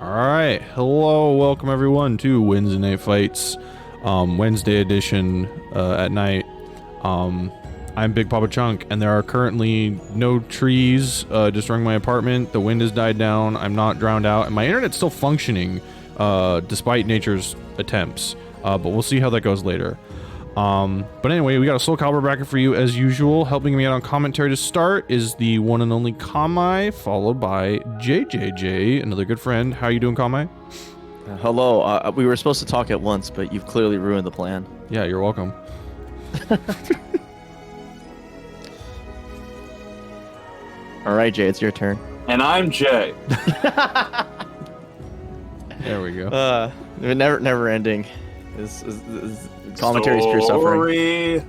Alright, hello, welcome everyone to Wednesday Night Fights, Wednesday edition at night. I'm Bigpapachunk, and there are currently no trees destroying my apartment. The wind has died down, I'm not drowned out, and my internet's still functioning despite nature's attempts, but we'll see how that goes later. But anyway, we got a SoulCalibur bracket for you as usual. Helping me out on commentary to start is the one and only Konmai, followed by JJJ, another good friend. How you doing, Konmai? Hello. We were supposed to talk at once, but you've clearly ruined the plan. Yeah, you're welcome. All right, Jay, it's your turn. And I'm Jay. There we go. Never ending. Is commentary's pure suffering.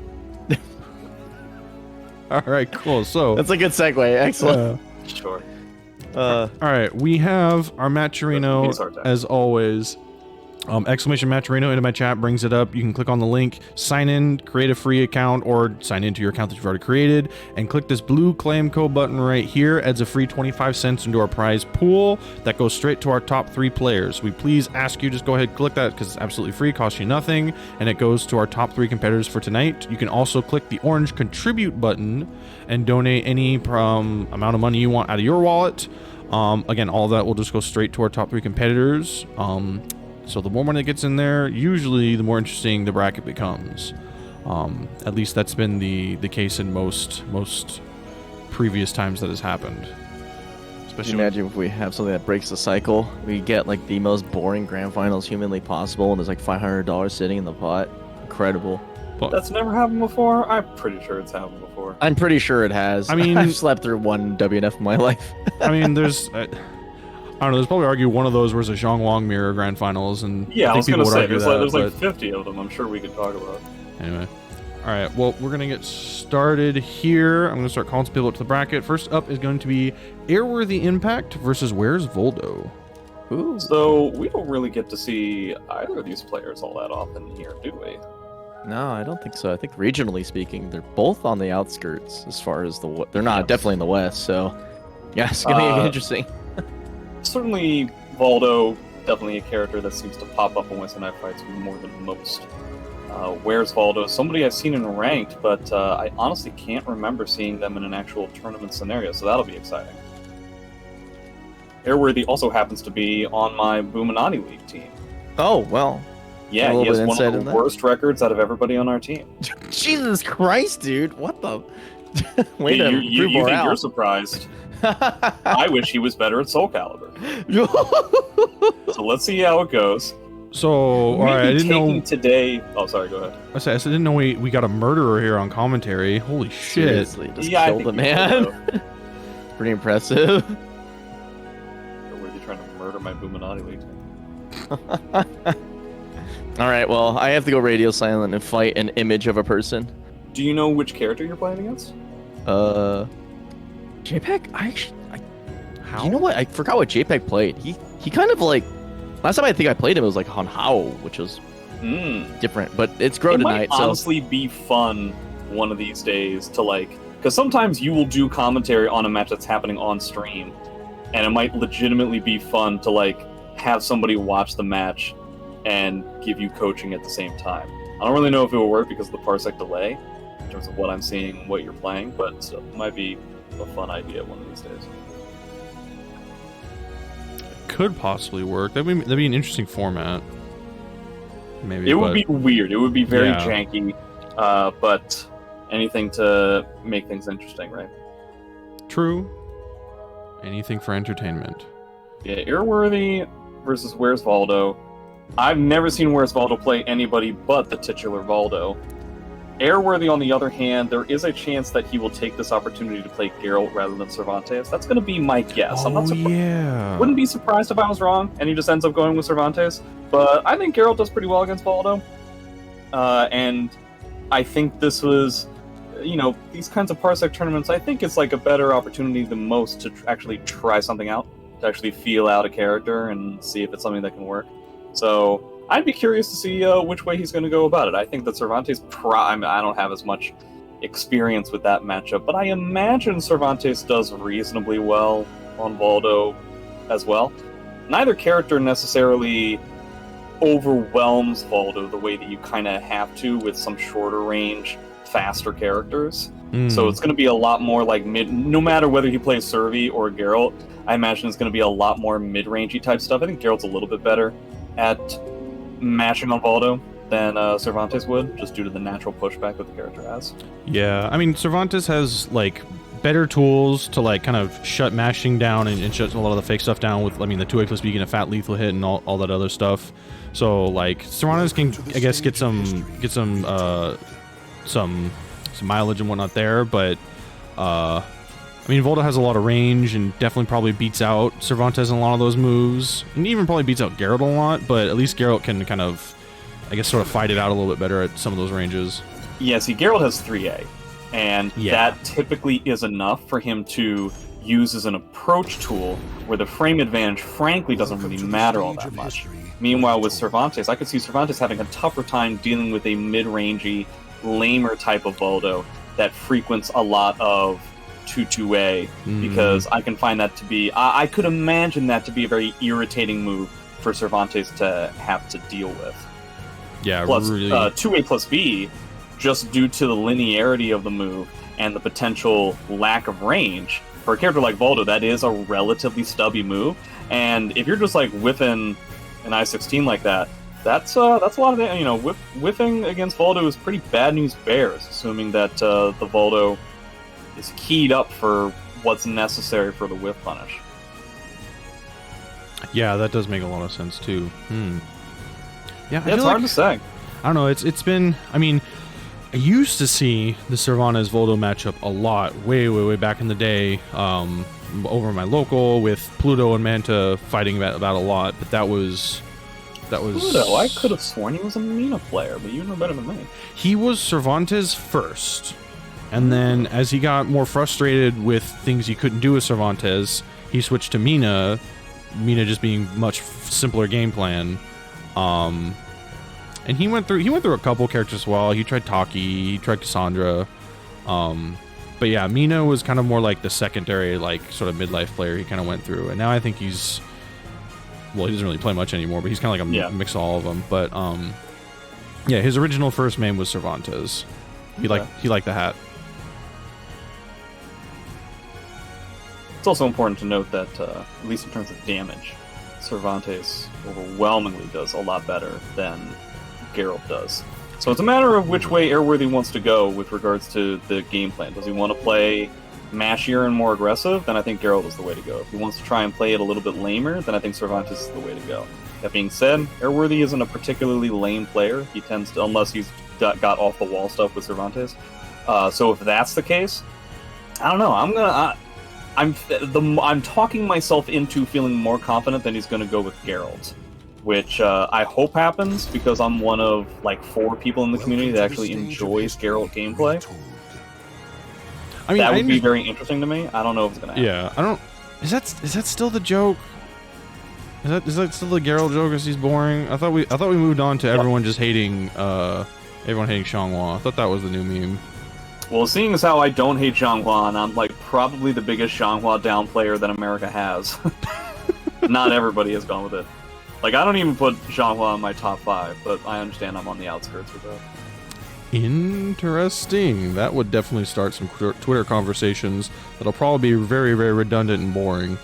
All right, cool. So That's a good segue. Excellent. Sure. All right, we have our Matcherino as always. Exclamation Matcherino into my chat brings it up. You can click on the link, sign in, create a free account, or sign into your account that you've already created, and click this blue claim code button right here. Adds a free 25 cents into our prize pool that goes straight to our top 3 players. We please ask you just go ahead and click that because it's absolutely free, costs you nothing, and it goes to our top 3 competitors for tonight. You can also click the orange contribute button and donate any amount of money you want out of your wallet. Again, all of that will just go straight to our top 3 competitors. So the more money that gets in there, usually the more interesting the bracket becomes. At least that's been the case in most previous times that has happened. Especially imagine if we have something that breaks the cycle. We get like the most boring grand finals humanly possible, and there's like $500 sitting in the pot. Incredible. That's never happened before? I'm pretty sure it's happened before. I'm pretty sure it has. I mean, I've slept through one WNF in my life. I mean, there's... I don't know, there's probably argue one of those was a Zhang Wang Mirror Grand Finals, and yeah, I was think gonna say there's like 50 of them. I'm sure we could talk about. Anyway, all right. Well, we're gonna get started here. I'm gonna start calling some people up to the bracket. First up is going to be Airworthy Impact versus Where's Voldo. Ooh. So we don't really get to see either of these players all that often here, do we? No, I don't think so. I think regionally speaking, they're both on the outskirts as far as they're not definitely in the west. So yeah, it's gonna be interesting. Certainly, Voldo, definitely a character that seems to pop up in Wednesday Night Fights more than most. Where's Voldo? Somebody I've seen in ranked, but I honestly can't remember seeing them in an actual tournament scenario, so that'll be exciting. Airworthy also happens to be on my Boominati League team. Oh, well. Yeah, he has one of the worst records out of everybody on our team. Jesus Christ, dude. What the? Wait, you think you're surprised. I wish he was better at SoulCalibur. So let's see how it goes. So, all right, I didn't know today. Oh, sorry. Go ahead. I didn't know we got a murderer here on commentary. Holy shit! Seriously, just killed the man. Pretty impressive. Were they trying to murder my Boominati League team? All right. Well, I have to go radio silent and fight an image of a person. Do you know which character you're playing against? JPEG? How? You know what? I forgot what JPEG played. He kind of like... Last time I think I played him, it was like on How, which was different. But it's Grow tonight, It might honestly be fun one of these days to like... Because sometimes you will do commentary on a match that's happening on stream, and it might legitimately be fun to like have somebody watch the match and give you coaching at the same time. I don't really know if it will work because of the Parsec delay in terms of what I'm seeing and what you're playing, but it might be a fun idea one of these days. Could possibly work. That'd be an interesting format. Maybe it would be weird. It would be very janky, but anything to make things interesting, right? True. Anything for entertainment. Yeah, Airworthy versus Where's Voldo. I've never seen Where's Voldo play anybody but the titular Voldo. Airworthy, on the other hand, there is a chance that he will take this opportunity to play Geralt rather than Cervantes. That's going to be my guess. I'm not surprised. Wouldn't be surprised if I was wrong, and he just ends up going with Cervantes. But I think Geralt does pretty well against Voldo. And I think this was, these kinds of Parsec tournaments, I think it's like a better opportunity than most to actually try something out, to actually feel out a character and see if it's something that can work. So I'd be curious to see which way he's going to go about it. I think that Cervantes, I don't have as much experience with that matchup, but I imagine Cervantes does reasonably well on Voldo as well. neither character necessarily overwhelms Voldo the way that you kind of have to with some shorter range, faster characters. So it's going to be a lot more like no matter whether he plays Servi or Geralt, I imagine it's going to be a lot more mid-rangey type stuff. I think Geralt's a little bit better at mashing on Voldo than Cervantes would, just due to the natural pushback that the character has. Yeah, I mean, Cervantes has, like, better tools to, like, kind of shut mashing down and shut a lot of the fake stuff down with, I mean, the 2A plus B getting a fat lethal hit and all that other stuff. So, like, Cervantes can, I guess, get some mileage and whatnot there, but I mean, Voldo has a lot of range and definitely probably beats out Cervantes in a lot of those moves, and even probably beats out Geralt a lot, but at least Geralt can kind of, I guess, sort of fight it out a little bit better at some of those ranges. Yeah, see, Geralt has 3A, and that typically is enough for him to use as an approach tool where the frame advantage frankly doesn't really matter all that much. Meanwhile, with Cervantes, I could see Cervantes having a tougher time dealing with a mid-rangey, lamer type of Voldo that frequents a lot of 2-2A, because I can find that to be... I could imagine that to be a very irritating move for Cervantes to have to deal with. Yeah, plus, really. 2A plus B, just due to the linearity of the move and the potential lack of range, for a character like Voldo, that is a relatively stubby move, and if you're just like whiffing an I-16 like that, that's a lot of, you know, whiffing against Voldo is pretty bad news bears, assuming that the Voldo is keyed up for what's necessary for the whiff punish. Yeah, that does make a lot of sense too. Yeah, it's hard to say. I don't know. It's been. I mean, I used to see the Cervantes Voldo matchup a lot, way back in the day, over my local with Pluto and Manta fighting about a lot. But that was. Pluto, I could have sworn he was a Mina player, but you know better than me. He was Cervantes first, and then as he got more frustrated with things he couldn't do with Cervantes, he switched to Mina. Mina just being much simpler game plan. And he went through a couple characters as well. He tried Taki, he tried Cassandra. But yeah, Mina was kind of more like the secondary, like, sort of midlife player he kind of went through. And now I think he's... Well, he doesn't really play much anymore, but he's kind of like a mix of all of them. But, yeah, his original first name was Cervantes. He liked the hat. It's also important to note that, at least in terms of damage, Cervantes overwhelmingly does a lot better than Geralt does. So it's a matter of which way Airworthy wants to go with regards to the game plan. Does he want to play mashier and more aggressive? Then I think Geralt is the way to go. If he wants to try and play it a little bit lamer, then I think Cervantes is the way to go. That being said, Airworthy isn't a particularly lame player. He tends to, unless he's got off the wall stuff with Cervantes. So if that's the case, I don't know. I'm talking myself into feeling more confident that he's going to go with Geralt, which I hope happens because I'm one of like 4 people in the community that actually enjoys Geralt gameplay. I mean, that would be very interesting to me. I don't know if it's going to happen. Yeah, I don't. Is that still the joke? Is that still the Geralt joke? As he's boring? I thought we moved on to everyone just hating Xianghua. I thought that was the new meme. Well, seeing as how I don't hate Xianghua, and I'm like probably the biggest Xianghua down player that America has. Not everybody has gone with it. Like, I don't even put Xianghua in my top 5, but I understand I'm on the outskirts with that. Interesting. That would definitely start some Twitter conversations that'll probably be very, very redundant and boring.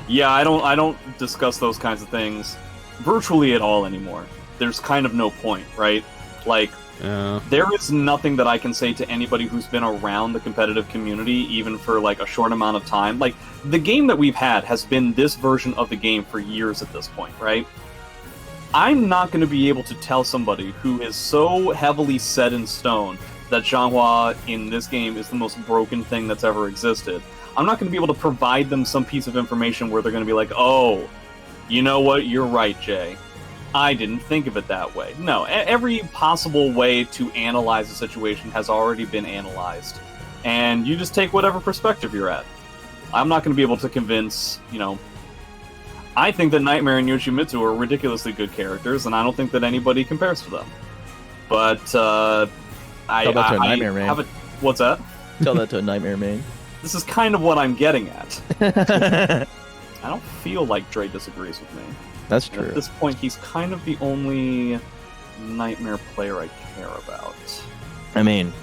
Yeah, I don't discuss those kinds of things virtually at all anymore. There's kind of no point, right? Like, there is nothing that I can say to anybody who's been around the competitive community, even for like a short amount of time. Like, the game that we've had has been this version of the game for years at this point, right? I'm not going to be able to tell somebody who is so heavily set in stone that Xianghua in this game is the most broken thing that's ever existed. I'm not going to be able to provide them some piece of information where they're going to be like, oh, you know what, you're right, Jay. I didn't think of it that way. No, every possible way to analyze a situation has already been analyzed. And you just take whatever perspective you're at. I'm not going to be able to convince, I think that Nightmare and Yoshimitsu are ridiculously good characters, and I don't think that anybody compares to them. But, Nightmare main. What's that? Tell that to a Nightmare main. This is kind of what I'm getting at. I don't feel like Dre disagrees with me. That's true. At this point, he's kind of the only Nightmare player I care about. I mean,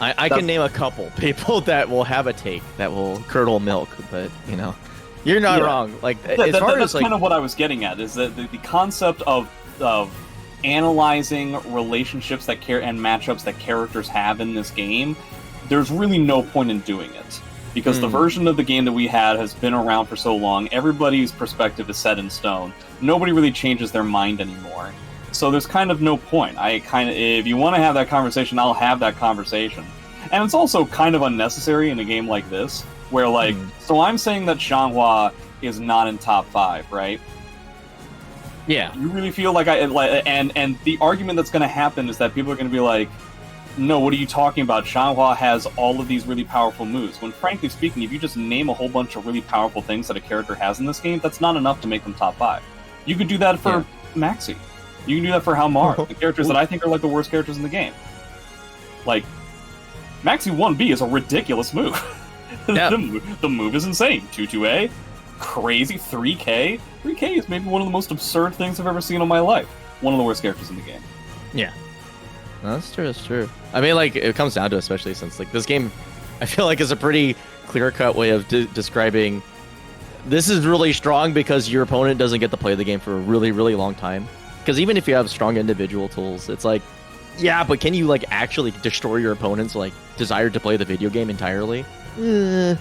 I can name a couple people that will have a take, that will curdle milk, but, you know, you're not wrong. Like, as far as, that's kind of what I was getting at, is that the concept of analyzing relationships and matchups that characters have in this game, there's really no point in doing it. Because the version of the game that we had has been around for so long, everybody's perspective is set in stone. Nobody really changes their mind anymore. So there's kind of no point. If you want to have that conversation, I'll have that conversation. And it's also kind of unnecessary in a game like this, where so I'm saying that Xianghua is not in top 5, right? Yeah. You really feel like and the argument that's going to happen is that people are going to be like, no, what are you talking about? Xianghua has all of these really powerful moves. When frankly speaking, if you just name a whole bunch of really powerful things that a character has in this game, that's not enough to make them top 5. You could do that for Maxi. You can do that for Halmar, the characters that I think are like the worst characters in the game. Like, Maxi 1B is a ridiculous move. Yeah. The move is insane. 2-2A, crazy. 3K. 3K is maybe one of the most absurd things I've ever seen in my life. One of the worst characters in the game. Yeah. No, that's true, that's true. I mean, like, it comes down to, especially since, like, this game, I feel like is a pretty clear-cut way of describing this is really strong because your opponent doesn't get to play the game for a really, really long time. Because even if you have strong individual tools, it's like, yeah, but can you, like, actually destroy your opponent's, like, desire to play the video game entirely? Yeah,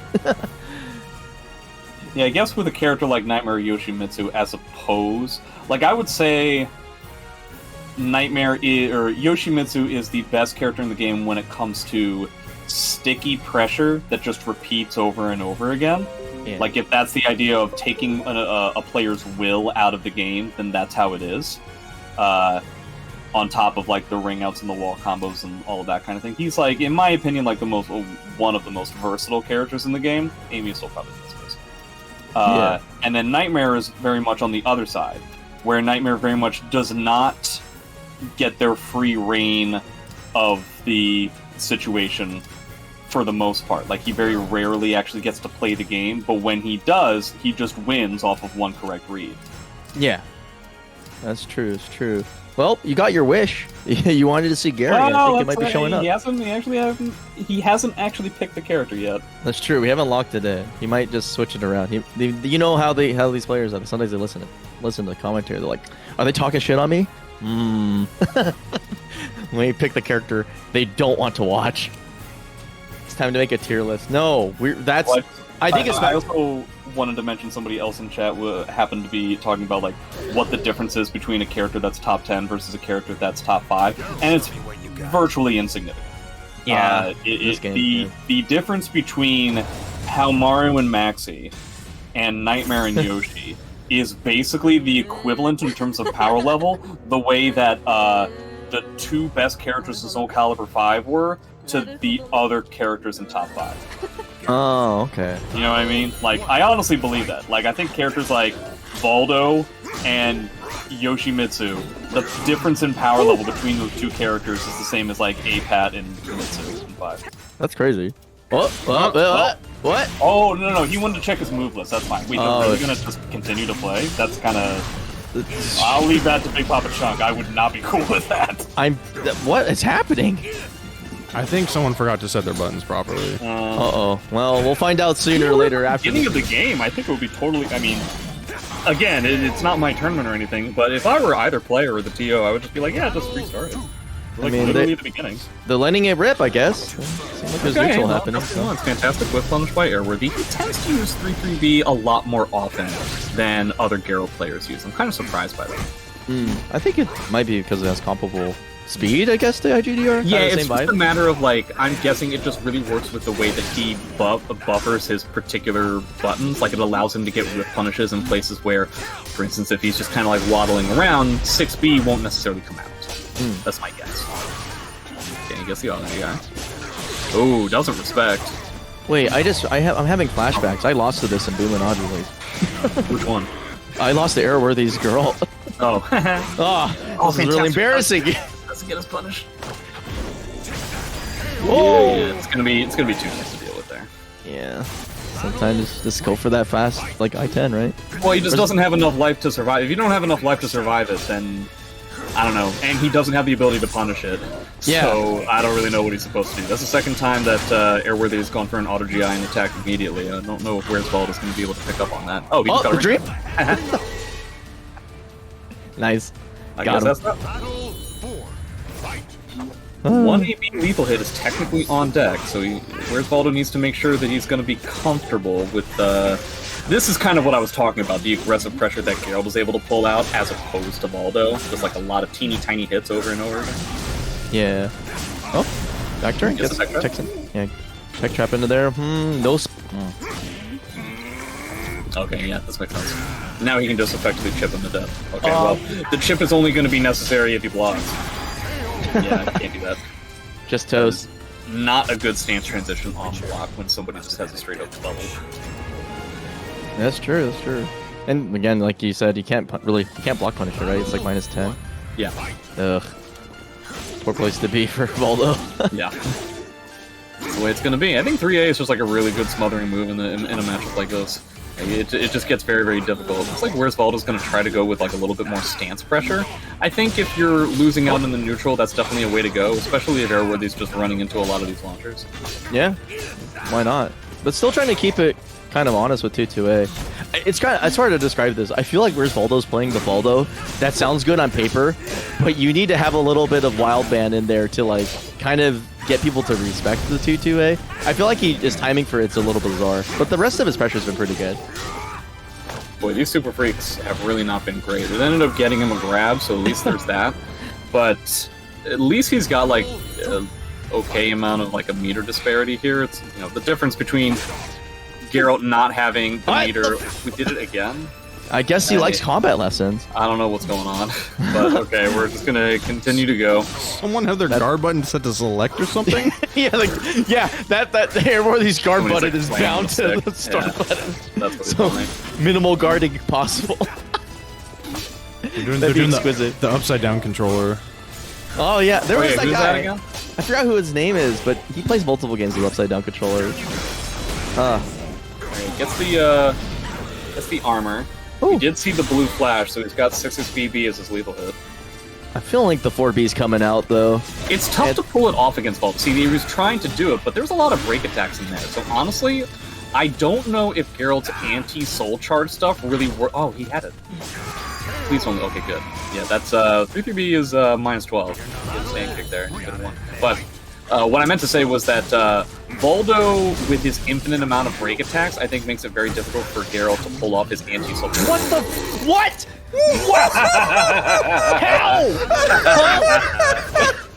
I guess with a character like Nightmare Yoshimitsu as a pose, like, I would say Yoshimitsu is the best character in the game when it comes to sticky pressure that just repeats over and over again. Yeah. Like, if that's the idea of taking a player's will out of the game, then that's how it is. On top of, like, the ring outs and the wall combos and all of that kind of thing. He's, like, in my opinion, like, one of the most versatile characters in the game. Amy still probably thinks so. And then Nightmare is very much on the other side, where Nightmare very much does not get their free reign of the situation for the most part. Like, he very rarely actually gets to play the game, but when he does, he just wins off of one correct read. Yeah. That's true, it's true. Well, you got your wish. You wanted to see Gary. I think he might be showing up. He hasn't actually picked the character yet. That's true. We haven't locked it in. He might just switch it around. You know how these players are. Sometimes they listen to the commentary. They're like, are they talking shit on me? When you pick the character they don't want to watch. It's time to make a tier list. No, I also wanted to mention somebody else in chat happened to be talking about, like, what the difference is between a character that's top 10 versus a character that's top 5, and it's virtually insignificant. Yeah, the difference between Halmaru and Maxi and Nightmare and Yoshi is basically the equivalent in terms of power level, the way that the two best characters in SoulCalibur 5 were to the other characters in top 5. Oh, okay. You know what I mean? Like, I honestly believe that. Like, I think characters like Valdo and Yoshimitsu, the difference in power level between those two characters is the same as, like, Apat and Mitsu in 5. That's crazy. What? Oh, no, he wanted to check his move list. That's fine. Wait, are we gonna just continue to play? That's kind of... I'll leave that to Bigpapachunk. I would not be cool with that. What is happening? I think someone forgot to set their buttons properly. Uh-oh. Well, we'll find out sooner or later after. Beginning of the game, I think it would be totally... I mean, again, it's not my tournament or anything, but if I were either player or the TO, I would just be like, yeah, just restart it. Like, literally at the beginning. They're letting it rip, I guess. Seems like there's neutral happening. It's fantastic with Plunge by Airworthy. He tends to use 3-3B a lot more often than other Garo players use. I'm kind of surprised by that. I think it might be because it has comparable speed, I guess, to IGDR. Yeah, it's just a matter of, like, I'm guessing it just really works with the way that he buffers his particular buttons. Like, it allows him to get whip punishes in places where, for instance, if he's just kind of, like, waddling around, 6B won't necessarily come out. That's my guess. Okay, I guess the other guy. Oh, doesn't respect. Wait, I'm having flashbacks. I lost to this in Boom and Oddly. Which one? I lost to Airworthy's girl. Oh. This is really embarrassing. Doesn't get us punished. Whoa! Yeah, it's gonna be too nice to deal with there. Yeah. Sometimes just go for that fast, like I-10, right? Well, he just doesn't have enough life to survive. If you don't have enough life to survive it, then I don't know. And he doesn't have the ability to punish it. Yeah. So I don't really know what he's supposed to do. That's the second time that Airworthy has gone for an auto GI and attacked immediately. I don't know if Where's Vault is going to be able to pick up on that. Oh, he just got the a dream. Nice. I guess that's that. One AB lethal hit is technically on deck, so Where's Valdo needs to make sure that he's going to be comfortable with this is kind of what I was talking about, the aggressive pressure that Geralt was able to pull out, as opposed to Valdo. Just like a lot of teeny tiny hits over and over again. Yeah. Oh, back turn. Just a tech Checks in. Yeah. Tech trap into there. No. Okay, yeah, this makes sense. Now he can just effectively chip him to death. Okay, well, the chip is only going to be necessary if he blocks. Yeah, I can't do that. Just toes. Not a good stance transition on block when somebody just has a straight up bubble. That's true. That's true. And again, like you said, you can't block punish it, right? It's like -10. Yeah. Ugh. Poor place to be for Valdo. Yeah. That's the way it's going to be. I think 3A is just like a really good smothering move in a matchup like this. It just gets very, very difficult. It's like Where's Valdo's going to try to go with like a little bit more stance pressure. I think if you're losing out in the neutral, that's definitely a way to go, especially if Airworthy's just running into a lot of these launchers. Yeah, why not? But still trying to keep it kind of honest with 2-2A. It's hard to describe this. I feel like Where's Valdo's playing the Valdo. That sounds good on paper, but you need to have a little bit of wild band in there to like kind of get people to respect the 2-2A. I feel like his timing for it's a little bizarre, but the rest of his pressure's been pretty good. Boy, these Super Freaks have really not been great. It ended up getting him a grab, so at least there's that. But at least he's got like an okay amount of like a meter disparity here. It's, you know, the difference between Geralt not having the meter. We did it again. I guess he likes combat lessons. I don't know what's going on, but okay, we're just gonna continue to go. Someone have their guard button set to select or something? Yeah, that Airworthy's guard button is down to the start button. That's what So minimal guarding possible. They're doing the upside down controller. Oh yeah, there was that guy. Again? I forgot who his name is, but he plays multiple games with upside down controller. Gets the armor. Ooh. He did see the blue flash, so he's got 6's BB as his lethal hit. I feel like the 4B's coming out though. It's tough to pull it off against Vault. See, he was trying to do it, but there's a lot of break attacks in there. So honestly, I don't know if Geralt's anti-soul charge stuff really worked. Oh, he had it. Please only. Okay, good. Yeah, that's 3-3B is -12. Good stand kick there. Good one. But what I meant to say was that Valdo, with his infinite amount of break attacks, I think makes it very difficult for Geralt to pull off his anti-soul. What the? What? What? How?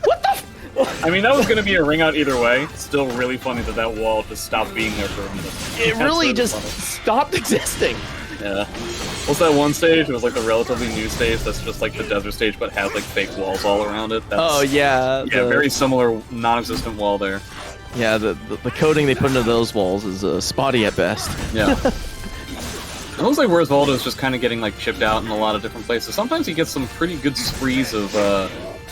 What the? I mean, that was going to be a ring out either way. Still really funny that that wall just stopped being there for a minute. It really just stopped existing. Yeah. What's that one stage? It was like the relatively new stage that's just like the desert stage but has like fake walls all around it. That's, oh, yeah. Yeah, very similar non-existent wall there. Yeah, the coating they put into those walls is spotty at best. Yeah. It looks like Where's Valdo is just kind of getting like chipped out in a lot of different places. Sometimes he gets some pretty good sprees of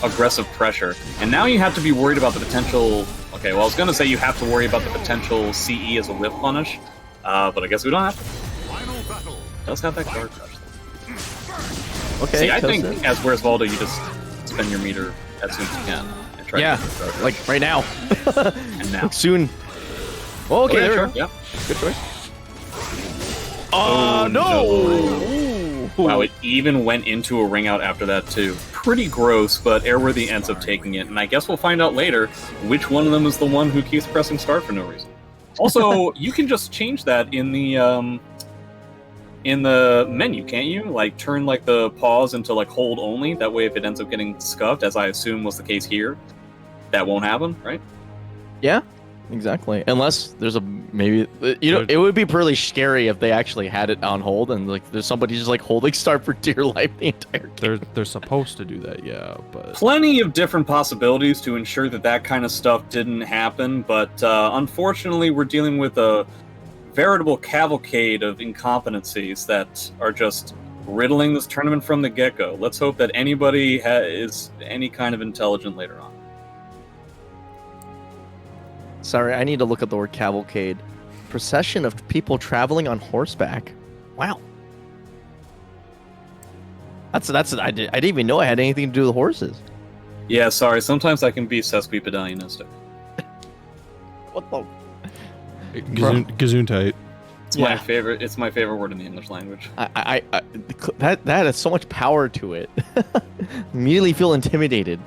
aggressive pressure. And now you have to be worried about the potential... Okay, well I was going to say you have to worry about the potential CE as a whip punish. But I guess we don't have to. Does have that guard crush. Okay. See, I think as Where's Valdo, you just spend your meter as soon as you can. And try to get like right now. And now. Soon. Oh, okay, there we go. Yeah. Good choice. Oh, no! Wow, it even went into a ring out after that, too. Pretty gross, but Airworthy ends up taking it. And I guess we'll find out later which one of them is the one who keeps pressing start for no reason. Also, you can just change that in the menu, can't you? Like, turn, like, the pause into, like, hold only. That way, if it ends up getting scuffed, as I assume was the case here, that won't happen, right? Yeah, exactly. Unless there's a... Maybe... You know, it would be pretty scary if they actually had it on hold and, like, there's somebody just, like, holding start for dear life the entire game. They're supposed to do that, yeah, but... Plenty of different possibilities to ensure that that kind of stuff didn't happen, but unfortunately, we're dealing with a veritable cavalcade of incompetencies that are just riddling this tournament from the get-go. Let's hope that anybody is any kind of intelligent later on. Sorry, I need to look at the word cavalcade. procession of people traveling on horseback. Wow. I didn't even know I had anything to do with horses. Yeah, sorry. Sometimes I can be sesquipedalionistic. What the? Gesundheit. It's my favorite. It's my favorite word in the English language. That has so much power to it. Immediately feel intimidated.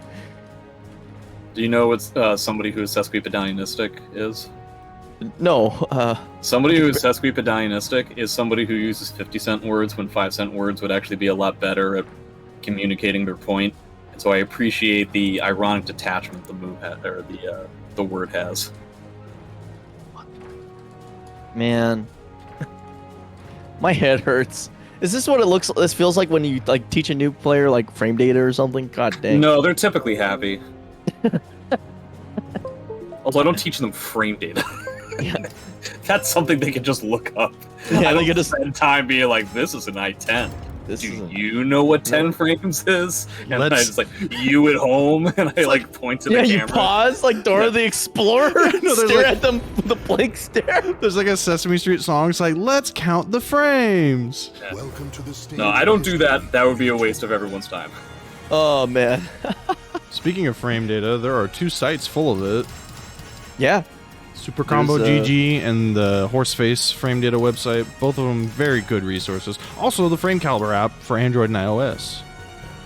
Do you know what somebody who is sesquipedalionistic is? No. Somebody who is sesquipedalionistic is somebody who uses 50-cent words when 5-cent words would actually be a lot better at communicating their point. And so I appreciate the ironic detachment the move or the word has. Man, my head hurts. Is this what it looks? This feels like when you like teach a new player like frame data or something. God dang. No, they're typically happy. Although I don't teach them frame data. Yeah. That's something they can just look up. Yeah, I don't get to spend time being like, "This is an i10." Do you know what 10 frames is? And I just like, you at home, and I like point to the camera. Yeah, you pause like Dora the Explorer, stare at them with a blank stare. There's like a Sesame Street song. It's like, let's count the frames. Yeah. Welcome to the stage. No, I don't do that. That would be a waste of everyone's time. Oh man. Speaking of frame data, there are 2 sites full of it. Yeah. Super Combo GG and the Horseface frame data website. Both of them very good resources. Also, the SoulCalibur app for Android and iOS.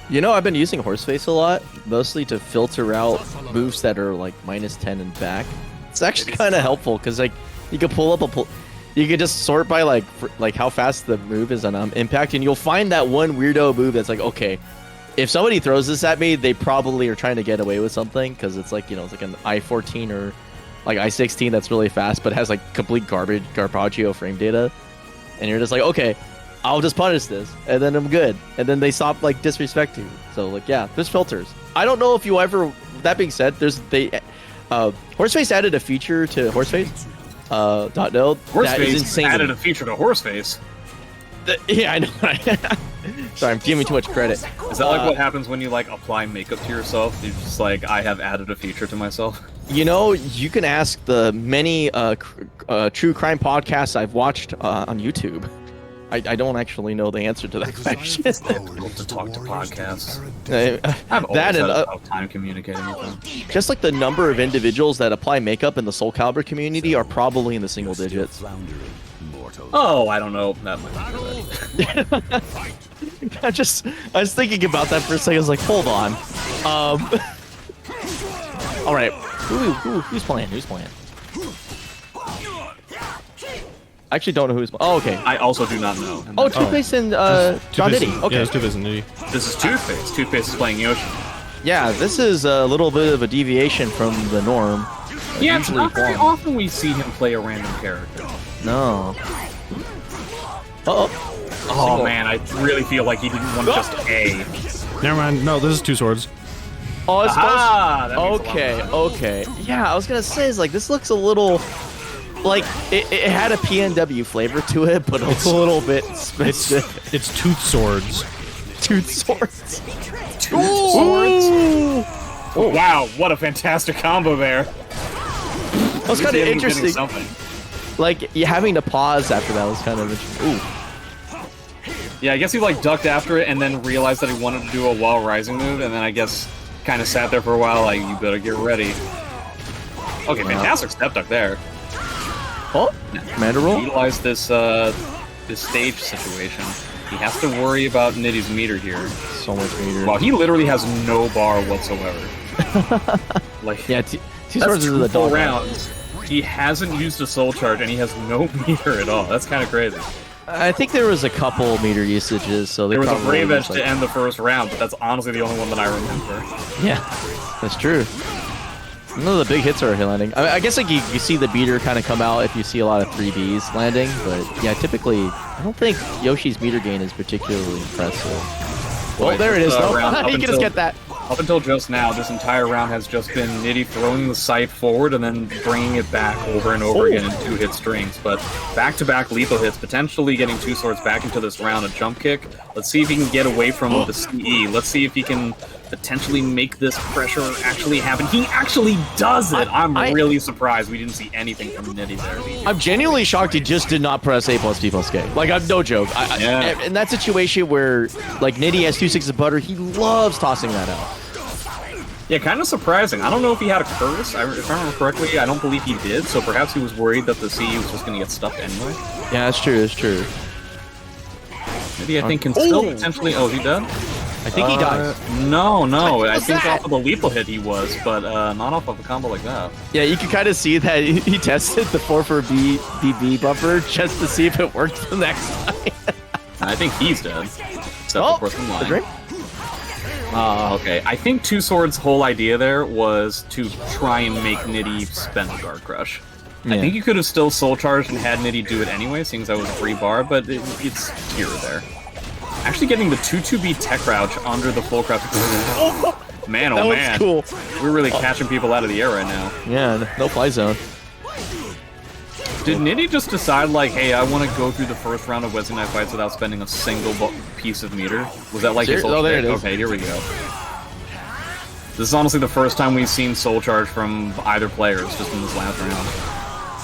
You know, I've been using Horseface a lot, mostly to filter out moves that are like -10 and back. It's actually kind of helpful because like you can pull up you can just sort by like how fast the move is on impact, and you'll find that one weirdo move that's like, okay, if somebody throws this at me, they probably are trying to get away with something because it's like, you know, it's like an I-14 or like I-16 that's really fast, but has like complete garbaggio frame data, and you're just like, okay, I'll just punish this, and then I'm good, and then they stop like disrespecting you. So like, yeah, there's filters. I don't know if you ever. That being said, Horseface added a feature to Horseface .node that is insane. Added a feature to Horseface. Yeah, I know. Sorry, I'm giving too much credit. Is that like what happens when you like apply makeup to yourself? You're just like, I have added a feature to myself. You know, you can ask the many true crime podcasts I've watched on YouTube. I don't actually know the answer to that question. It's difficult to talk to podcasts. I've always had a time communicating with them. Just like the number of individuals that apply makeup in the SoulCalibur community are probably in the single digits. Oh, I don't know. That might be right. I was thinking about that for a second. I was like, hold on. All right. Who's playing? Who's playing? I actually don't know who's. Oh, okay. I also do not know. Oh, Toothpaste and John Diddy. Okay. Yeah, it's Toothpaste and Diddy. This is Toothpaste. Toothpaste is playing Yoshi. Yeah, this is a little bit of a deviation from the norm. Yeah, it's not very often we see him play a random character. No. Oh man, I really feel like he didn't want just A. Never mind. No, this is 2 swords. Oh, it's okay. Yeah, I was gonna say, it's like this looks a little like it had a PNW flavor to it, but it's a little bit specific. It's tooth swords. Tooth swords. Tooth swords. Oh, wow, what a fantastic combo there. That was kind of interesting. Like, you having to pause after that was kind of interesting. Ooh. Yeah, I guess he like ducked after it and then realized that he wanted to do a wall rising move, and then I guess kind of sat there for a while like, you better get ready. Okay, fantastic step duck there. Oh, Commander roll. Utilize this this stage situation. He has to worry about Nitty's meter here. So much meter. Wow, he literally has no bar whatsoever. Like, yeah, two swords is the full rounds. He hasn't used a soul charge and he has no meter at all. That's kind of crazy. I think there was a couple meter usages, so there was a Brave Edge to end the first round, but that's honestly the only one that I remember. Yeah, that's true. None of the big hits are landing. I guess like you see the beater kind of come out if you see a lot of 3Ds landing, but yeah, typically I don't think Yoshi's meter gain is particularly impressive. Well, there it is though. You can just get that. Up until just now, this entire round has just been Nitty throwing the scythe forward and then bringing it back over and over again in 2-hit strings. But back-to-back lethal hits, potentially getting 2 swords back into this round. A jump kick. Let's see if he can get away from the CE. Let's see if he can potentially make this pressure actually happen. He actually does it! I'm really surprised we didn't see anything from Nitty there. I'm genuinely shocked he just did not press A plus B plus K. Like, I'm no joke. In that situation where, like, Nitty has 2/6 of butter, he loves tossing that out. Yeah, kind of surprising. I don't know if he had a curse. If I remember correctly, I don't believe he did, so perhaps he was worried that the CE was just going to get stuffed anyway. Yeah, that's true, that's true. Maybe I think can still potentially... Oh, is he dead? I think he dies. No. I think off of the lethal hit he was, but not off of a combo like that. Yeah, you can kind of see that he tested the 4-4-B buffer just to see if it worked the next time. I think he's dead. Except, of course, in line. Okay. I think Two Swords' whole idea there was to try and make Nitty spend the Guard Crush. I think you could have still Soul Charged and had Nitty do it anyway, seeing as that was a free bar, but it's here or there. Actually getting the 2-2-B tech crouch under the full crouch. Man, oh man. Cool. We're really catching people out of the air right now. Yeah, no fly zone. Did Nitty just decide, like, hey, I want to go through the first round of Wednesday Night Fights without spending a single piece of meter? Was that like his Oh, there it is. Okay, here we go. This is honestly the first time we've seen Soul Charge from either players just in this last round.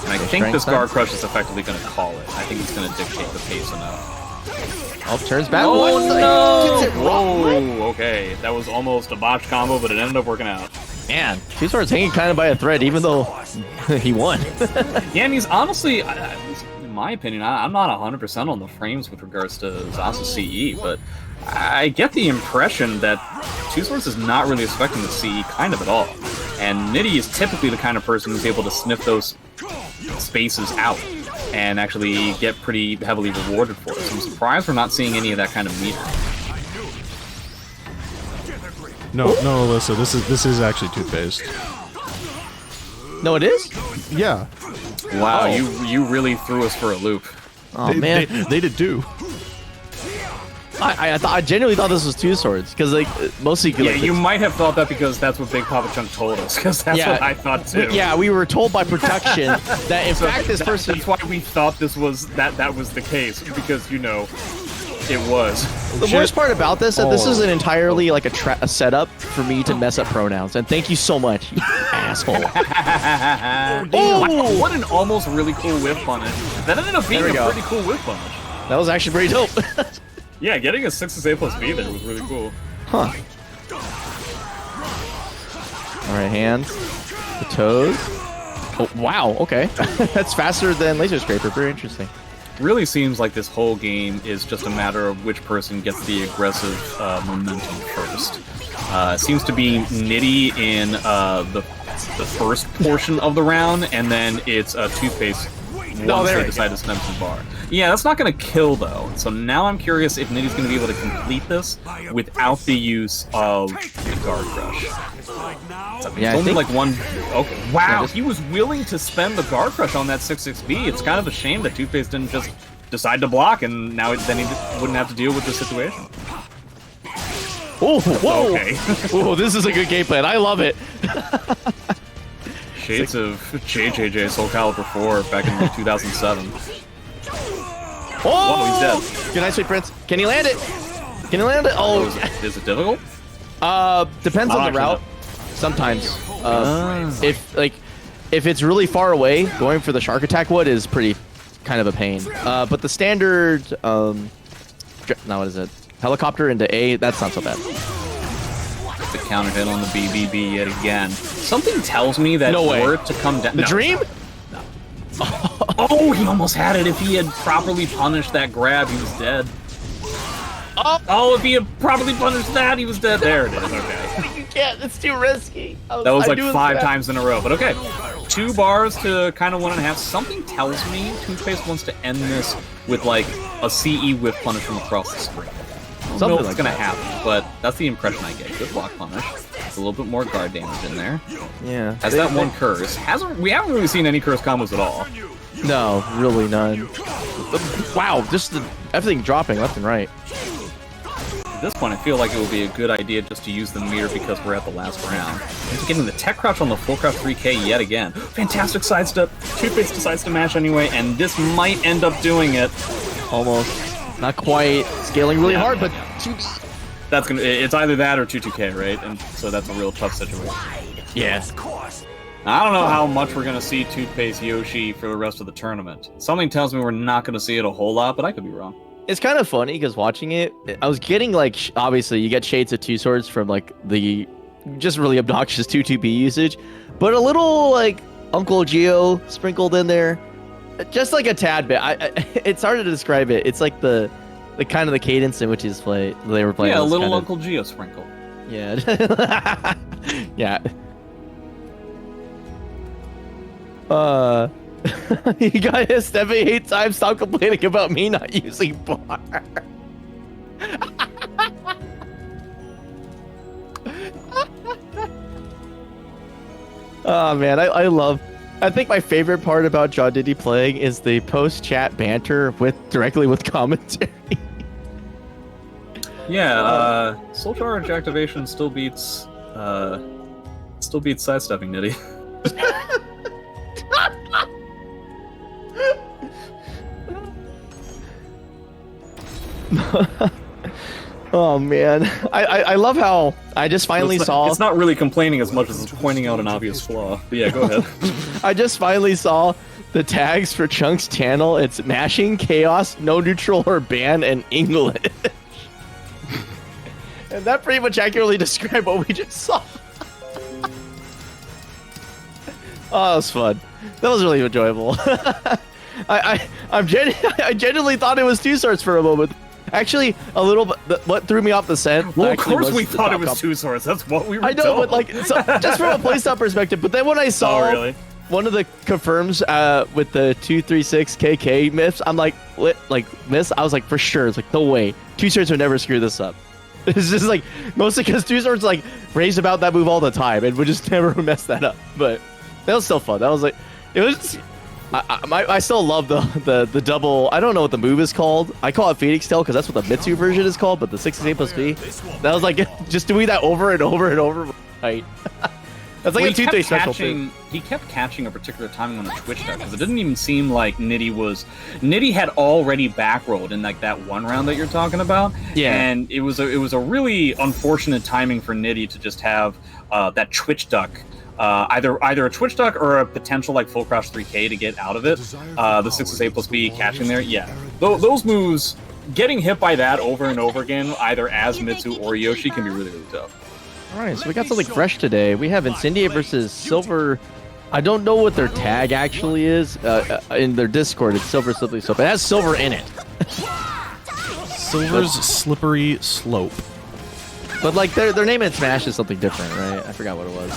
And I think this Guard Crush is effectively going to call it. I think it's going to dictate the pace enough. Oh, turns back. Oh, no! Whoa, okay. That was almost a botch combo, but it ended up working out. Man, Two Swords hanging kind of by a thread, even though he won. Yeah, and he's honestly, in my opinion, I'm not 100% on the frames with regards to Zasa's CE, but I get the impression that Two Swords is not really expecting the CE kind of at all. And Nitty is typically the kind of person who's able to sniff those spaces out and actually get pretty heavily rewarded for it. So I'm surprised we're not seeing any of that kind of meter. No, Alyssa, this is actually toothpaste. No, it is? Yeah. Wow, you really threw us for a loop. Oh, man. They did too. I genuinely thought this was Two Swords, because, like, mostly... Yeah, you might have thought that because that's what Bigpapachunk told us, because that's what I thought too. Yeah, we were told by production that, in fact, this person... That's why we thought this was... that was the case, because, you know, it was. The worst part about this is that this is an entirely, like, a setup for me to mess up pronouns, and thank you so much, you asshole. Wow, what an almost really cool whip punish. That ended up being a pretty cool whip punish. That was actually pretty dope. Yeah, getting a 6 A plus B there was really cool. Huh. Alright, hands. The toes. Oh, wow, okay. That's faster than Laser Scraper. Very interesting. Really seems like this whole game is just a matter of which person gets the aggressive momentum first. Seems to be Nitty in the first portion of the round, and then it's Toothpaste once they decide to snap the bar. Yeah, that's not going to kill, though. So now I'm curious if Nitty's going to be able to complete this without the use of the Guard Crush. Yeah, only like one... Okay. Wow, he was willing to spend the Guard Crush on that 6-6B. It's kind of a shame that Toothpaste didn't just decide to block, and now then he wouldn't have to deal with the situation. Oh, whoa! Okay. Oh, this is a good game plan. I love it. Shades of JJJ SoulCalibur 4 back in like 2007. Oh, he's dead. Good night, sweet prince. Can you land it? Can you land it? Oh, is it difficult? Depends on the route. Sometimes, if it's really far away, going for the shark attack wood is pretty kind of a pain. But the standard, now what is it? Helicopter into A, that's not so bad. The counter hit on the BBB yet again. Something tells me that were it to come down. The dream? No. Oh, he almost had it. If he had properly punished that grab, he was dead. Oh, if he had properly punished that, he was dead. There it is. Okay. You can't. It's too risky. That was like 5 times in a row. But okay. 2 bars to kind of 1.5. Something tells me Toothpaste wants to end this with like a CE whip punish from across the screen. I don't know if it's going to happen, but that's the impression I get. Good block punish. A little bit more guard damage in there. Yeah. Has that one curse. We haven't really seen any curse combos at all. No, really none. Wow, just everything dropping left and right. At this point, I feel like it would be a good idea just to use the meter because we're at the last round. And getting the tech crouch on the full crouch 3K yet again. Fantastic sidestep. Toothpaste decides to mash anyway, and this might end up doing it. Almost. Not quite. Scaling really hard, but... that's gonna. It's either that or 2-2K, right? And so that's a real tough situation. Yeah. I don't know how much we're gonna see Toothpaste Yoshi for the rest of the tournament. Something tells me we're not gonna see it a whole lot, but I could be wrong. It's kind of funny because watching it, I was getting like, obviously you get shades of Two Swords from like the just really obnoxious 2-2B usage, but a little like Uncle Geo sprinkled in there, just like a tad bit. It's hard to describe it. It's like the kind of the cadence in which they were playing. Yeah, a little Uncle Geo sprinkle. Yeah. Yeah. You guys 78 times. Stop complaining about me not using bar. Oh man, I think my favorite part about John Diddy playing is the post-chat banter directly with commentary. Yeah, Soul Charge activation still beats sidestepping Nitty. Oh man, I love how I just finally saw. It's not really complaining as much as it's pointing out an obvious flaw. But yeah, go ahead. I just finally saw the tags for Chunk's channel. It's mashing, chaos, no neutral or ban, and English. And that pretty much accurately described what we just saw. Oh, that was fun. That was really enjoyable. I genuinely thought it was Two Swords for a moment. Actually, a little bit. What threw me off the scent? Well, of course we thought it was Two Swords. That's what we were. I know, told. but like, just from a playstyle perspective. But then when I saw one of the confirms with the 236 KK myths, I'm like, what? Like myths? I was like, for sure. It's like, no way. Two Swords would never screw this up. It's just like mostly because Two Swords like raves about that move all the time and would just never mess that up. But that was still fun. That was like, it was. I still love the double. I don't know what the move is called. I call it Phoenix Tail because that's what the Mitsu version is called. But the 68 plus B, that was like just doing that over and over and over. Right. That's like a 2-3 special thing. He kept catching a particular timing on the Twitch duck because it didn't even seem like Nitty had already backrolled in like that one round that you're talking about. Yeah. And it was a really unfortunate timing for Nitty to just have that Twitch duck. Either a Twitch duck or a potential like full crouch 3K to get out of it. The 68 plus B catching there, yeah. Those moves, getting hit by that over and over again, either as Mitsu or Yoshi, can be really, really tough. All right, so we got something fresh today. We have Incendiate versus Silver. I don't know what their tag actually is. In their Discord, it's Silver Slippery Slope. It has silver in it. Silver's Slippery Slope. But like their name in Smash is something different, right? I forgot what it was.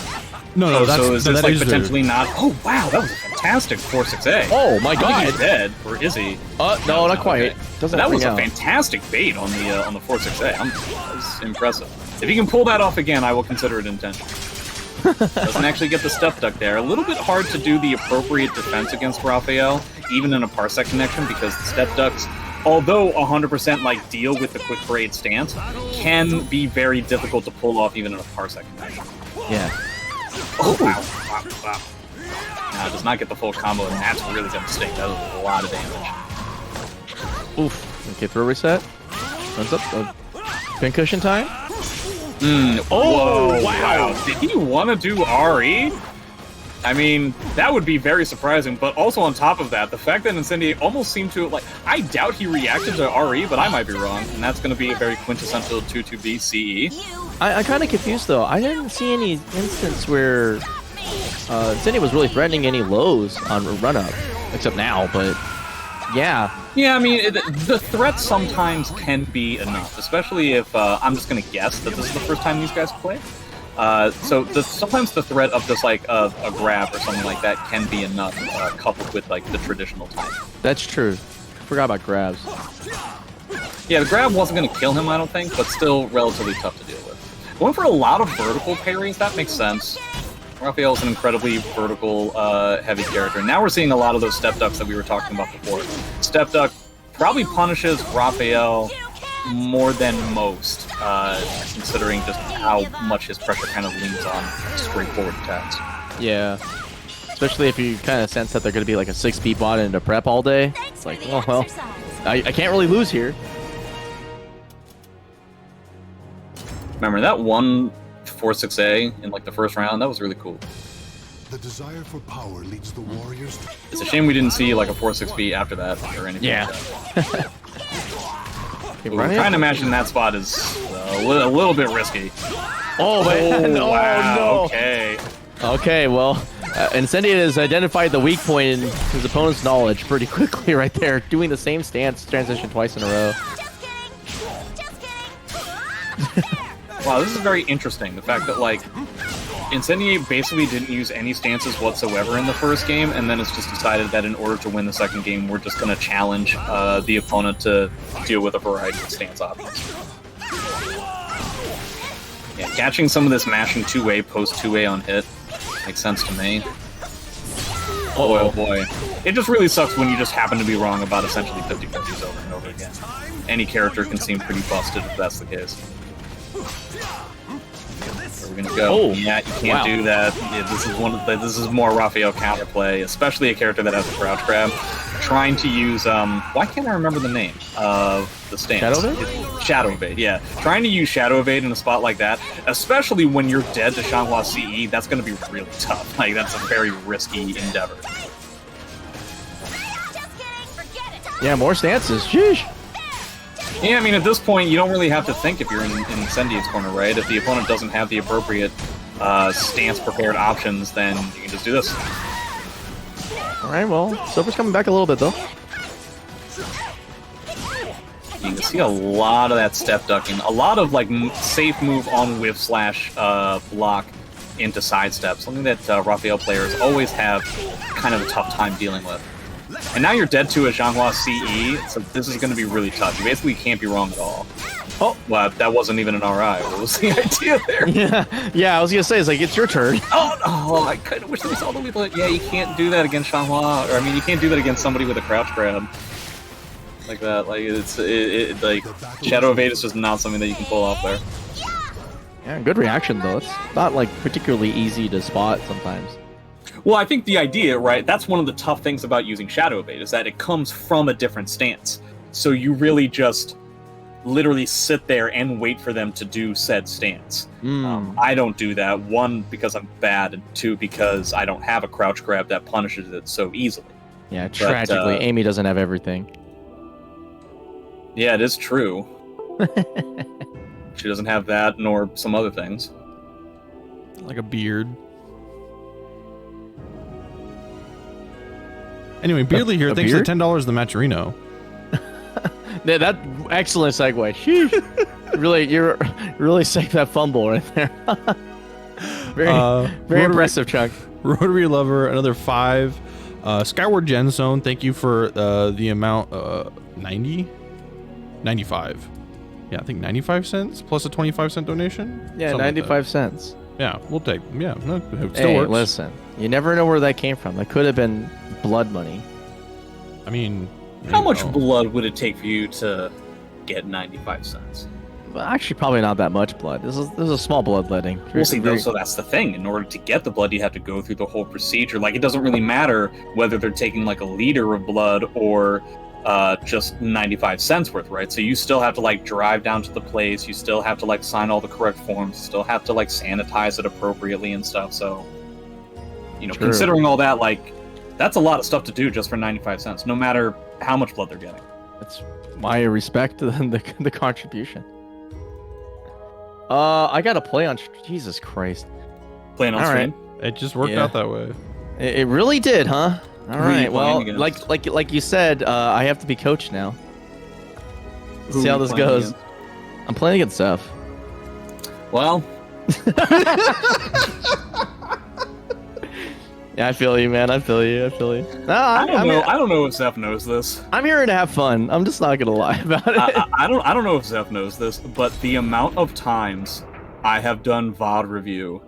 No, so is this like potentially not? Oh wow, that was a fantastic 4-6A. Oh my god, I think he's dead, or is he? No, not quite. Okay. That was a fantastic bait on the 4-6A. That was impressive. If he can pull that off again, I will consider it intentional. Doesn't actually get the step duck there. A little bit hard to do the appropriate defense against Raphael, even in a Parsec connection, because the step ducks, although 100% like deal with the quick braid stance, can be very difficult to pull off even in a Parsec connection. Yeah. Oh wow. Nah, does not get the full combo, and that's really gonna stink. That was a lot of damage. Oof. Okay, throw reset. Runs up. Pincushion time. Oh, wow. Did he want to do RE? I mean, that would be very surprising, but also on top of that, the fact that Incendiate almost seemed to, like, I doubt he reacted to RE, but I might be wrong, and that's going to be a very quintessential 2-2B CE. I'm kind of confused, though. I didn't see any instance where Incendiate was really threatening any lows on run-up, except now, but yeah. Yeah, I mean, the threat sometimes can be enough, especially if I'm just going to guess that this is the first time these guys play. So sometimes the threat of just like a grab or something like that can be enough, coupled with like the traditional time. That's true. Forgot about grabs. Yeah, the grab wasn't going to kill him, I don't think, but still relatively tough to deal with. Going for a lot of vertical parries, that makes sense. Raphael is an incredibly vertical, heavy character. Now we're seeing a lot of those step ducks that we were talking about before. Step duck probably punishes Raphael more than most, considering just how much his pressure kind of leans on straightforward attacks. Yeah. Especially if you kind of sense that they're going to be like a 6-speed bot and a prep all day. It's like, oh, well, I can't really lose here. Remember that one 4-6A in like the first round? That was really cool. The desire for power leads the warriors. It's a shame we didn't see like a 4-6B after that or anything. Yeah. Like that. Trying to imagine that spot is a little bit risky. Oh man! Oh, wow. no. Okay. Okay, well, Incendiate has identified the weak point in his opponent's knowledge pretty quickly right there, doing the same stance transition twice in a row. Wow, this is very interesting. The fact that, like, Incendiate basically didn't use any stances whatsoever in the first game, and then it's just decided that in order to win the second game, we're just going to challenge the opponent to deal with a variety of stance options. Yeah, catching some of this mashing 2A, post 2A on hit makes sense to me. Oh boy. It just really sucks when you just happen to be wrong about essentially 50/50s over and over again. Any character can seem pretty busted if that's the case. Where are we gonna go? Oh, yeah, you can't do that. Yeah, this is more Raphael counterplay, especially a character that has a crouch grab. Trying to use why can't I remember the name of the stance? Shadow Evade? Shadow Evade, yeah. Trying to use Shadow Evade in a spot like that, especially when you're dead to Shanghua CE, that's gonna be really tough. Like that's a very risky endeavor. Yeah, more stances. Sheesh. Yeah, I mean, at this point, you don't really have to think if you're in Incendiate's corner, right? If the opponent doesn't have the appropriate stance-prepared options, then you can just do this. Alright, well, Sober's coming back a little bit, though. You can see a lot of that step ducking. A lot of, like, safe move on whiff slash block into sidestep. Something that Raphael players always have kind of a tough time dealing with. And now you're dead to a Shanghua CE, so this is going to be really tough. You basically can't be wrong at all. Oh, well, that wasn't even an RI. What was the idea there? Yeah, I was going to say, it's like, it's your turn. Oh, I kind of wish there was all the way, but yeah, you can't do that against Shanghua, or I mean, you can't do that against somebody with a crouch grab. Like that, like, like, Shadow Evade is just not something that you can pull off there. Yeah, good reaction, though. It's not, like, particularly easy to spot sometimes. Well, I think the idea, right, that's one of the tough things about using Shadow Evade, is that it comes from a different stance. So you really just literally sit there and wait for them to do said stance. I don't do that, one, because I'm bad, and two, because I don't have a crouch grab that punishes it so easily. Yeah, tragically, Amy doesn't have everything. Yeah, it is true. She doesn't have that, nor some other things. Like a beard. Anyway, Beardly here. Thanks for the $10 the Matcherino. Yeah, that excellent segue. Sheesh. You're really saved that fumble right there. Very impressive, Chunk. Rotary Lover, another 5. Skyward Gen Zone, thank you for the amount 90? 95. Yeah, I think 95 cents plus a 25-cent donation. Yeah, something 95 cents. Yeah, we'll take. Yeah, no, it still Hey, works. Listen, you never know where that came from. That could have been blood money. I mean, how much blood would it take for you to get 95 cents? Well, actually, probably not that much blood. This is a small bloodletting. Well, see, so that's the thing. In order to get the blood, you have to go through the whole procedure. Like, it doesn't really matter whether they're taking like a liter of blood or just 95 cents worth, right? So you still have to like drive down to the place. You still have to like sign all the correct forms. You still have to like sanitize it appropriately and stuff. So, you know, considering all that, like, that's a lot of stuff to do just for 95 cents, no matter how much blood they're getting. That's why I respect the contribution. I got to play on. Jesus Christ. Playing on stream? Right. It just worked out that way. It really did, huh? All right. Well, like you said, I have to be coach now. Let's see how this goes. Against? I'm playing against Zeph. Well. Yeah, I feel you, man. I feel you. No, I don't know if Zeph knows this. I'm here to have fun. I'm just not gonna lie about it. I don't know if Zeph knows this, but the amount of times I have done VOD review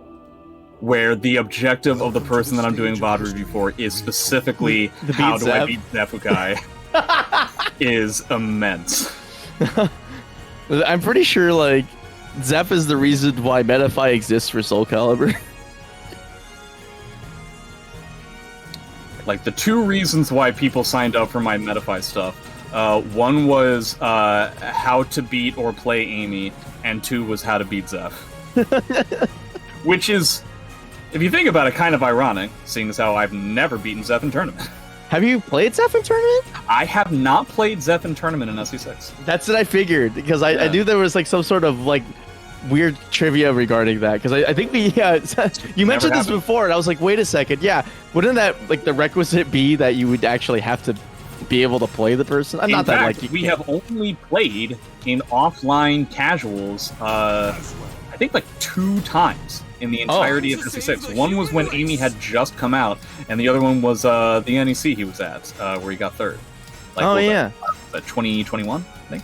where the objective of the person that I'm doing VOD review for is specifically how do I beat Zephukai is immense. I'm pretty sure like Zeph is the reason why Metafy exists for SoulCalibur. Like, the two reasons why people signed up for my Metafy stuff. One was how to beat or play Amy, and 2 was how to beat Zeph. Which is, if you think about it, kind of ironic, seeing as how I've never beaten Zeph in tournament. Have you played Zeph in tournament? I have not played Zeph in tournament in SC6. That's what I figured, because I knew there was like some sort of like weird trivia regarding that, because I think we you mentioned this before, and I was like, wait a second, yeah, wouldn't that like the requisite be that you would actually have to be able to play the person? In fact, we have only played in offline casuals, I think like 2 times in the entirety of SC6. One was when Amy had just come out, and the other one was the NEC he was at, where he got 3rd. Like, yeah. 2021, I think.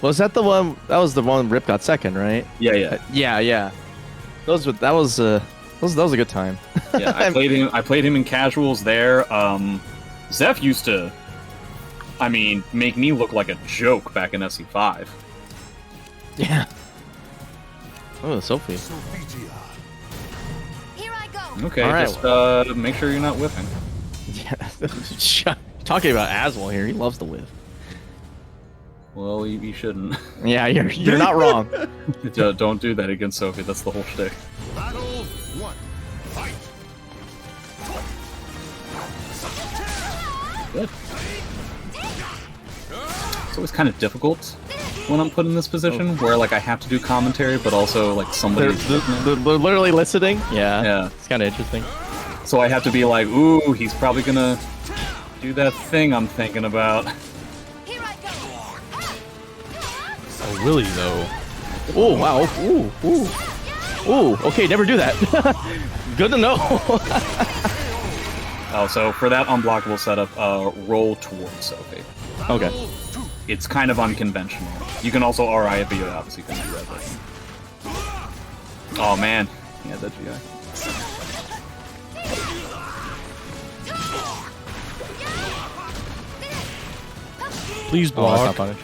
Was that the one? That was the one Rip got 2nd, right? Yeah. Yeah. That was a good time. Yeah, I played him in casuals there. Zeph used to, make me look like a joke back in SC5. Yeah. Oh, Sophie. Here I go. Okay, right. Just make sure you're not whiffing. Yeah. Talking about Aswell here, he loves the whiff. Well, you shouldn't. Yeah, you're not wrong. Don't do that against Sophie. That's the whole shtick. Battle 1. Fight. Good. It's always kind of difficult when I'm put in this position where like I have to do commentary, but also like somebody's they're literally listening. Yeah. It's kind of interesting. So I have to be like, ooh, he's probably gonna do that thing I'm thinking about. Here I go. Oh, Willie, though. Oh, wow. Ooh. Okay, never do that. Good to know. Oh, so for that unblockable setup, roll towards Sophie. Okay. It's kind of unconventional. You can also RI it, but you obviously can do that. But... Oh man, yeah, that GI. Please block. That's not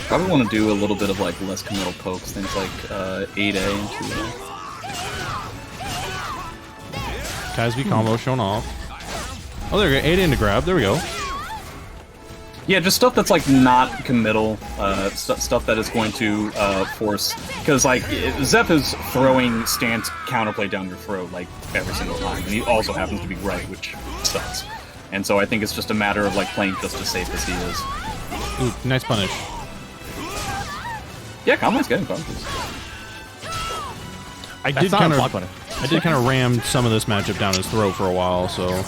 Probably want to do a little bit of like less committal pokes, things like 8A and 2A. Kazby combo shown off. Oh, there we go. 8 in to grab. There we go. Yeah, just stuff that's like not committal, stuff that is going to force, because like Zeph is throwing stance counterplay down your throat like every single time, and he also happens to be right, which sucks. And so I think it's just a matter of like playing just as safe as he is. Ooh, nice punish. Yeah, Konmai's getting punishes. I did kind of ram some of this matchup down his throat for a while, so.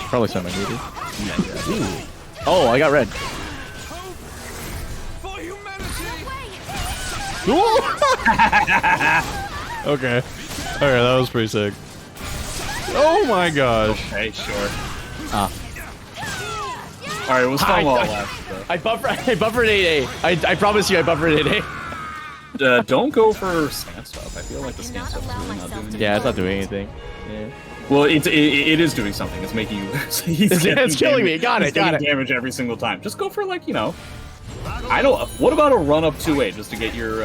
Probably something I needed. Yeah. Oh, I got red. Okay. Okay, that was pretty sick. Oh my gosh. Okay, sure. Alright, we'll start while it lasts, though. I buffered 8A. I promise you I buffered 8A. Don't go for stance stuff. I feel like the stance stuff is really not doing anything. Yeah, it's not doing anything. Yeah. Well, it is doing something. It's making you lose. It's killing me. Got it. Damage every single time. Just go for like, I don't. What about a run up 2A just to get your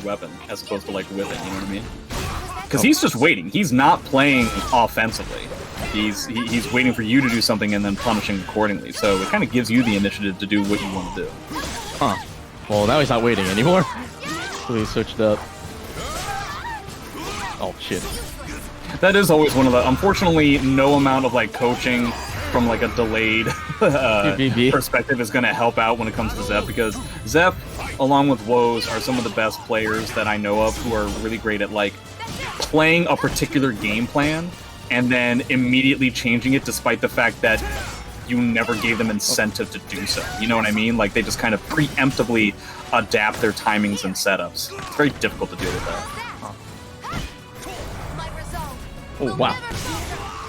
weapon as opposed to like with it? You know what I mean? Because he's just waiting. He's not playing offensively. He's waiting for you to do something and then punishing accordingly. So it kind of gives you the initiative to do what you want to do. Huh. Well, now he's not waiting anymore. So he switched up. Oh shit. That is always one of the. Unfortunately, no amount of like coaching from like a delayed perspective is going to help out when it comes to Zeph, because Zeph, along with Woes, are some of the best players that I know of who are really great at like playing a particular game plan and then immediately changing it, despite the fact that you never gave them incentive to do so. You know what I mean? Like they just kind of preemptively adapt their timings and setups. It's very difficult to deal with that. Oh wow.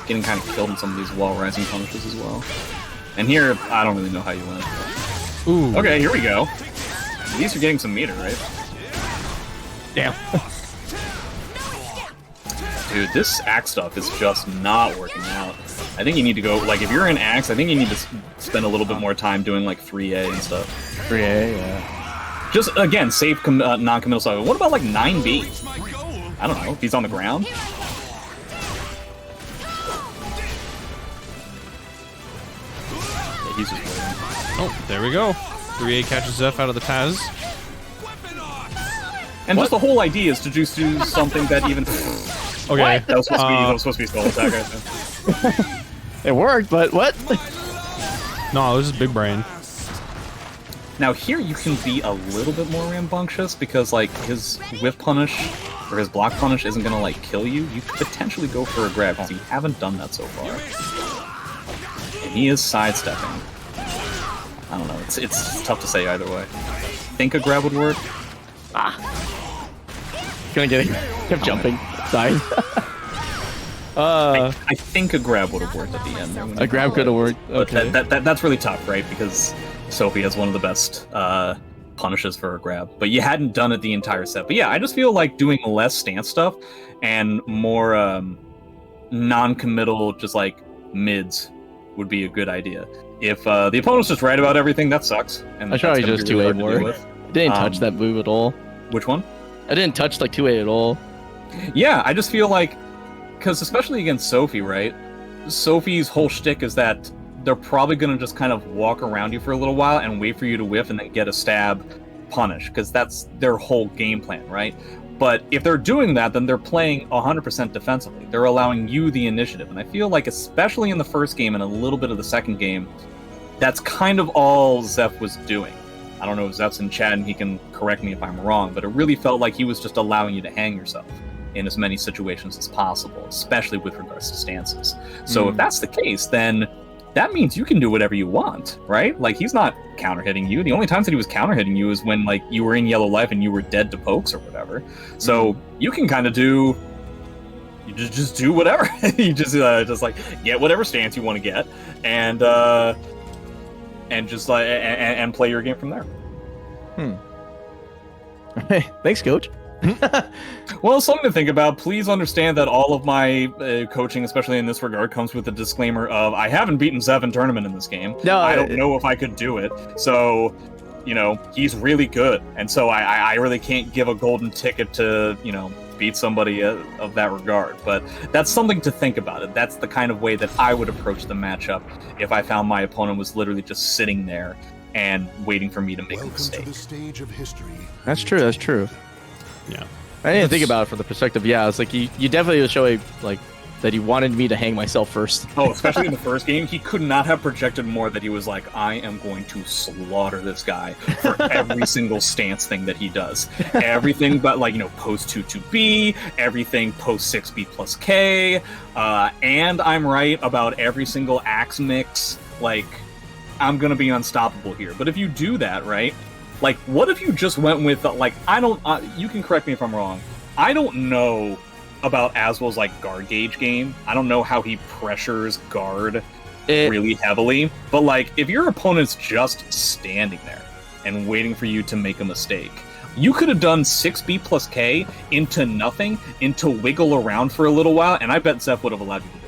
Getting kind of killed in some of these wall rising punishes as well. And here, I don't really know how you win. Ooh. Okay, here we go. At least you're getting some meter, right? Damn. Dude, this axe stuff is just not working out. I think you need to go, like, if you're in axe, I think you need to spend a little bit more time doing, like, 3A and stuff. 3A, yeah. Just, again, safe non-committal stuff. What about, like, 9B? I don't know, if he's on the ground? Yeah, he's just waiting. Oh, there we go. 3A catches Zeph out of the Taz. And just the whole idea is to just do something that even... Okay. That was supposed to be soul attack, I think. It worked, but what? No, this is big brain. Now here you can be a little bit more rambunctious because like his whiff punish or his block punish isn't gonna like kill you. You could potentially go for a grab because you haven't done that so far. And he is sidestepping. I don't know, it's tough to say either way. Think a grab would work? Couldn't get it. Kept jumping. Dying. I think a grab would have worked at the end. There A grab could have worked. Okay. But that's really tough, right? Because Sophie has one of the best punishes for a grab. But you hadn't done it the entire set. But yeah, I just feel like doing less stance stuff and more non-committal, just like mids would be a good idea. If the opponent's just right about everything, that sucks. And I tried just 2A more. Didn't touch that move at all. Which one? I didn't touch like 2A at all. Yeah, I just feel like, because especially against Sophie, right? Sophie's whole shtick is that they're probably going to just kind of walk around you for a little while and wait for you to whiff and then get a stab punish, because that's their whole game plan, right? But if they're doing that, then they're playing 100% defensively. They're allowing you the initiative. And I feel like, especially in the first game and a little bit of the second game, that's kind of all Zeph was doing. I don't know if Zeph's in chat and he can correct me if I'm wrong, but it really felt like he was just allowing you to hang yourself in as many situations as possible, especially with regards to stances. So if that's the case, then that means you can do whatever you want, right? Like, he's not counter-hitting you. The only times that he was counter-hitting you is when, like, you were in yellow life and you were dead to pokes or whatever. So you can kind of do... You just do whatever. You just like, get whatever stance you want to get, and just like and play your game from there. Hey, thanks, coach. Well, something to think about. Please understand that all of my coaching, especially in this regard, comes with a disclaimer of I haven't beaten Zeph in tournament in this game. No, I don't know if I could do it. So, you know, he's really good, and so I really can't give a golden ticket to, you know, beat somebody of that regard. But that's something to think about. It. That's the kind of way that I would approach the matchup if I found my opponent was literally just sitting there and waiting for me to make a mistake. To the stage of history. That's true. That's true. Yeah. I didn't think about it from the perspective. Yeah, it's like you definitely was showing like that he wanted me to hang myself first. Oh, especially in the first game, he could not have projected more that he was like, I am going to slaughter this guy for every single stance thing that he does. Everything but, like, you know, post 2-2B, everything post 6B plus K, and I'm right about every single axe mix. Like, I'm going to be unstoppable here. But if you do that, right, like, what if you just went with, like, I don't, you can correct me if I'm wrong, I don't know about Aswell's, like, guard gauge game. I don't know how he pressures guard really heavily, but, like, if your opponent's just standing there and waiting for you to make a mistake, you could have done 6B plus K into nothing, into wiggle around for a little while, and I bet Zeph would have allowed you to do it.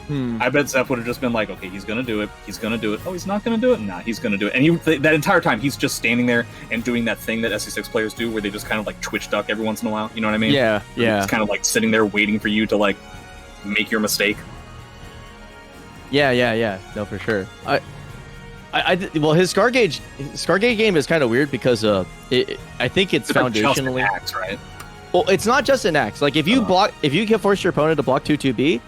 I bet Zeph would have just been like, okay, he's gonna do it, he's gonna do it, oh, he's not gonna do it? Nah, he's gonna do it. And that entire time, he's just standing there and doing that thing that SC6 players do, where they just kind of, like, twitch duck every once in a while, you know what I mean? Yeah, yeah. He's kind of, like, sitting there waiting for you to, like, make your mistake. Yeah. No, for sure. Well, his Scar Gauge game is kind of weird because I think it's foundationally... Axe, right? Well, it's not just an axe. Like, if you can force your opponent to block 2-2B,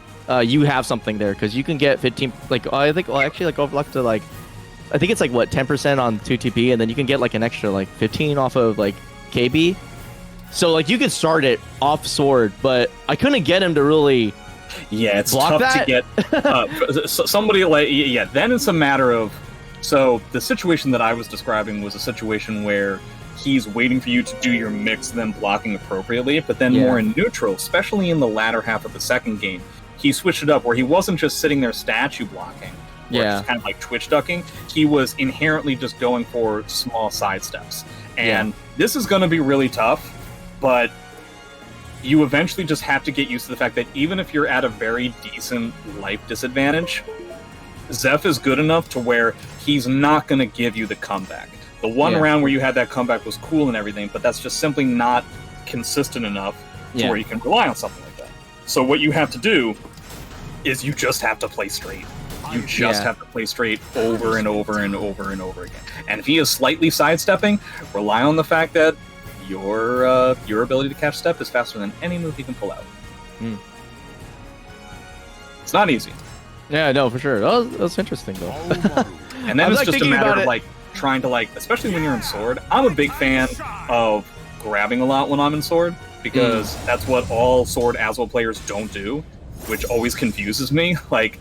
you have something there, because you can get 15, like, I think, well, actually, like, go up to, like, I think it's, like, what, 10% on 2TP, and then you can get, like, an extra, like, 15 off of, like, KB. So, like, you can start it off sword, but I couldn't get him to really it's block tough that. To get somebody, like, then it's a matter of, so the situation that I was describing was a situation where he's waiting for you to do your mix, then blocking appropriately, but then more in neutral, especially in the latter half of the second game, he switched it up where he wasn't just sitting there statue blocking, or just kind of like twitch ducking. He was inherently just going for small side steps. And this is going to be really tough, but you eventually just have to get used to the fact that even if you're at a very decent life disadvantage, Zeph is good enough to where he's not going to give you the comeback. The one round where you had that comeback was cool and everything, but that's just simply not consistent enough to where you can rely on something like that. So what you have to do is you just have to play straight. You just have to play straight over and over and over and over again. And if he is slightly sidestepping, rely on the fact that your ability to catch step is faster than any move he can pull out. It's not easy. Yeah, no, for sure. That's interesting though. And then it's just a matter of like trying to like, especially when you're in sword. I'm a big fan of grabbing a lot when I'm in sword because that's what all sword as well players don't do, which always confuses me. Like,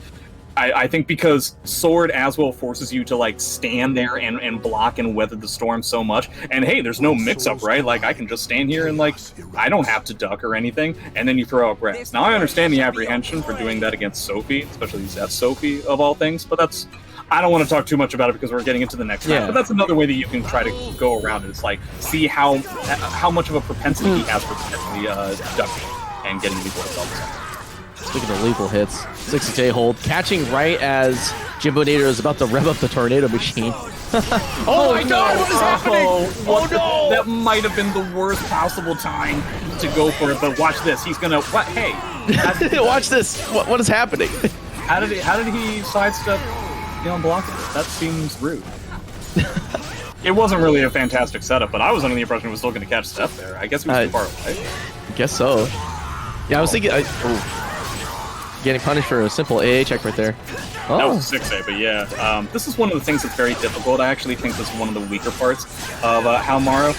I think because sword as well forces you to like stand there and block and weather the storm so much. And hey, there's no mix-up, right? Like I can just stand here and like I don't have to duck or anything. And then you throw out grabs. Now I understand the apprehension for doing that against Sophie, especially Zeth Sophie of all things. But that's I don't want to talk too much about it because we're getting into the next round. But that's another way that you can try to go around it. It's like see how much of a propensity he has for potentially ducking and getting lethal hits. Speaking of lethal hits, 60K hold, catching right as Jimbonator is about to rev up the tornado machine. Oh my god, what is happening? Oh no! That might have been the worst possible time to go for it, but watch this. He's gonna what? Hey, watch this. What is happening? How did he sidestep? Block it? That seems rude. It wasn't really a fantastic setup, but I was under the impression it was still going to catch step there. I guess he was too far away. I guess so. Yeah, I was thinking. Getting punished for a simple AA check right there. That was a 6A, but yeah. This is one of the things that's very difficult. I actually think this is one of the weaker parts of Halmaro.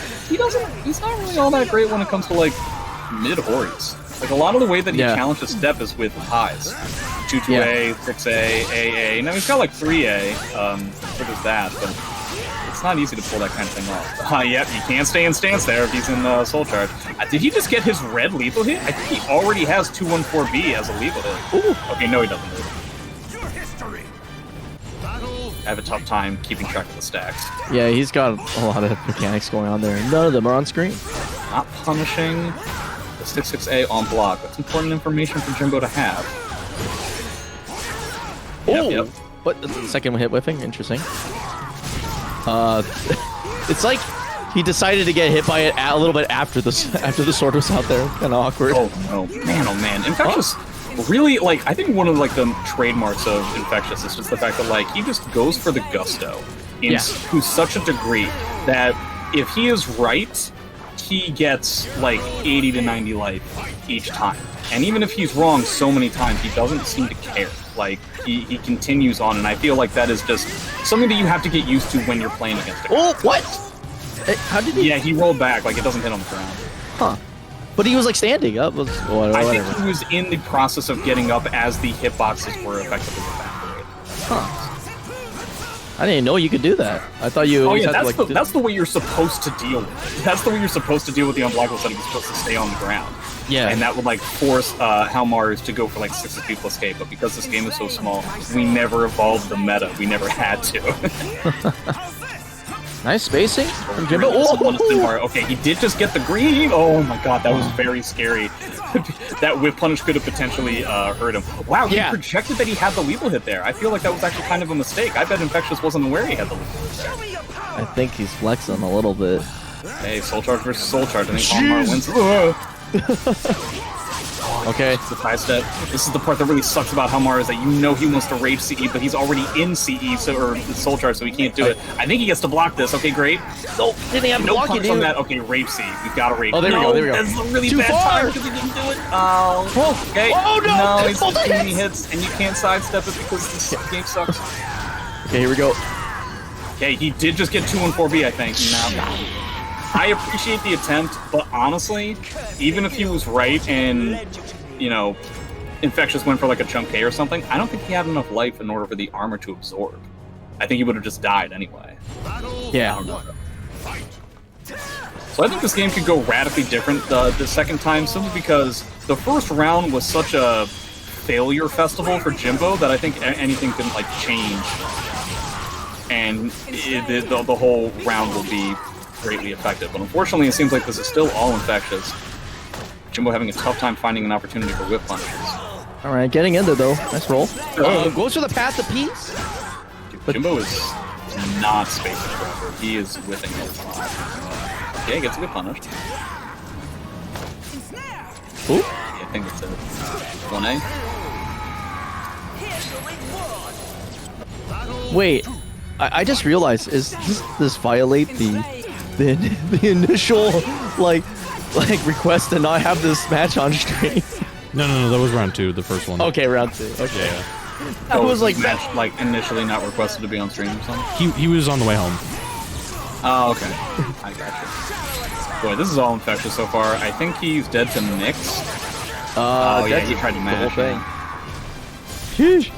He's not really all that great when it comes to, like, mid-hories. Like, a lot of the way that he challenges step is with highs. 2-2A, 6A, AA. Now, he's got, like, 3A, so there's that, but it's not easy to pull that kind of thing off. Yep, you can't stay in stance there if he's in Soul Charge. Did he just get his red lethal hit? I think he already has 214B as a lethal hit. Ooh. Okay, no he doesn't. I have a tough time keeping track of the stacks. Yeah, he's got a lot of mechanics going on there. None of them are on screen. Not punishing the 6-6A on block. That's important information for Jimbo to have. Yep. What? Second hit whiffing? Interesting. It's like he decided to get hit by it a little bit after the sword was out there. Kind of awkward. Oh man. Infectious, really, like, I think one of like the trademarks of Infectious is just the fact that like he just goes for the gusto to such a degree that if he is right, he gets like 80 to 90 life each time. And even if he's wrong so many times, he doesn't seem to care. Like, he continues on, and I feel like that is just something that you have to get used to when you're playing against him. Oh, what? How did he? Yeah, he rolled back, like it doesn't hit on the ground. Huh. But he was like standing up. I think he was in the process of getting up as the hitboxes were effectively evaporated. Huh. I didn't know you could do that. I thought you always had to, like... That's the way you're supposed to deal with it. That's the way you're supposed to deal with the unblockable setting. You're supposed to stay on the ground. Yeah. And that would, like, force Halmar's to go for, like, 6 plus K. But because this game is so small, we never evolved the meta. We never had to. Nice spacing from Jimbo. Okay, he did just get the green. Oh my god, that was very scary. That whip punish could have potentially hurt him. Wow, he projected that he had the lethal hit there. I feel like that was actually kind of a mistake. I bet Infectious wasn't aware he had the lethal hit there. I think he's flexing a little bit. Hey, Soul Charge versus Soul Charge. I think Halmar wins. Okay. It's the high step. This is the part that really sucks about Halmar is that you know he wants to rage CE, but he's already in CE, or Soul Charge, so he can't do it. I think he gets to block this. Okay, great. Nope. Didn't have to block it, on that. Okay, rage CE. We've got to rage. Oh, there we go. There we go. That's a really bad time because he didn't do it. Oh, okay. Oh, no. No, he's too many hits, and you can't sidestep it because this game sucks. Okay, here we go. Okay, he did just get 2-4B, I think. Now, I appreciate the attempt, but honestly, even if he was right and, you know, Infectious went for like a chunk K or something, I don't think he had enough life in order for the armor to absorb. I think he would have just died anyway. Yeah. So I think this game could go radically different the second time, simply because the first round was such a failure festival for Jimbo that I think anything can like change, and the whole round will be greatly effective. But unfortunately, it seems like this is still all Infectious. Jimbo having a tough time finding an opportunity for whip punches. All right, getting in there though. Nice roll. Goes for the path of peace. Dude, Jimbo is not spacing forever. He is whipping a lot. Okay, gets a good punish. Ooh. Yeah, I think that's it. 1A. Wait, I just realized, does this violate the initial like request to not have this match on stream? No, that was round 2, the first one. Okay, round 2. Okay. Yeah. I was like, match, like initially not requested to be on stream or something. He was on the way home. Oh, okay. I gotcha. Boy, this is all infectious so far. I think he's dead to Mix. Oh yeah, he tried to mash. Sheesh.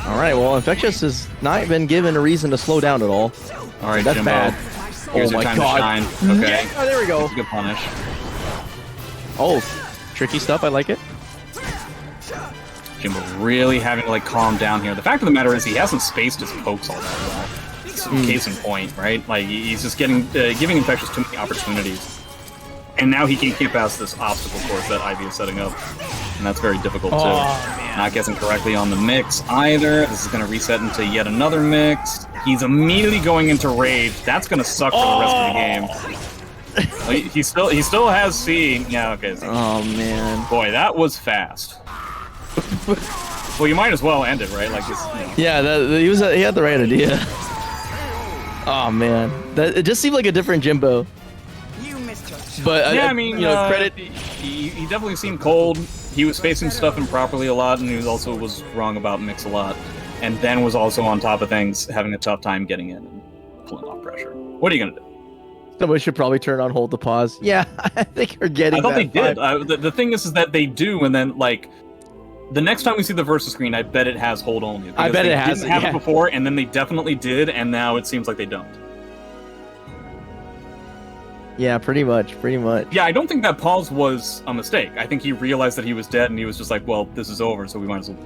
All right, well, Infectious has not been given a reason to slow down at all. All right, that's Jimbo. bad. Here's Oh your my time god. to shine. Okay. Yeah, oh, there we go. That's a good punish. Oh, tricky stuff. I like it. Jimbo really having to like calm down here. The fact of the matter is he hasn't spaced his pokes all that well. It's case in point, right? Like he's just giving Infectious too many opportunities. And now he can't get past this obstacle course that Ivy is setting up. And that's very difficult too. Man. Not guessing correctly on the mix either. This is going to reset into yet another mix. He's immediately going into rage. That's going to suck for the rest of the game. He still has C. Yeah, okay. Oh man. Boy, that was fast. Well, you might as well end it, right? Like it's, Yeah, he had the right idea. Oh man, it just seemed like a different Jimbo. But yeah, I mean, credit. He definitely seemed cold. He was facing stuff improperly a lot, and he was wrong about mix a lot, and then was also on top of things, having a tough time getting in and pulling off pressure. What are you gonna do? Somebody should probably turn on hold to pause. Yeah, I think you're getting. I thought that they did. The thing is that they do, and then like the next time we see the versus screen, I bet it has hold only. I bet it has. Didn't have it before, and then they definitely did, and now it seems like they don't. Yeah, pretty much. Yeah, I don't think that pause was a mistake. I think he realized that he was dead, and he was just like, "Well, this is over, so we might as well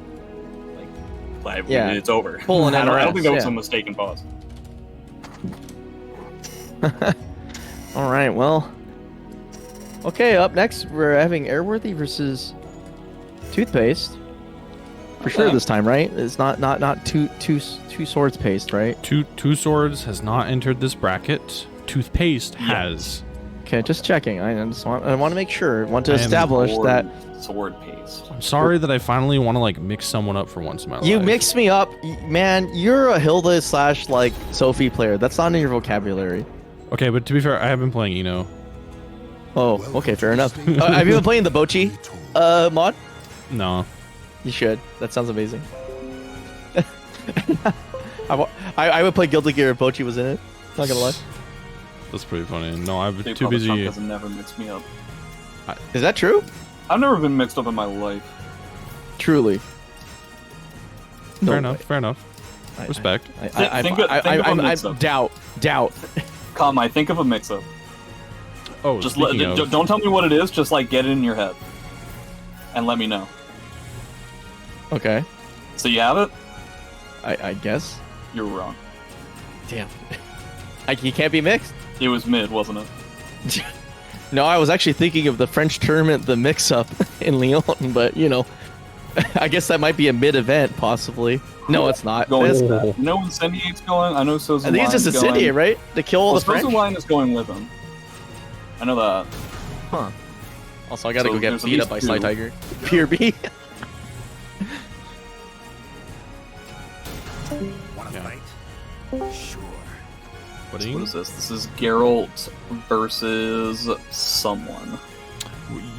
like, yeah, it's over." Pulling I don't think that was yeah. a mistaken pause. All right, well, okay. Up next, we're having Airworthy versus Toothpaste. For sure this time, right? It's not two swords paste, right? Two swords has not entered this bracket. Toothpaste has. Okay, just checking. I want to make sure. I want to establish that sword paste. I'm sorry that I finally want to like mix someone up for once in my life. You mix me up, man. You're a Hilda / like Sophie player. That's not in your vocabulary. Okay, but to be fair, I have been playing Eno. Oh, okay, fair enough. Have you been playing the Bochi mod? No. You should. That sounds amazing. I would play Guilty Gear if Bochi was in it. Not gonna lie. That's pretty funny. No, I've been too Bigpapachunk busy. has never mixed me up. Is that true? I've never been mixed up in my life. Truly. Fair enough. Respect. Doubt. Konmai, think of a mix-up. Oh, Just speaking don't tell me what it is. Just like get it in your head, and let me know. Okay. So you have it? I guess. You're wrong. Damn. You can't be mixed. It was mid, wasn't it? No, I was actually thinking of the French tournament, the mix-up in Lyon, but I guess that might be a mid-event, possibly. No, it's not. No I Incendiate's going. I know Sozu think it's just Incendiate, right? To kill all the French? Sozu Line is going with him. I know that. Huh. Also, I gotta So go get there's at beat up by least Sly two. Tiger. Pure B. What is this? This is Geralt versus someone.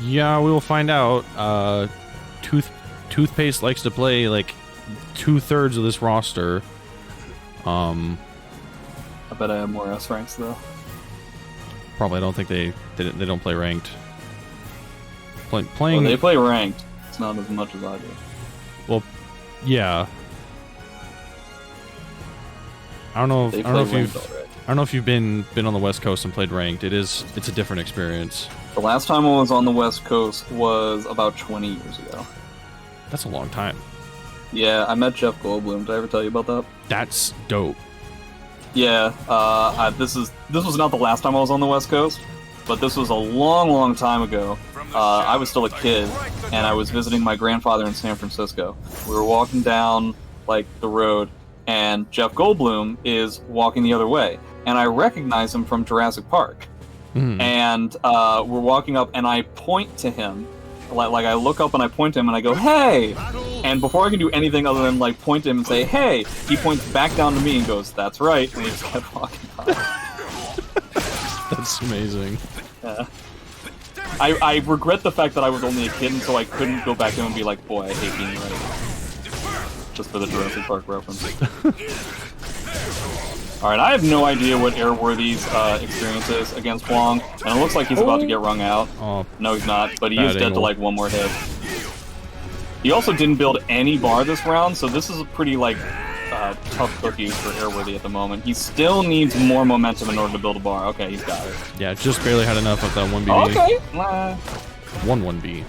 Yeah, we will find out. Toothpaste likes to play like 2/3 of this roster. I bet I have more S ranks though. Probably. I don't think they don't play ranked. Playing. Well, they play ranked. It's not as much as I do. Well, yeah. I don't know if you've been on the West Coast and played ranked. It's a different experience. The last time I was on the West Coast was about 20 years ago. That's a long time. Yeah, I met Jeff Goldblum. Did I ever tell you about that? That's dope. Yeah, this was not the last time I was on the West Coast, but this was a long time ago. I was still a kid, and I was visiting my grandfather in San Francisco. We were walking down like the road, and Jeff Goldblum is walking the other way, and I recognize him from Jurassic Park. And we're walking up, and I point to him, like I look up and I point to him, and I go, "Hey!" And before I can do anything other than like point to him and say, "Hey," he points back down to me and goes, "That's right," and he just kept walking by. That's amazing. Yeah. I regret the fact that I was only a kid, and so I couldn't go back to him and be like, "Boy, I hate being right." Just for the Jurassic Park reference. Alright, I have no idea what Airworthy's experience is against Huang, and it looks like he's about to get wrung out. Oh, no, he's not, but he is dead angle. to like one more hit. He also didn't build any bar this round, so this is a pretty like tough cookie for Airworthy at the moment. He still needs more momentum in order to build a bar. Okay, he's got it. Yeah, just barely had enough of that 1B. Okay. 1B.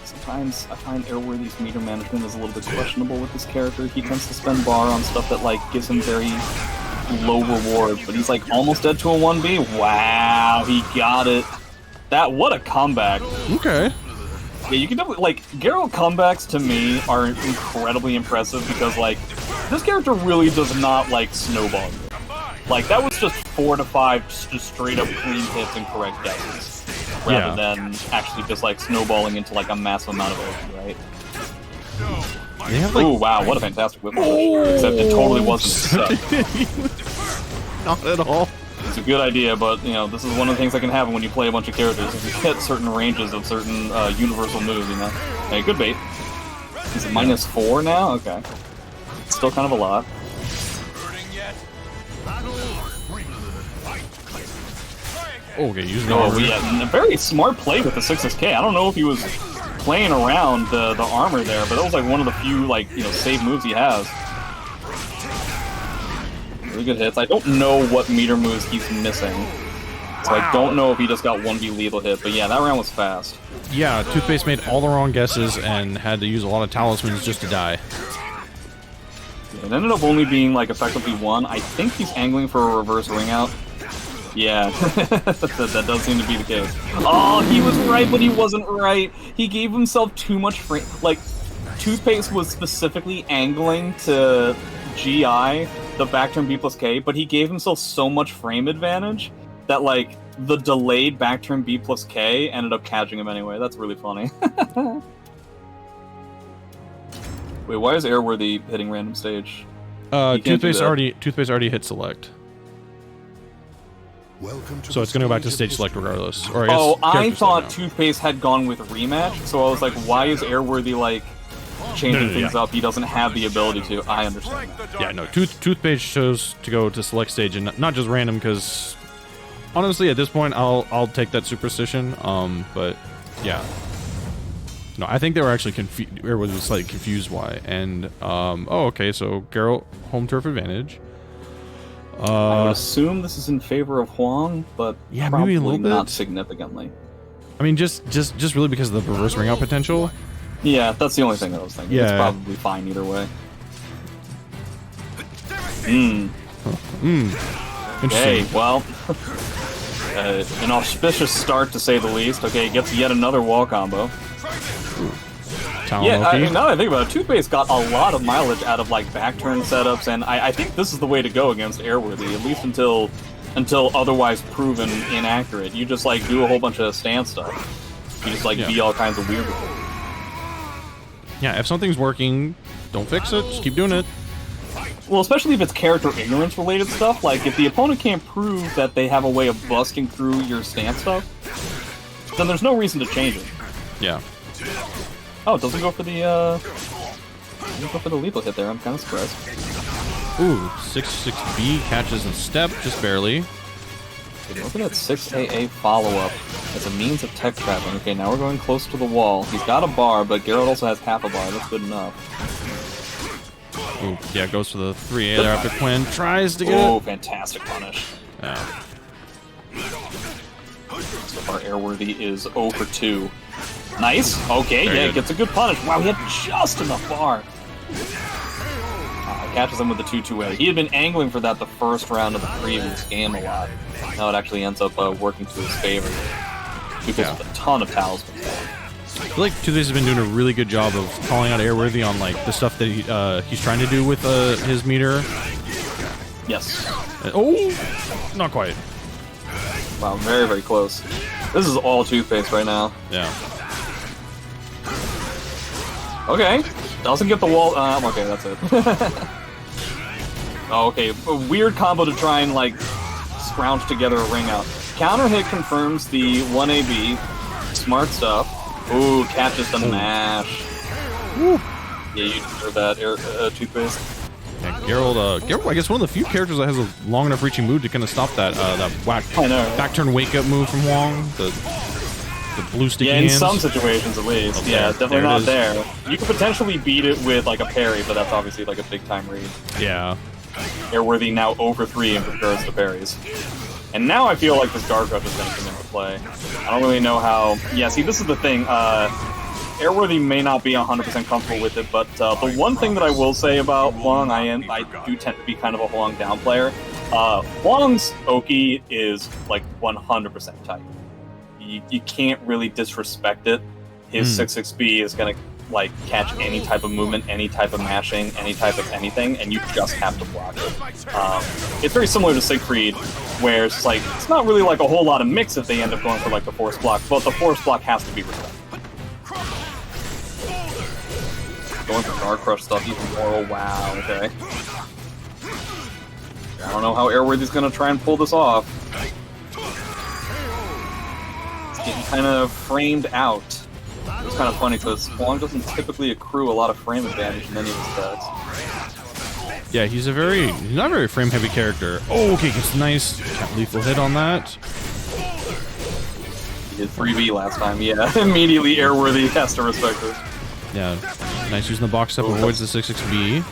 Sometimes I find Airworthy's meter management is a little bit questionable with this character. He tends to spend bar on stuff that like gives him very low reward, but he's like almost dead to a 1B. Wow, he got it. What a comeback. Okay. Yeah, you can definitely, like, Geralt comebacks to me are incredibly impressive because, like, this character really does not like snowball. Like, that was just 4 to 5 just straight up clean hits and correct guesses. Rather than actually just, like, snowballing into, like, a massive amount of energy, right? They have, like... Ooh, wow, what a fantastic whip push. Except it totally wasn't a set. Not at all. It's a good idea, but, you know, this is one of the things that can happen when you play a bunch of characters. If you hit certain ranges of certain universal moves, you know? Hey, good bait. Is it -4 now? Okay. It's still kind of a lot. Okay, using a very smart play with the 6SK. I don't know if he was playing around the armor there, but that was like one of the few, like, you know, save moves he has. Really good hits. I don't know what meter moves he's missing. So I don't know if he just got 1B lethal hit, but yeah, that round was fast. Yeah, Toothpaste made all the wrong guesses and had to use a lot of talismans just to die. It ended up only being, like, effectively 1. I think he's angling for a reverse ring out. Yeah, that does seem to be the case. Oh, he was right, but he wasn't right. He gave himself too much frame. Like, Toothpaste was specifically angling to GI, the back turn B+K, but he gave himself so much frame advantage that, like, the delayed back turn B+K ended up catching him anyway. That's really funny. Wait, why is Airworthy hitting random stage? Toothpaste already hit select. So it's gonna go back to stage select regardless. Or I thought Toothpaste had gone with rematch, so I was like, why is Airworthy, like, changing things up? He doesn't have the ability to. I understand that. Yeah, no, Toothpaste chose to go to select stage and not just random, because honestly at this point I'll take that superstition. But yeah. No, I think they were actually confused. Everyone was slightly confused why. And oh, okay, so Geralt home turf advantage. I would assume this is in favor of Huang, but yeah, probably maybe a little bit. Not significantly. I mean, just really because of the reverse ring out potential. Yeah, that's the only thing that I was thinking. Yeah. It's probably fine either way. Okay, well, an auspicious start to say the least. Okay, gets yet another wall combo. Yeah, now that I think about it, Toothpaste got a lot of mileage out of, like, back turn setups, and I think this is the way to go against Airworthy, at least until otherwise proven inaccurate. You just, like, do a whole bunch of stance stuff. You just, like, be all kinds of weird with it. Yeah, if something's working, don't fix it, just keep doing it. Well, especially if it's character ignorance related stuff, like, if the opponent can't prove that they have a way of busting through your stance stuff, then there's no reason to change it. Yeah. Oh, it doesn't go for the lethal hit there. I'm kind of surprised. Ooh, 6B catches in step, just barely. Look at that 6AA follow-up as a means of tech trapping. Okay, now we're going close to the wall. He's got a bar, but Geralt also has half a bar. That's good enough. Ooh, yeah, goes for the 3A there after Quinn. Tries to get it. Oh, fantastic punish. Yeah. So far, Airworthy is 0 for 2. Nice. Okay, Very good. Gets a good punish. Wow, he had just enough bar. Catches him with the 2-2A. He had been angling for that the first round of the previous game a lot. Now it actually ends up working to his favor. Because of a ton of talismans. I feel like Toothpaste has been doing a really good job of calling out Airworthy on, like, the stuff that he's trying to do with his meter. Yes. Oh, not quite. Wow, very, very close. This is all Toothpaste right now. Yeah. Okay. Doesn't get the wall. Okay, that's it. Okay, a weird combo to try and like scrounge together a ring out. Counter hit confirms the 1AB. Smart stuff. Ooh, catches the mash. Woo. Yeah, you deserve that, Toothpaste. Yeah, Geralt, I guess one of the few characters that has a long enough reaching move to kind of stop that that whack back turn wake up move from Huang. The blue sticky hands. In some situations at least. Okay, yeah, definitely not there. You could potentially beat it with like a parry, but that's obviously like a big time read. Yeah. Airworthy now over 3 in regards to parries. And now I feel like this guard rush is going to come into play. I don't really know how... Yeah, see, this is the thing. Airworthy may not be 100% comfortable with it, but the one thing that I will say about Huang, I do tend to be kind of a Huang down player. Huang's Oki is like 100% tight. You can't really disrespect it. His 6-6B is going to like catch any type of movement, any type of mashing, any type of anything, and you just have to block it. It's very similar to Siegfried, where it's like it's not really like a whole lot of mix if they end up going for like the force block, but the force block has to be respected. Going for Guard Crush stuff even more. Oh wow, okay. I don't know how Airworthy's gonna try and pull this off. It's getting kind of framed out. It's kind of funny because Huang doesn't typically accrue a lot of frame advantage in any of his decks. Yeah, he's not a very frame heavy character. Oh, okay, gets a nice lethal hit on that. He did 3B last time, yeah. Immediately Airworthy has to respect it. Yeah, nice using the box up, avoids the 6-6B.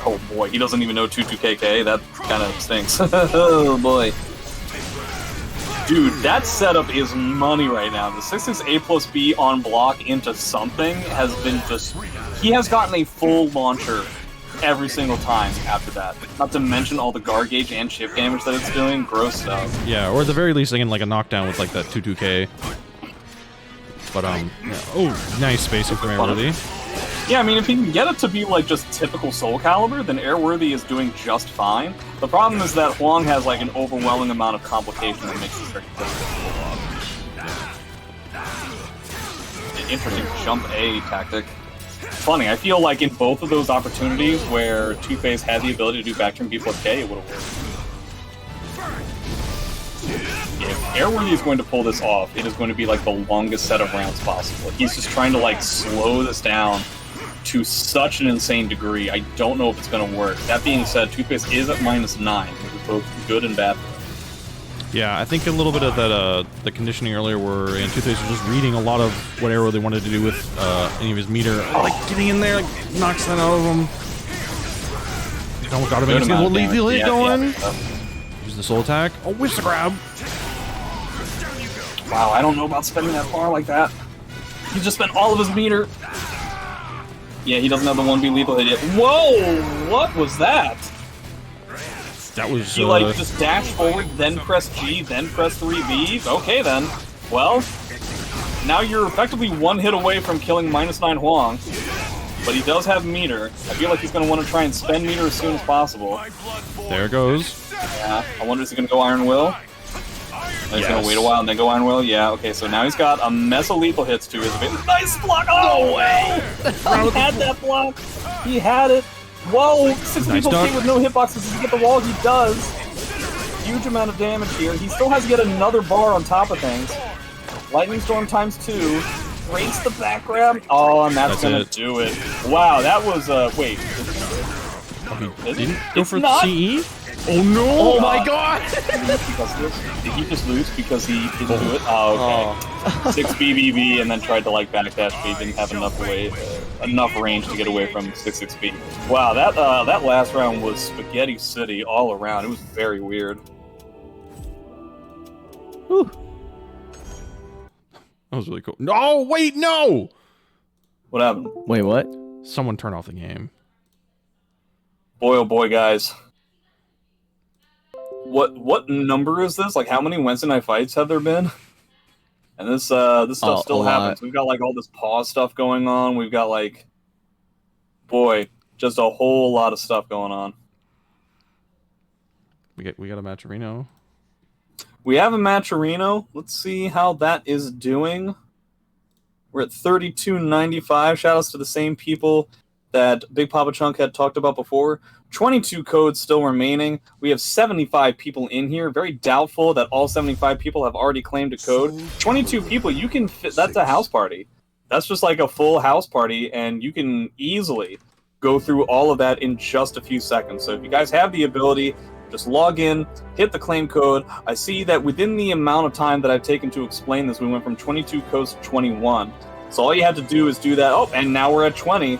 Oh boy, he doesn't even know 2-2-KK, that kind of stinks. Oh boy. Dude, that setup is money right now. The 6-6A plus B on block into something has been just... He has gotten a full launcher every single time after that. Not to mention all the guard gauge and chip damage that it's doing. Gross stuff. Yeah, or at the very least, again, like a knockdown with like that 2-2K. But, yeah. Oh, nice spacing from Airworthy. Yeah, I mean, if he can get it to be like just typical SoulCalibur, then Airworthy is doing just fine. The problem is that Huang has like an overwhelming amount of complication that makes this very difficult to pull off. An interesting jump A tactic. Funny, I feel like in both of those opportunities where Two-Face had the ability to do back turn B plus K, it would have worked. If Airworthy is going to pull this off, it is going to be like the longest set of rounds possible. He's just trying to like slow this down to such an insane degree. I don't know if it's going to work. That being said, Two-Face is at -9, which is both good and bad. Yeah, I think a little bit of that the conditioning earlier where Two-Face was just reading a lot of what Airworthy wanted to do with any of his meter. Like getting in there, like knocks that out of him. Oh, gotta make a lethal hit going. Use the soul attack. Oh, whisk grab. Wow, I don't know about spending that far like that. He just spent all of his meter. Yeah, he doesn't have the 1B lethal hit yet. Whoa! What was that? That was... He, like, just dashed forward, then press G, then press 3B? Okay, then. Well, now you're effectively one hit away from killing -9 Huang. But he does have meter. I feel like he's going to want to try and spend meter as soon as possible. There it goes. Yeah, I wonder if he's going to go Iron Will. He's going to wait a while and then go Iron Will? Yeah, okay, so now he's got a mess of lethal hits to his... Nice block! Oh, way! He had that block! He had it! Whoa! 6 nice people with no hitboxes. Does he get the wall? He does! Huge amount of damage here. He still has yet another bar on top of things. Lightning Storm ×2. Breaks the back grab. Oh, and that's going to do it. Wow, that was... wait. Didn't go for CE? Oh no! Oh my god! Did he just lose because he didn't do it? Oh, okay. 6 BBB and then tried to like backdash, but he didn't have enough range to get away from 6-6B. Wow, that last round was Spaghetti City all around. It was very weird. Whew. That was really cool. No, wait, no! What happened? Wait, what? Someone turn off the game. Boy, oh boy, guys. What number is this? Like, how many Wednesday night fights have there been? And this stuff still happens. We've got like all this pause stuff going on. We've got like, boy, just a whole lot of stuff going on. We got a Matcherino. We have a Matcherino. Let's see how that is doing. We're at 32.95. Shoutouts to the same people that Bigpapachunk had talked about before. 22 codes still remaining. We have 75 people in here. Very doubtful that all 75 people have already claimed a code. 22 people, you can fit. That's a house party. That's just like a full house party, and you can easily go through all of that in just a few seconds. So if you guys have the ability, just log in, hit the claim code. I see that within the amount of time that I've taken to explain this, we went from 22 codes to 21. So all you have to do is do that. Oh, and now we're at 20.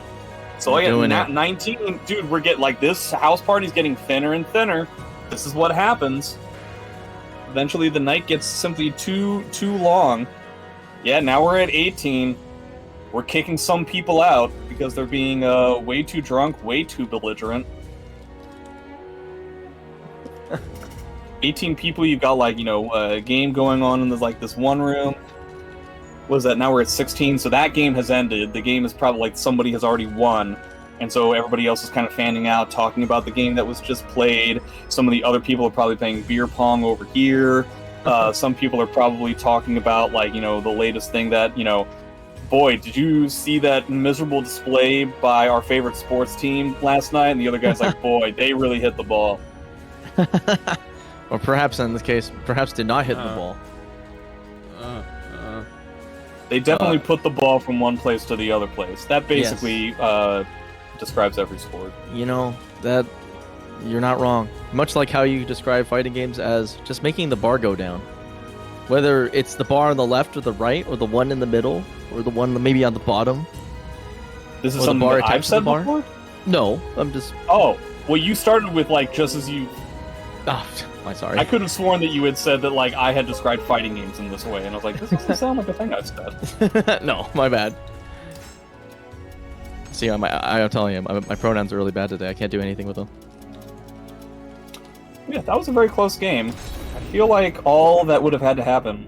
So all you have 19. Dude, we're getting like this house party's getting thinner and thinner. This is what happens. Eventually the night gets simply too long. Yeah, now we're at 18. We're kicking some people out because they're being way too drunk, way too belligerent. 18 people, you've got like, a game going on in like this one room. What is that? Now we're at 16, so that game has ended. The game is probably like somebody has already won. And so everybody else is kind of fanning out, talking about the game that was just played. Some of the other people are probably playing beer pong over here. Some people are probably talking about like, the latest thing that, boy, did you see that miserable display by our favorite sports team last night? And the other guy's like, boy, they really hit the ball. Or perhaps in this case, perhaps did not hit the ball. They definitely put the ball from one place to the other place. That basically describes every sport. That you're not wrong. Much like how you describe fighting games as just making the bar go down. Whether it's the bar on the left or the right, or the one in the middle, or the one maybe on the bottom. This is something that I've said before? No, I'm just... Oh, well, you started with, like, just as you... Oh, I'm sorry. I could have sworn that you had said that, like, I had described fighting games in this way, and I was like, this doesn't sound like a thing I've said. No, my bad. See, I'm telling you, my pronouns are really bad today. I can't do anything with them. Yeah, that was a very close game. I feel like all that would have had to happen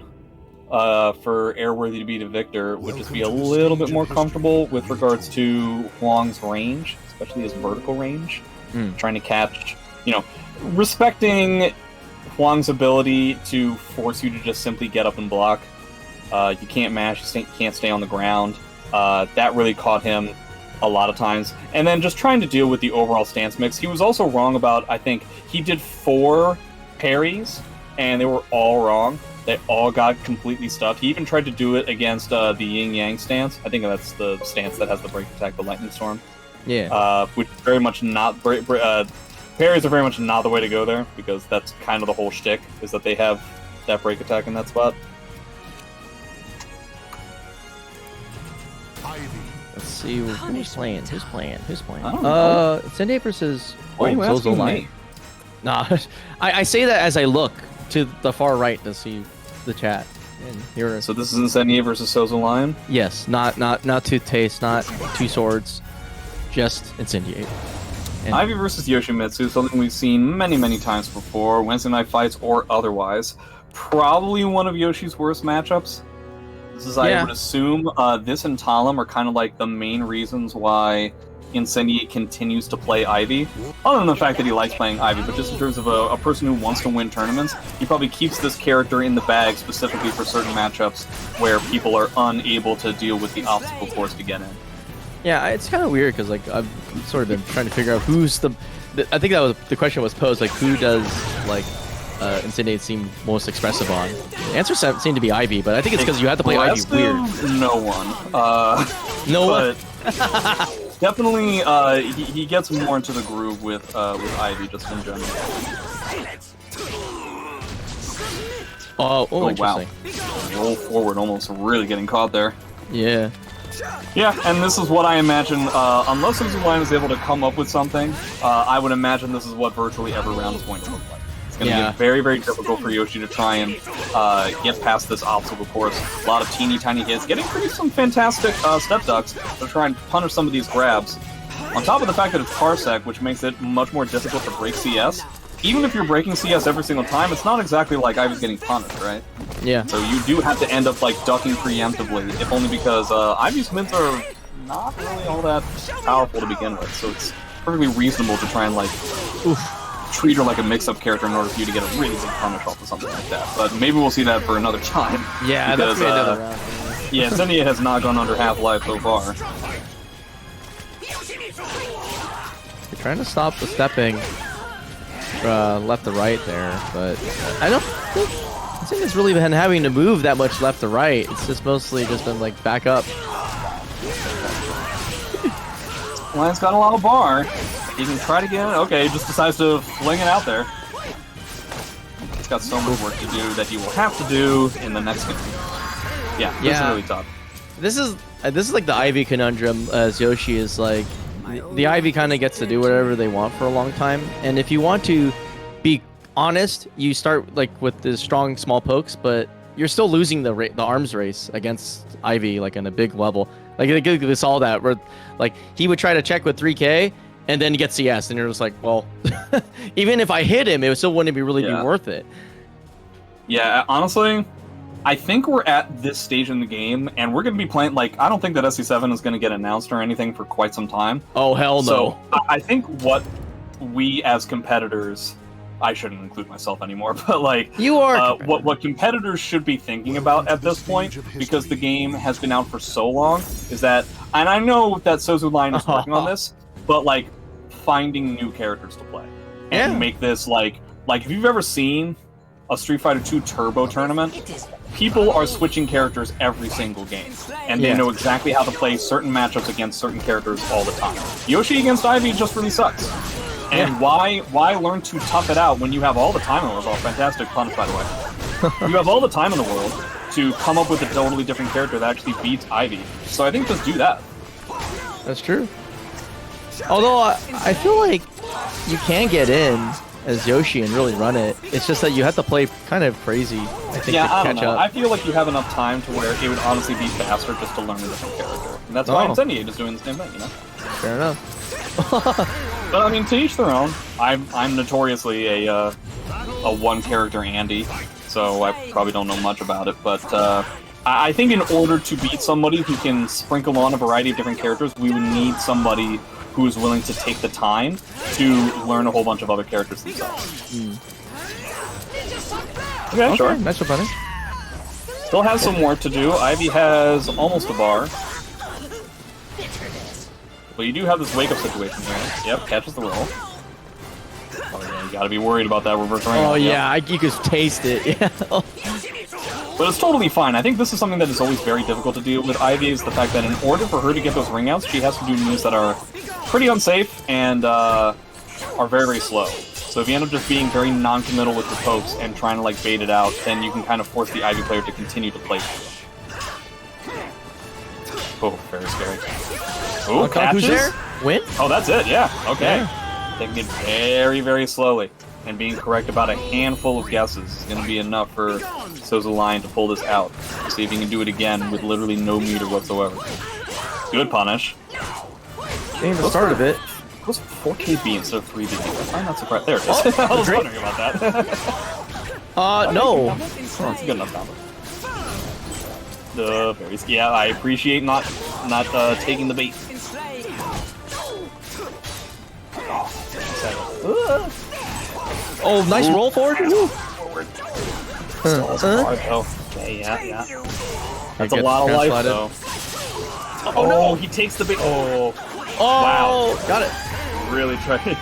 for Airworthy to be the victor would just be a little bit more comfortable with regards to Huang's range, especially his vertical range. Trying to catch, respecting Huang's ability to force you to just simply get up and block. You can't mash, you can't stay on the ground. That really caught him a lot of times. And then just trying to deal with the overall stance mix. He was also wrong about, I think, he did 4 parries, and they were all wrong. They all got completely stuffed. He even tried to do it against the yin-yang stance. I think that's the stance that has the break attack, the lightning storm. Yeah. Which is very much not... parries are very much not the way to go there, because that's kind of the whole shtick, is that they have that break attack in that spot. Let's see who's playing. Who's playing? Sunday versus Zozo. Nah, I say that as I look to the far right to see the chat. And here. So this is Incendiate versus Sozo Lion? Yes, not Toothpaste, not Two Swords, just Incendiate. And Ivy versus Yoshimitsu, something we've seen many, many times before, Wednesday night fights or otherwise. Probably one of Yoshi's worst matchups. This is, I would assume, this and Talim are kind of like the main reasons why Incendiate continues to play Ivy. Other than the fact that he likes playing Ivy, but just in terms of a person who wants to win tournaments, he probably keeps this character in the bag specifically for certain matchups where people are unable to deal with the obstacle course to get in. Yeah, it's kind of weird because like I've sort of been trying to figure out who's I think that was the question was posed, like who does like Incendiate seem most expressive on? The answer seemed to be Ivy, but I think it's because you have to play Ivy weird. No one. No one. Definitely, he gets more into the groove with Ivy just in general. Oh wow! Roll forward, almost really getting caught there. Yeah. Yeah, and this is what I imagine, unless Susan Lion is able to come up with something, I would imagine this is what virtually every round is going to look like. It's going to get very, very difficult for Yoshi to try and get past this obstacle course. A lot of teeny tiny hits, getting pretty some fantastic step ducks to try and punish some of these grabs. On top of the fact that it's Parsec, which makes it much more difficult to break CS, even if you're breaking CS every single time, it's not exactly like I was getting punished, right? Yeah. So you do have to end up like ducking preemptively, if only because Ivy's mids are not really all that powerful to begin with. So it's perfectly reasonable to try and like treat her like a mix-up character in order for you to get a really big punish off of something like that. But maybe we'll see that for another time. Yeah, because, that's another round. Yeah, Incendiate has not gone under half-life so far. You're trying to stop the stepping left to right there, but I don't think it's really been having to move that much left to right. It's just mostly just been like back up. Lion's got a lot of bar. He can try to get it. Okay, he just decides to fling it out there. He's got so much work to do that he will have to do in the next game. Yeah, this is really tough. This is like the Ivy conundrum, as Yoshi is like, the Ivy kind of gets to do whatever they want for a long time, and if you want to be honest, you start like with the strong small pokes, but you're still losing the arms race against Ivy like on a big level. Like they saw that where like he would try to check with 3K and then he gets CS, and you're just like, well, even if I hit him, it still wouldn't be really be worth it. Yeah, honestly, I think we're at this stage in the game, and we're going to be playing, like, I don't think that SC7 is going to get announced or anything for quite some time. Oh, hell no. So I think what we as competitors, I shouldn't include myself anymore, but like, you are what competitors should be thinking about at this point, because the game has been out for so long, is that, and I know that Sozu Line is working on this, but like, finding new characters to play. And make this like if you've ever seen a Street Fighter 2 Turbo tournament, people are switching characters every single game, and they know exactly how to play certain matchups against certain characters all the time. Yoshi against Ivy just really sucks. And why learn to tough it out when you have all the time in the world? Oh, fantastic punish, by the way. You have all the time in the world to come up with a totally different character that actually beats Ivy. So I think just do that. That's true. Although I feel like you can get in as Yoshi and really run it. It's just that you have to play kind of crazy, I think, to catch up. I feel like you have enough time to where it would honestly be faster just to learn a different character. And that's why Incendiate is doing the same thing, you know? Fair enough. But I mean, to each their own. I'm notoriously a one-character Andy, so I probably don't know much about it, but I think in order to beat somebody who can sprinkle on a variety of different characters, we would need somebody who is willing to take the time to learn a whole bunch of other characters themselves. Okay, sure. That's funny. Still has some work to do. Ivy has almost a bar. But you do have this wake-up situation here. Yep, catches the roll. Oh yeah, you gotta be worried about that reverse ring. Oh yeah, you can taste it. Yeah. But it's totally fine. I think this is something that is always very difficult to deal with Ivy, is the fact that in order for her to get those ring outs, she has to do moves that are pretty unsafe and are very, very slow. So if you end up just being very non-committal with the pokes and trying to like bait it out, then you can kind of force the Ivy player to continue to play. Oh, very scary. Oh, catches? Who's there? Win? Oh, that's it, yeah. Okay. Taking it very, very slowly. And being correct about a handful of guesses is going to be enough for Sozu Line to pull this out. See if he can do it again with literally no meter whatsoever. Good punish. Getting the start of it. It was 4KB instead of 3BB. I'm not surprised. There it is. I was wondering about that. No. Oh, it's a good enough combo. Yeah, I appreciate not taking the bait. Oh, nice roll forward. Okay, yeah. That's a lot of life, though. Oh no, he takes the bait. Oh, wow. Got it. Really tried.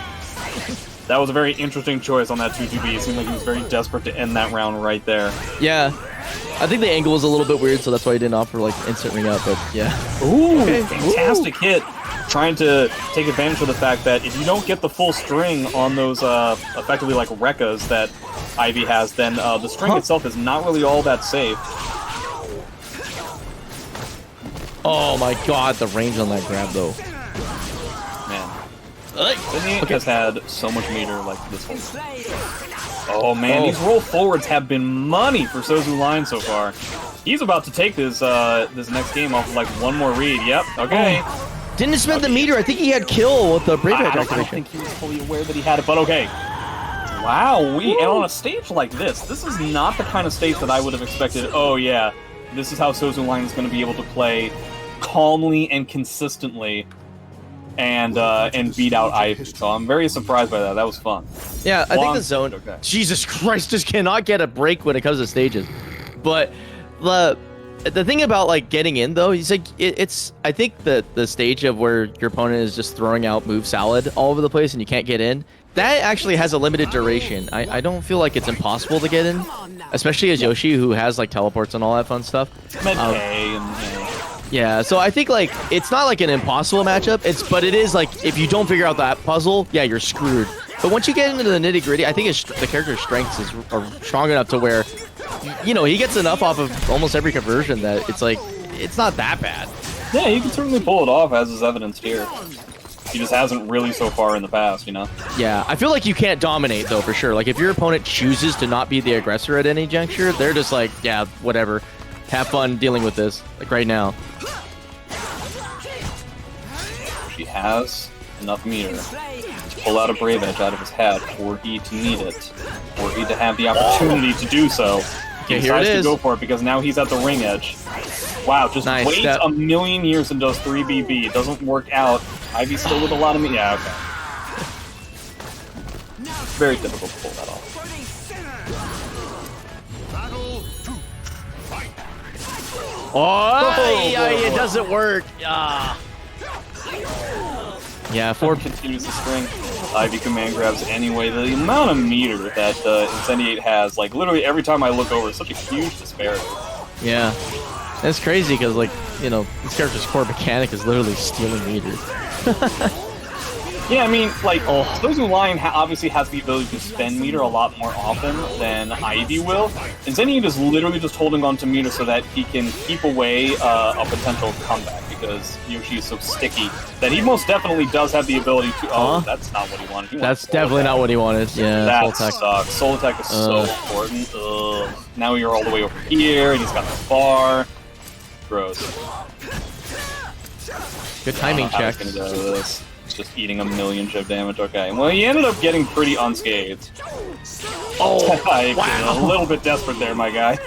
That was a very interesting choice on that 2-2B. It seemed like he was very desperate to end that round right there. Yeah. I think the angle was a little bit weird, so that's why he didn't offer like instant ring up, but yeah. Ooh, fantastic hit. Trying to take advantage of the fact that if you don't get the full string on those effectively like Rekkas that Ivy has, then the string itself is not really all that safe. Oh my god, the range on that grab though. Man. Sydney has had so much meter like this whole time. Oh man, these roll forwards have been money for Sozu Line so far. He's about to take this this next game off of like one more read. Yep, okay. Didn't spend the meter. I think he had kill with the Brave activation. I don't think he was fully aware that he had it, but okay. Wow, and on a stage like this is not the kind of stage that I would have expected. Oh yeah, this is how Sozu Line is going to be able to play calmly and consistently and beat out Ivy. So I'm very surprised by that. That was fun. Yeah, I think the zone. Jesus Christ, just cannot get a break when it comes to stages. But the thing about like getting in though, he's like it's I think the stage of where your opponent is just throwing out move salad all over the place and you can't get in, that actually has a limited duration. I don't feel like it's impossible to get in, especially as Yoshi, who has like teleports and all that fun stuff. Yeah, so I think like it's not like an impossible matchup. But it is like if you don't figure out that puzzle, yeah, you're screwed. But once you get into the nitty gritty, I think the character's strengths are strong enough to where, you know, he gets enough off of almost every conversion that it's like it's not that bad. Yeah, he can certainly pull it off, as is evidenced here. He just hasn't really so far in the past, you know? Yeah, I feel like you can't dominate, though, for sure. Like, if your opponent chooses to not be the aggressor at any juncture, they're just like, yeah, whatever. Have fun dealing with this, like right now. She has enough meter to pull out a Brave Edge out of his head, were he to need it, were he to have the opportunity to do so. He decides to go for it because now he's at the ring edge. Wow, just wait a million years and does 3 BB. It doesn't work out. Ivy's still with a lot of me. Yeah, okay. Very difficult to pull that off. Oh, yeah, it doesn't work. Yeah, Ford continues the string. Ivy command grabs anyway. The amount of meter that Incendiate has, like literally every time I look over, is such a huge disparity. Yeah, that's crazy because like, you know, this character's core mechanic is literally stealing meter. Yeah, I mean, like, Closing Line obviously has the ability to spend meter a lot more often than Ivy will. And Zenyatta is literally just holding on to meter so that he can keep away a potential comeback, because Yoshi is so sticky that he most definitely does have the ability to... Oh, that's not what he wanted. That's definitely not what he wanted. Yeah, that sucks. Soul Attack is so important. Now you're all the way over here, and he's got the bar. Gross. Good timing check. Gonna go with this. Just eating a million chip damage. Okay, well, he ended up getting pretty unscathed. Oh, wow. A little bit desperate there, my guy.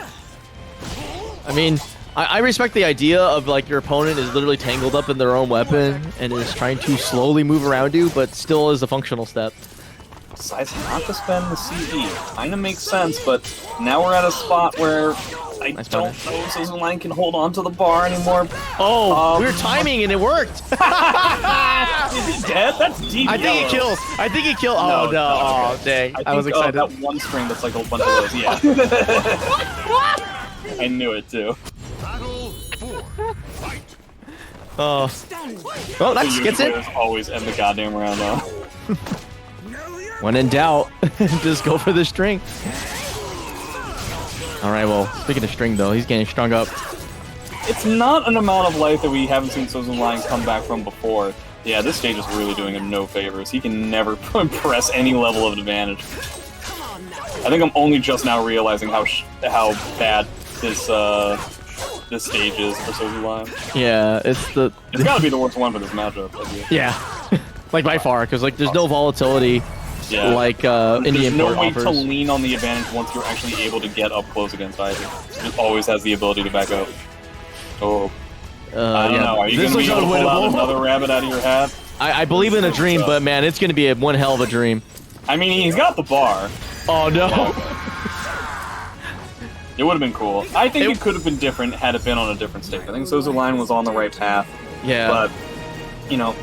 I mean, I respect the idea of like your opponent is literally tangled up in their own weapon and is trying to slowly move around you, but still is a functional step. Decides not to spend the CE. Kind of makes sense, but now we're at a spot where I don't know if Closing Line can hold on to the bar anymore. Oh, we were timing and it worked. Is he dead? That's deep. I think he killed. I think he killed. Oh, no. Oh, dang. I was excited. That one string that's like a bunch of those. Yeah. I knew it too. Oh. Well, that gets it. Always end the goddamn round though. When in doubt, just go for the string. All right, well, speaking of string, though, he's getting strung up. It's not an amount of life that we haven't seen Closing Line come back from before. Yeah, this stage is really doing him no favors. He can never press any level of advantage. I think I'm only just now realizing how bad this stage is for Closing Line. Yeah, it's gotta be the worst one for this matchup. Yeah, like by far, because like there's no volatility. Yeah. Like Indian There's no way offers. to lean on the advantage once you're actually able to get up close against Ivy. It always has the ability to back up. Oh. I don't know. Are you going to be able to pull out another rabbit out of your hat? I believe in a dream, but man, it's going to be one hell of a dream. I mean, he's got the bar. Oh, no. It would have been cool. I think it could have been different had it been on a different stage. I think Sosa Line was on the right path. Yeah. But, you know,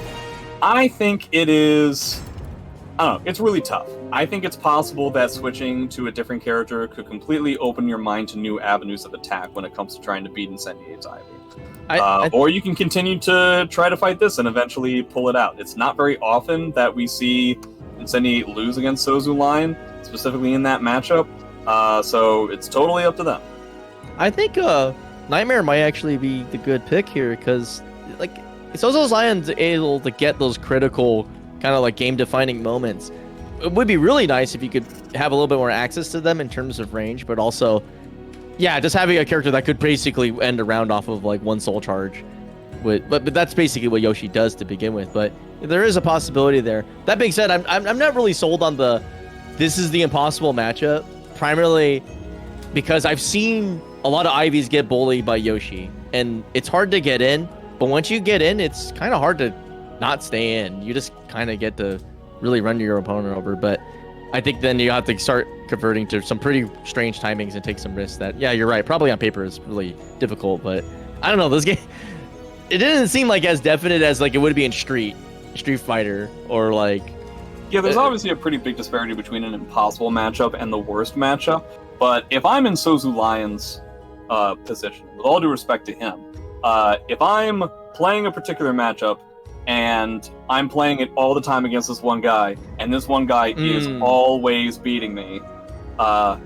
I think it is... I don't know, it's really tough. I think it's possible that switching to a different character could completely open your mind to new avenues of attack when it comes to trying to beat Incendiate's Ivy. Or you can continue to try to fight this and eventually pull it out. It's not very often that we see Incendiate lose against Sozu Line, specifically in that matchup, so it's totally up to them. I think Nightmare might actually be the good pick here, because like Sozu's Lion's able to get those critical kind of like game-defining moments. It would be really nice if you could have a little bit more access to them in terms of range, but also, yeah, just having a character that could basically end a round off of like one soul charge. But that's basically what Yoshi does to begin with. But there is a possibility there. That being said, I'm not really sold on this is the impossible matchup, primarily because I've seen a lot of Ivies get bullied by Yoshi, and it's hard to get in. But once you get in, it's kind of hard to not stay in. You just kind of get to really run your opponent over. But I think then you have to start converting to some pretty strange timings and take some risks that, yeah, you're right, probably on paper is really difficult, but I don't know, this game, it didn't seem like as definite as like it would be in Street Fighter, or like... Yeah, there's obviously a pretty big disparity between an impossible matchup and the worst matchup, but if I'm in Sozu Lion's position, with all due respect to him, if I'm playing a particular matchup, and I'm playing it all the time against this one guy, and this one guy is always beating me. I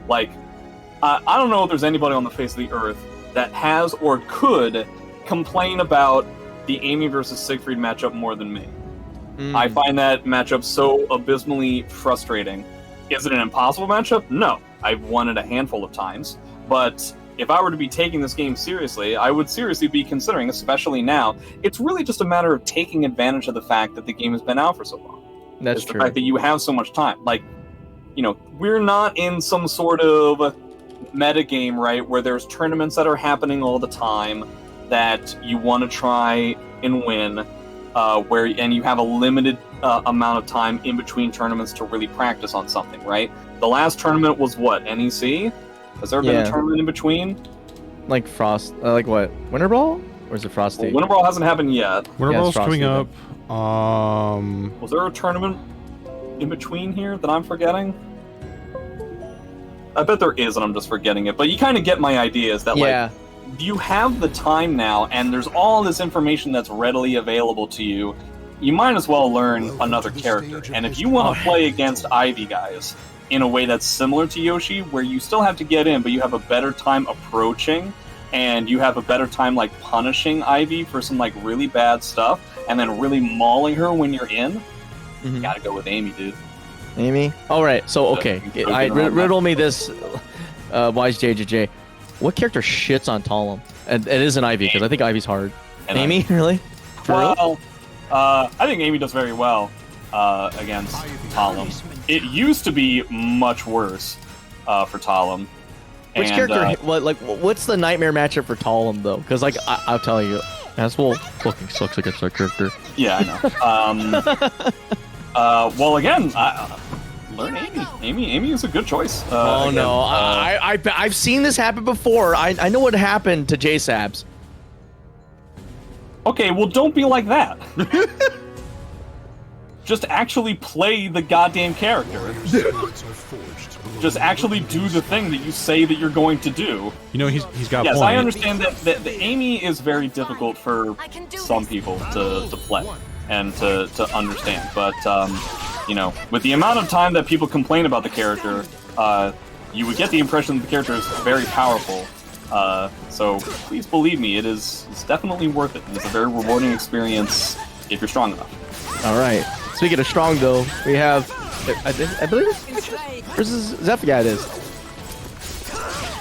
don't know if there's anybody on the face of the earth that has or could complain about the Amy versus Siegfried matchup more than me. I find that matchup so abysmally frustrating. Is it an impossible matchup? No. I've won it a handful of times, but if I were to be taking this game seriously, I would seriously be considering, especially now, it's really just a matter of taking advantage of the fact that the game has been out for so long. That's true. The fact that you have so much time. Like, you know, we're not in some sort of meta game, right, where there's tournaments that are happening all the time that you want to try and win, and you have a limited amount of time in between tournaments to really practice on something, right? The last tournament was what, NEC? Has there been a tournament in between? Like Frost, like what? Winter Brawl? Or is it Frosty? Well, Winter Brawl hasn't happened yet. Winter Brawl's coming up. Was there a tournament in between here that I'm forgetting? I bet there is, and I'm just forgetting it. But you kind of get my idea, is that like, you have the time now, and there's all this information that's readily available to you. You might as well learn another character. And if you want to play against Ivy guys in a way that's similar to Yoshi, where you still have to get in, but you have a better time approaching, and you have a better time like punishing Ivy for some like really bad stuff, and then really mauling her when you're in, you gotta go with Amy, dude. Amy? Alright, so okay. Riddle me this, Wise JJJ. What character shits on Talum? And it isn't Ivy, because I think Ivy's hard. And Amy? Really? For real? I think Amy does very well against Talum. It used to be much worse for Talum. Which character? What's the nightmare matchup for Talum though? Because like I'll tell you, Aswell fucking sucks against that character. Yeah, I know. Well, again, learn Amy. Amy is a good choice. I've seen this happen before. I know what happened to J-Sabs. Okay, well, don't be like that. Just actually play the goddamn character. Just actually do the thing that you say that you're going to do. You know, he's got Yes, point. I understand that the Amy is very difficult for some people to play and to understand. But, you know, with the amount of time that people complain about the character, you would get the impression that the character is very powerful. So please believe me, it's definitely worth it. It's a very rewarding experience if you're strong enough. All right. Speaking of strong, though, we have, I believe it's versus Zeph. Yeah, it is.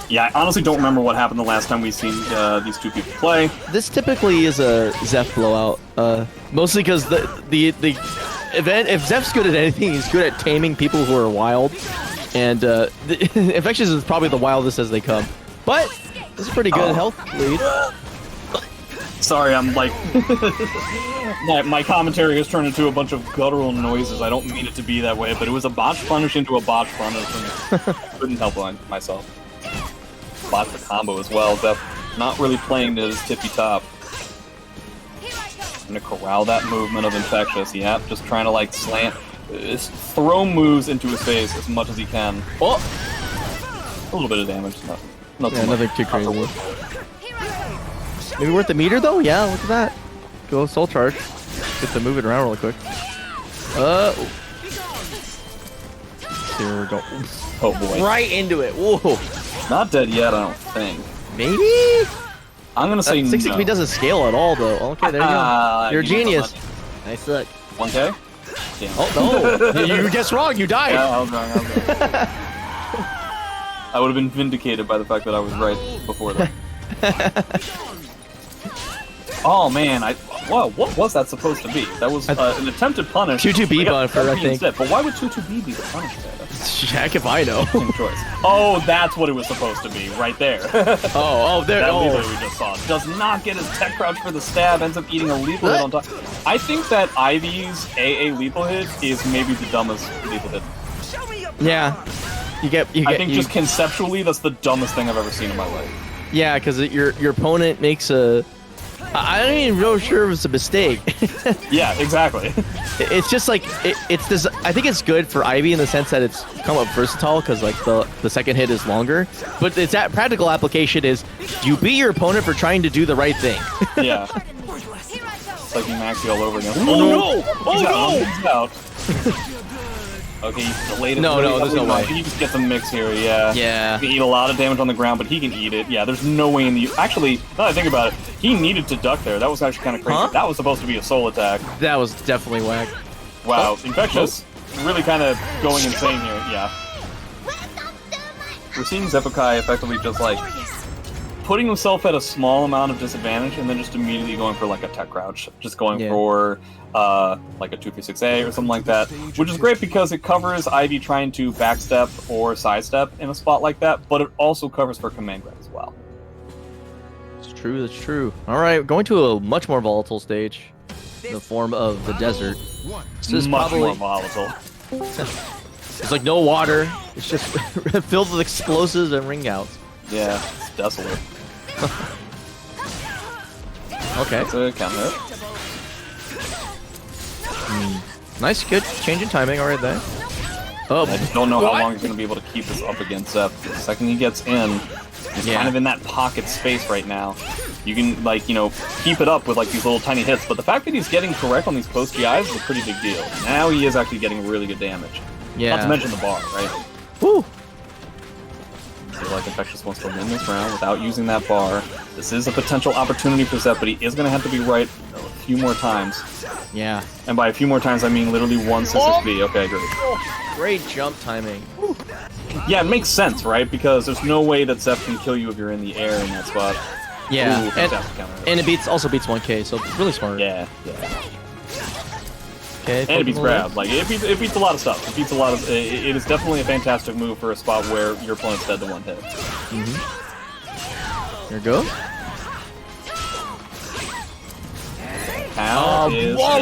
Yeah, I honestly don't remember what happened the last time we've seen these two people play. This typically is a Zeph blowout, mostly because the event, if Zeph's good at anything, he's good at taming people who are wild, and Infectious is probably the wildest as they come. But this is pretty good health lead. Sorry, I'm like... my commentary has turned into a bunch of guttural noises. I don't mean it to be that way, but it was a botch punish into a botch punish, and couldn't help myself. Botch the combo as well. Zeph not really playing to his tippy top. Trying to corral that movement of Infectious. Yep, just trying to like slant, throw moves into his face as much as he can. Oh! A little bit of damage. Nothing too crazy. Maybe worth the meter though? Yeah, look at that. Go soul charge. Get to move it around really quick. Here we go. Oh boy. Right into it. Whoa. Not dead yet, I don't think. Maybe? I'm gonna say 6 XP doesn't scale at all though. Okay, there you go. You're a genius. Nice look. 1K? Damn. Oh no. You guessed wrong, you died. Yeah, I was wrong. I would have been vindicated by the fact that I was right before that. Oh man, whoa, what was that supposed to be? That was an attempted punish. 2-2B buffer, I think. Instead. But why would 2-2B be the punish there? Heck if I know. Choice. Oh, that's what it was supposed to be, right there. there. That leap we just saw. Does not get his tech crouch for the stab, ends up eating a lethal hit on top. I think that Ivy's AA lethal hit is maybe the dumbest lethal hit Yeah. I think just conceptually, that's the dumbest thing I've ever seen in my life. Yeah, because your opponent makes a... I don't even know sure if it's a mistake. Yeah, exactly. It's just like it's this. I think it's good for Ivy in the sense that it's come up versatile because like the second hit is longer. But it's that practical application is you beat your opponent for trying to do the right thing. Yeah. It's like you maxed all over again. Oh no! Oh no! He's out. Okay, he's delayed it. No, there's no way. He just gets a mix here, yeah. Yeah. He can eat a lot of damage on the ground, but he can eat it. Yeah, there's no way in the... Actually, now that I think about it, he needed to duck there. That was actually kind of crazy. Huh? That was supposed to be a soul attack. That was definitely whack. Wow, Infectious really kind of going insane here, yeah. We're seeing Zephyrkai effectively just like putting himself at a small amount of disadvantage and then just immediately going for like a tech crouch. Just going for like a 236A or something like that, which is great because it covers Ivy trying to backstep or sidestep in a spot like that, but it also covers for command grab as well. It's true, that's true. Alright, going to a much more volatile stage. In the form of the desert. This is much probably more volatile. There's like no water. It's just filled with explosives and ring outs. Yeah, it's desolate. Okay. That's a count hit. Nice, good change in timing already there. Oh, I just don't know how long he's going to be able to keep this up against Zeph. The second he gets in, he's kind of in that pocket space right now. You can, like, you know, keep it up with, like, these little tiny hits, but the fact that he's getting correct on these post-GIs is a pretty big deal. Now he is actually getting really good damage. Yeah. Not to mention the bar, right? Woo! So, like, Infectious wants to win this round without using that bar. This is a potential opportunity for Zeph, but he is going to have to be right a few more times. Yeah. And by a few more times, I mean literally one 6B. Okay, great. Great jump timing. Woo. Yeah, it makes sense, right? Because there's no way that Zeph can kill you if you're in the air in that spot. Yeah, Ooh, and it also beats 1K, so really smart. Yeah. Okay, and it beats grab. Like it beats a lot of stuff. It beats a lot of. It is definitely a fantastic move for a spot where your opponent's dead to one hit. Here it goes.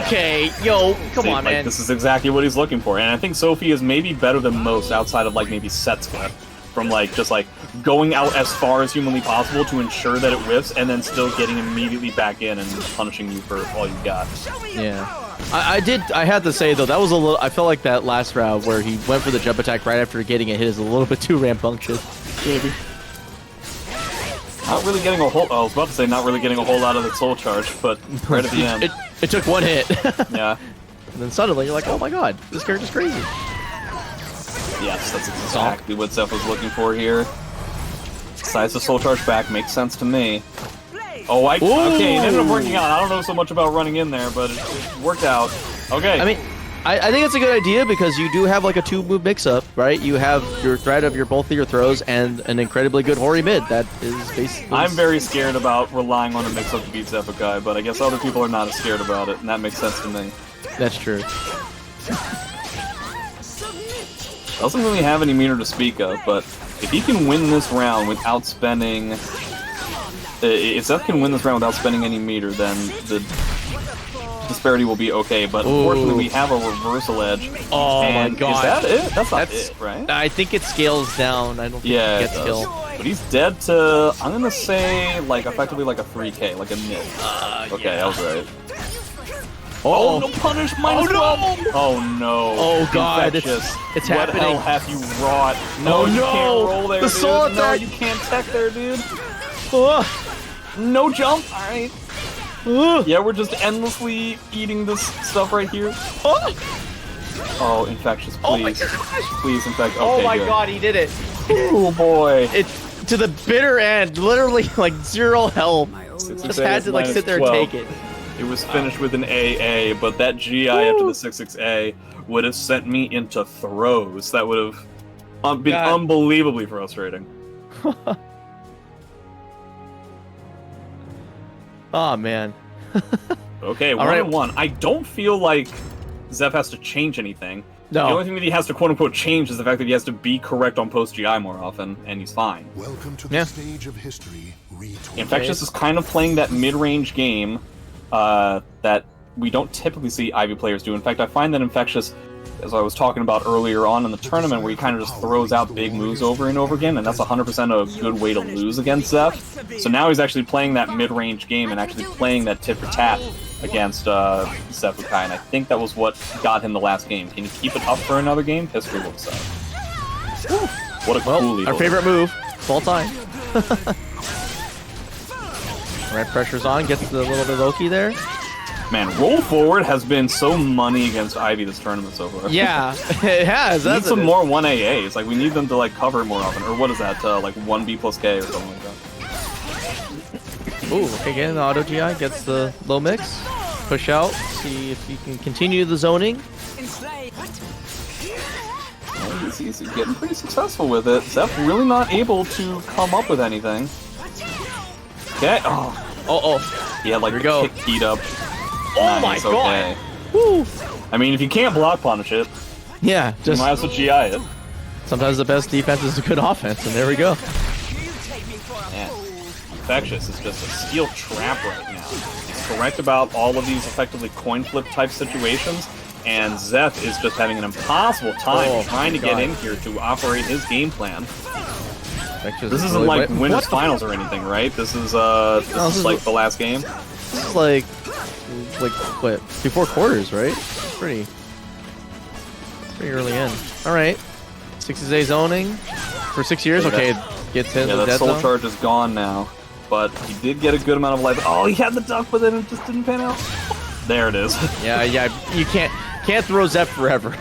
Okay, yo, come on, man. This is exactly what he's looking for, and I think Sophie is maybe better than most outside of like maybe Setsuka, from like just like going out as far as humanly possible to ensure that it whiffs, and then still getting immediately back in and punishing you for all you got. Yeah, I had to say though that was a little. I felt like that last round where he went for the jump attack right after getting a hit is a little bit too rambunctious. Maybe. Not really getting a whole. I was about to say not really getting a whole lot of the soul charge, but right at the end, it took one hit. Yeah. And then suddenly you're like, oh my god, this character's crazy. Yes, that's exactly what Zeph was looking for here. Decides to soul charge back, makes sense to me. Oh, okay, it ended up working out. I don't know so much about running in there, but it worked out. Okay. I mean, I think it's a good idea because you do have like a 2-move mix-up, right? You have your threat of both of your throws and an incredibly good Hori mid. That is basically... I'm very scared about relying on a mix-up to beat Zephyrkai, but I guess other people are not as scared about it, and that makes sense to me. That's true. Doesn't really have any meter to speak of, but if he can win this round without spending... If Zeph can win this round without spending any meter, then the disparity will be okay, but unfortunately we have a reversal edge. Oh my god. Is that it? That's not it, right? I think it scales down. I don't think it gets killed. But he's dead to, I'm gonna say, like, effectively like a 3K, like a mid. Okay, I was right. Oh, no punish, -12! Oh no. Oh god, Infectious. it's happening. What hell have you wrought? No, you can't roll there, the soul dude. No, you can't tech there, dude. No jump, alright. Yeah, we're just endlessly eating this stuff right here. Oh, Infectious, please. Oh my gosh. Please, Infect. Okay, oh my good. god, he did it. Oh boy. It to the bitter end, literally like 0 health. Just had to like sit there and take it. It was finished with an AA, but that GI after the 66A would have sent me into throes. That would have been unbelievably frustrating. Oh man. Okay, 1-1. I don't feel like Zeph has to change anything. No. The only thing that he has to quote-unquote change is the fact that he has to be correct on post-GI more often, and he's fine. Welcome to the stage of history. Infectious is kind of playing that mid-range game that we don't typically see Ivy players do. In fact, I find that Infectious as I was talking about earlier on in the tournament, where he kind of just throws out big moves over and over again, and that's 100% a good way to lose against Zeph. So now he's actually playing that mid-range game and actually playing that tit-for-tat against SCVI, and I think that was what got him the last game. Can he keep it up for another game? History will decide. What a cool lead. Our favorite move of all time. Right, pressure's on, gets the little bit Loki there. Man, roll forward has been so money against Ivy this tournament so far. Yeah, it has. We need some more 1AAs. Like, we need them to, like, cover more often. Or what is that? Like, 1B plus K or something like that. Ooh, okay, again, the auto GI gets the low mix. Push out, see if he can continue the zoning. Well, he's getting pretty successful with it. Zeph really not able to come up with anything. Okay. Oh. Yeah, like, kick heat up. Oh my god! Okay. Woo. I mean, if you can't block punish it, yeah, you might as well GI it. Sometimes the best defense is a good offense, and there we go. Man, Infectious is just a steel trap right now. He's correct about all of these effectively coin flip type situations, and Zeph is just having an impossible time trying to get in here to operate his game plan. This isn't like winners finals or anything, right? This is this is like the last game. This is like what, before quarters, right? Pretty early in. All right, 6A zoning for 6 years. Okay, gets in. Yeah, the that dead soul zone. charge is gone now, but he did get a good amount of life. Oh, he had the duck, but then it just didn't pan out. There it is. Yeah, you can't throw Zeph forever.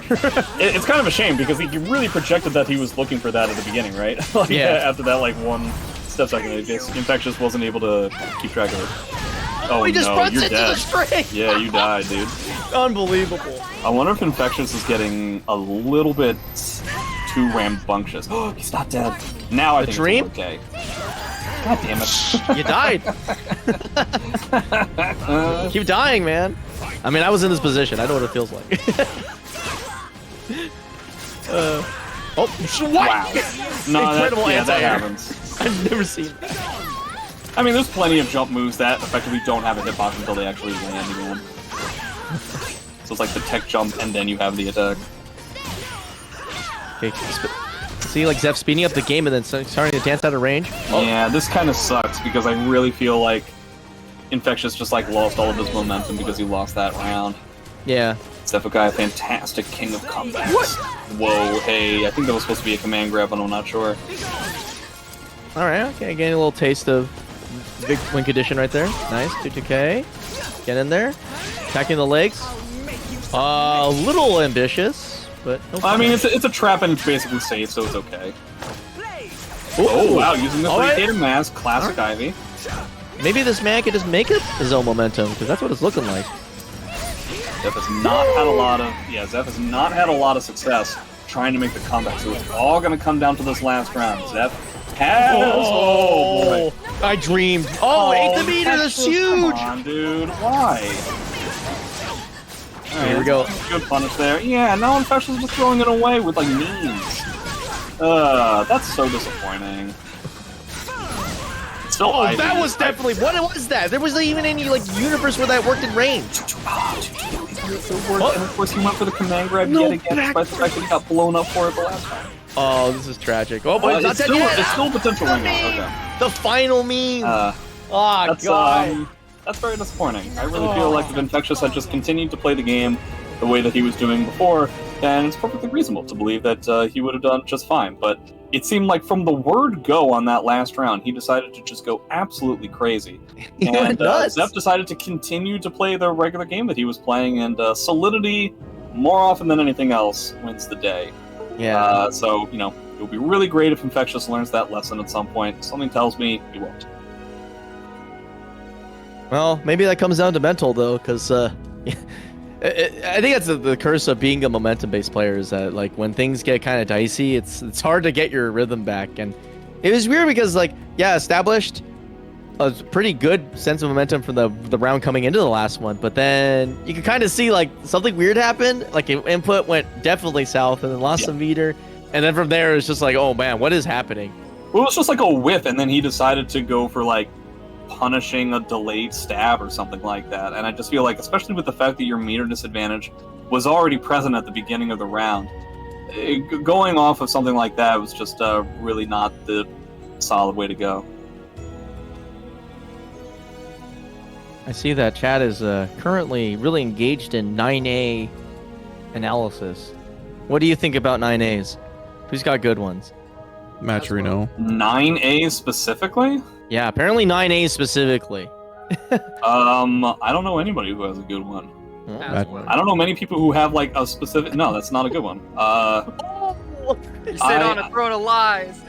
It's kind of a shame because he really projected that he was looking for that at the beginning, right? Like, yeah. After that, like 1 step second, Infectious wasn't able to keep track of it. Oh he just no, runs you're into dead. the string. Yeah, you died, dude. Unbelievable. I wonder if Infectious is getting a little bit too rambunctious. Oh, he's not dead. Now I think dream? it's okay. God damn it. You died. Keep dying, man. I mean, I was in this position. I know what it feels like. What? Wow. No, Incredible that anti-air. happens. I've never seen that. I mean, there's plenty of jump moves that effectively don't have a hitbox until they actually land again. So it's like the tech jump and then you have the attack. Okay, see, like Zeph speeding up the game and then starting to dance out of range. Yeah, this kind of sucks because I really feel like Infectious just like lost all of his momentum because he lost that round. Yeah. SCVI, fantastic king of comebacks. What? Whoa, hey, I think that was supposed to be a command grab, but I'm not sure. Alright, okay, getting a little taste of big win condition right there. Nice, 2K. Get in there. Attacking the legs. A little ambitious, but no I mean, it's a trap and it's basically safe, so it's okay. Oh, wow, using the 3K to mask, classic Ivy. Maybe this man could just make it his own momentum, because that's what it's looking like. Zeph has not had a lot of Zeph has not had a lot of success trying to make the comeback, so it's all gonna come down to this last round. Zeph has oh boy. I dreamed. Oh, 8 the meter, that's huge! Come on, dude. Why? Right, here we go. Good punish there. Yeah, now Infectious is just throwing it away with like memes. That's so disappointing. Still oh, that was definitely what was that? There wasn't even any like universe where that worked in range. And of course he went for the command grab yet again, despite the fact that he got blown up for it the last time. Oh, this is tragic. Oh, but it's still potential win now. Okay. The final meme. God. That's very disappointing. I really feel like if Infectious had just continued to play the game the way that he was doing before, then it's perfectly reasonable to believe that he would have done just fine. But it seemed like from the word go on that last round, he decided to just go absolutely crazy. And Zeph decided to continue to play the regular game that he was playing, and solidity, more often than anything else, wins the day. Yeah. So, you know, it would be really great if Infectious learns that lesson at some point. Something tells me he won't. Well, maybe that comes down to mental, though, because I think that's the curse of being a momentum-based player, is that, like, when things get kind of dicey, it's hard to get your rhythm back. And it was weird because, like, yeah, established a pretty good sense of momentum from the round coming into the last one, but then you could kind of see, like, something weird happened. Like, input went definitely south and then lost some meter. And then from there, it's just like, oh, man, what is happening? Well, it was just like a whiff, and then he decided to go for, like, punishing a delayed stab or something like that. And I just feel like, especially with the fact that your meter disadvantage was already present at the beginning of the round. Going off of something like that was just really not the solid way to go. I see that chat is currently really engaged in 9A analysis. What do you think about 9As? Who's got good ones? Matcherino. 9A specifically? Yeah, apparently 9A specifically. I don't know anybody who has a good one. I don't know many people who have like a specific. No, that's not a good one. You sit on a throne of lies.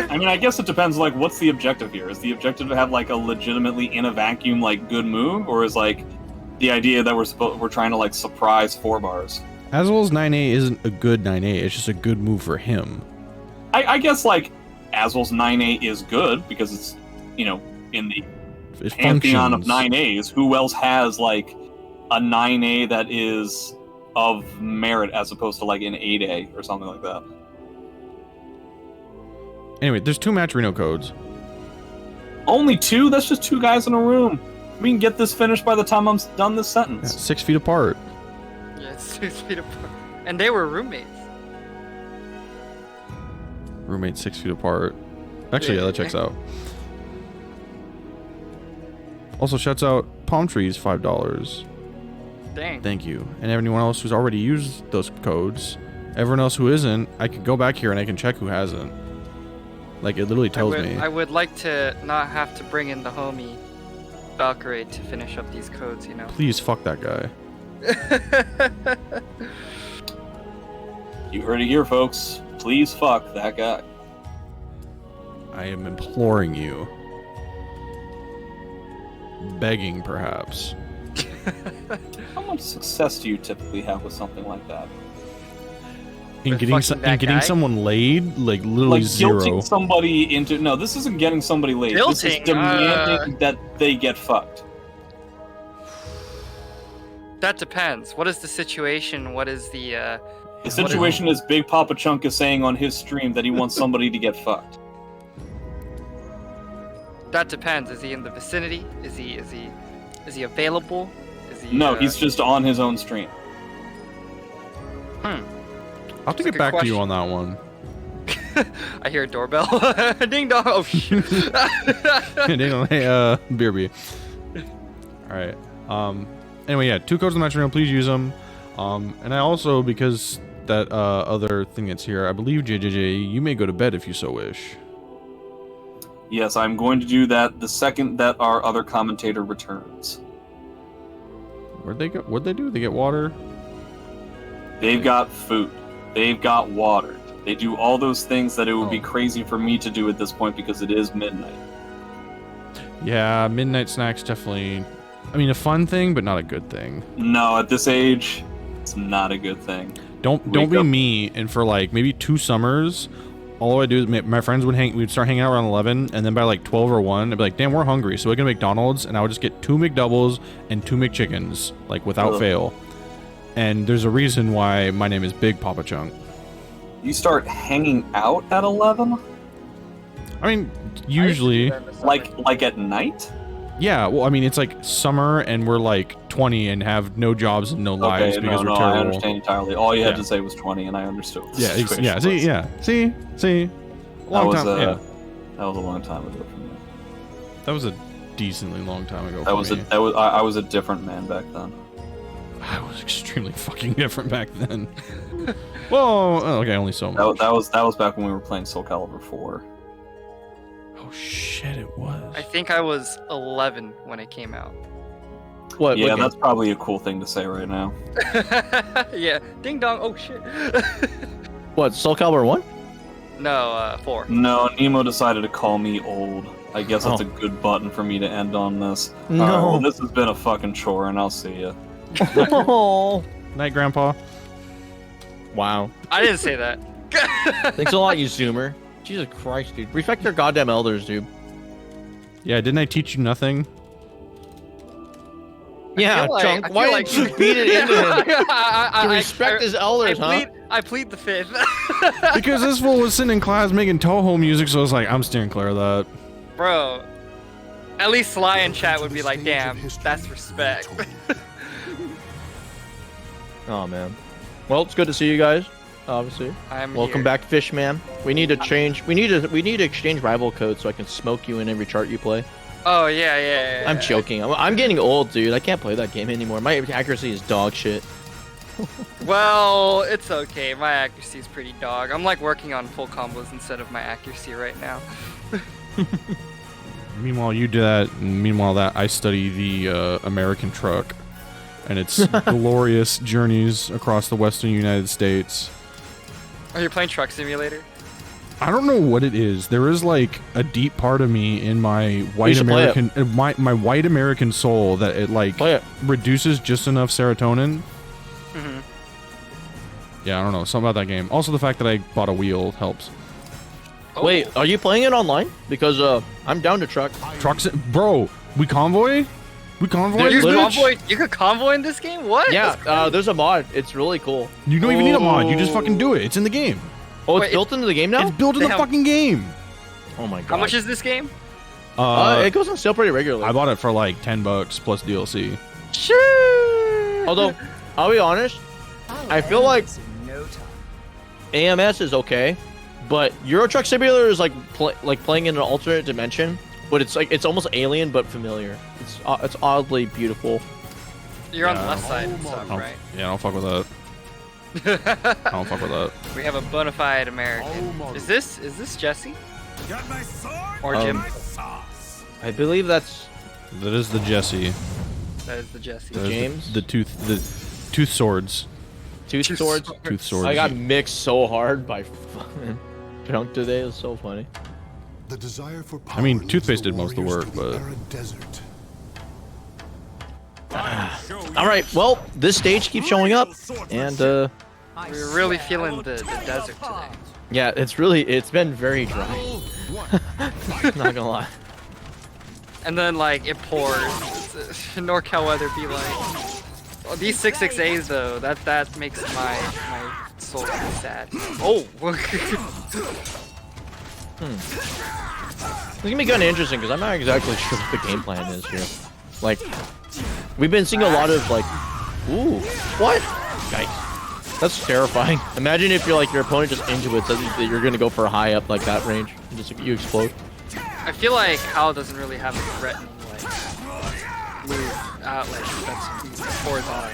I mean, I guess it depends. Like, what's the objective here? Is the objective to have like a legitimately in a vacuum like good move, or is like the idea that we're trying to like surprise 4 bars? As well as 9A isn't a good 9A. It's just a good move for him. I guess like Aswell's 9A is good because it's in the pantheon of 9As. Who else has like a 9A that is of merit as opposed to like an 8A or something like that? Anyway, there's 2 Matcherino codes. Only 2? That's just 2 guys in a room. We can get this finished by the time I'm done this sentence. Yeah, 6 feet apart. Yeah, it's 6 feet apart. And they were roommates. Roommates 6 feet apart. Actually, yeah, that checks out. Also, shouts out Palm Trees, $5. Dang. Thank you. And anyone else who's already used those codes, everyone else who isn't, I can go back here and I can check who hasn't. Like, it literally tells me. I would like to not have to bring in the homie Valkyrie to finish up these codes, Please fuck that guy. You heard it here, folks. Please fuck that guy. I am imploring you. Begging, perhaps. How much success do you typically have with something like that? In getting someone laid, like literally like zero. Guilting somebody into this isn't getting somebody laid. This is demanding that they get fucked. That depends. What is the situation? What is the situation is Bigpapachunk is saying on his stream that he wants somebody to get fucked. That depends. Is he in the vicinity? Is he available? Is he? No, he's just on his own stream. I'll have to get back to you on that one. I hear a doorbell. Ding dong. Oh shoot. Ding dong. Hey, BRB. All right. Anyway, yeah, 2 codes in the Matcherino. Please use them. And I also, because that other thing that's here, I believe JJJ, you may go to bed if you so wish. Yes, I'm going to do that the second that our other commentator returns. Where'd they go? What'd they do? They get water? They've got food. They've got water. They do all those things that it would be crazy for me to do at this point because it is midnight. Yeah, midnight snacks definitely, I mean, a fun thing, but not a good thing. No, at this age, it's not a good thing. Don't be me, and for like maybe 2 summers, all I do is my friends we'd start hanging out around 11, and then by like 12 or 1, I'd be like, damn, we're hungry, so we can McDonald's, and I would just get 2 McDoubles and 2 McChickens, like without fail. And there's a reason why my name is Bigpapachunk. You start hanging out at 11? I mean, usually. Like at night? Yeah, well, I mean, it's like summer, and we're like 20 and have no jobs and no lives because we're terrible. I understand entirely. All you had to say was 20, and I understood. See, long time. That was a long time ago for me. That was a decently long time ago. I was a different man back then. I was extremely fucking different back then. Well, okay, only so much. That was back when we were playing SoulCalibur 4. Oh shit, it was. I think I was 11 when it came out. What? Yeah, that's probably a cool thing to say right now. Yeah, ding dong. Oh shit. What? SoulCalibur 1? No, 4. No, Nemo decided to call me old. I guess that's a good button for me to end on this. No. Alright, well, this has been a fucking chore, and I'll see ya. Night, Grandpa. Wow. I didn't say that. Thanks a lot, you Zoomer. Jesus Christ, dude. Respect your goddamn elders, dude. Yeah, didn't I teach you nothing? Yeah, Chunk, why didn't you beat it into him? To respect his elders, I plead the fifth. Because this fool was sitting in class making Toho music, so I was like, I'm steering clear of that. Bro, at least Sly in chat would be like, damn, that's respect. Oh man. Well, it's good to see you guys. Obviously. Welcome back, Fishman. We need to change. We need to exchange rival codes so I can smoke you in every chart you play. Oh yeah. I'm joking. I'm getting old, dude. I can't play that game anymore. My accuracy is dog shit. Well, it's okay. My accuracy is pretty dog. I'm like working on full combos instead of my accuracy right now. Meanwhile, you do that. And meanwhile, I study the American truck and its glorious journeys across the western United States. Are you playing Truck Simulator? I don't know what it is. There is like a deep part of me in my white American, my white American soul that it like reduces just enough serotonin. Mm-hmm. Yeah, I don't know. Something about that game. Also, the fact that I bought a wheel helps. Oh. Wait, are you playing it online? Because I'm down to truck. Trucks, bro. We convoy. We convoy. You could convoy in this game? What? Yeah, there's a mod. It's really cool. You don't even need a mod. You just fucking do it. It's in the game. Oh, it's built into the game now? It's built in the fucking game. Oh my god. How much is this game? It goes on sale pretty regularly. I bought it for like $10 plus DLC. Sure. Although, I'll be honest, I feel like AMS is okay, but Euro Truck Simulator is like playing in an alternate dimension, but it's almost alien but familiar. It's oddly beautiful. You're on the left side and stuff, right? Yeah, I don't fuck with that. I don't fuck with that. We have a bona fide American. Is this Jesse? Or Jim? I believe that is the Jesse. That is the Jesse. James? The tooth swords. Tooth swords? Tooth swords. I got mixed so hard by fucking Chunk today. It was so funny. The desire for power I mean, toothpaste did most of the work, but... All right, well, this stage keeps showing up, and we're really feeling the desert today. Yeah, it's been very dry. Not gonna lie. And then like it pours. NorCal weather be like. Oh, these 668s though, that makes my soul really sad. Oh. It's gonna be kind of interesting because I'm not exactly sure what the game plan is here. Like, we've been seeing a lot of like, ooh, what? Yikes. That's terrifying. Imagine if your opponent just intuits that you're gonna go for a high up like that range, and just you explode. I feel like Hal doesn't really have a threatening like move out like that's horizontal,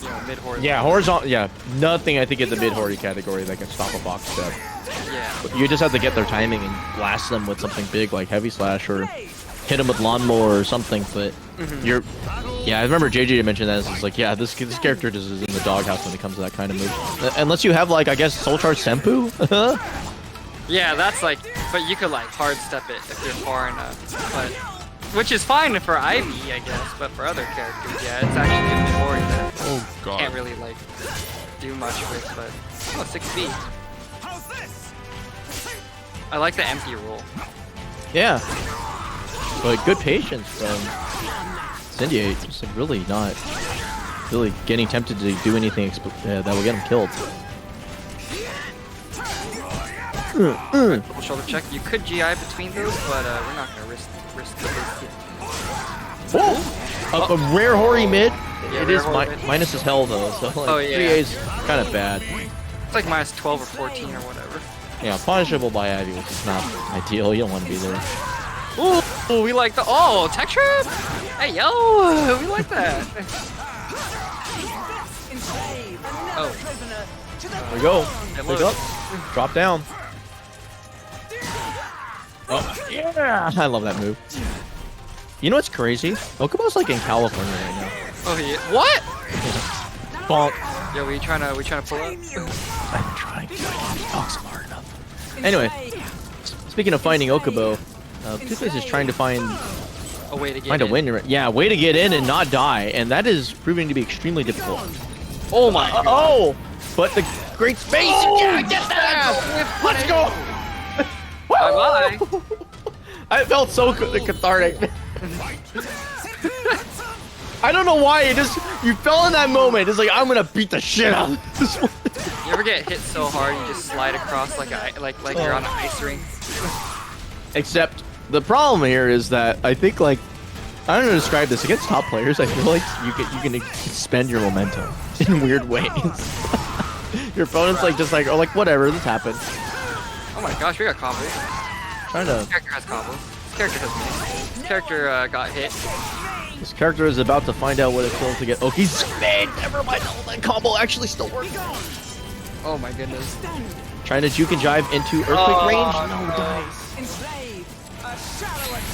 you know, mid horizontal. Yeah, horizontal. Yeah, nothing I think in the mid hori category that can stop a box step. Yeah. But you just have to get their timing and blast them with something big like heavy slash or hit them with lawnmower or something. But yeah, I remember JJ mentioned that. It's like, yeah, this character just is in the doghouse when it comes to that kind of move. Unless you have like, I guess, Soul Charge Senpu. Yeah, that's like, but you could like hard step it if you're far enough. But which is fine for Ivy, I guess. But for other characters, yeah, it's actually a mid hori that you can't really like do much with. But 6 feet. I like the empty roll. Yeah. But good patience from Cindy. Just like really not getting tempted to do anything that will get him killed. Shoulder check. You could GI between those, but we're not gonna risk the base. Whoa! A rare hori mid. Yeah, it is mid. minus his hell though, so like 3A is kind of bad. It's like minus 12 or 14 or whatever. Yeah, punishable by Ivy, which is not ideal. You don't want to be there. Ooh, we like the tech trap. Hey yo, we like that. There we go. Pick up. Drop down. Oh yeah! I love that move. You know what's crazy? Okubo's like in California right now. Oh yeah. What? Bonk. Yeah, we trying to pull up. I'm trying to talk smart enough. Anyway, speaking of finding Okubo, Toothpaste is trying to find a way to get in. win. Yeah, way to get in and not die, and that is proving to be extremely difficult. Oh my god. Oh, but the great space. Yeah, get that. Let's go. Bye bye. I felt so cathartic. I don't know why. You fell in that moment. It's like I'm gonna beat the shit out of this one. You ever get hit so hard you just slide across like you're on an ice rink? Except the problem here is that I think like I don't know how to describe this. Against top players, I feel like you can expend your momentum in weird ways. Your opponent's like just like, oh, like whatever, this happened. Oh my gosh, we got combos. Trying to. This character has combos. This character has mix. This character got hit. This character is about to find out what it feels to get. Oh, he's made. Never mind. Oh, that combo actually still works. Oh my goodness. Trying to juke and jive into earthquake range. No dice.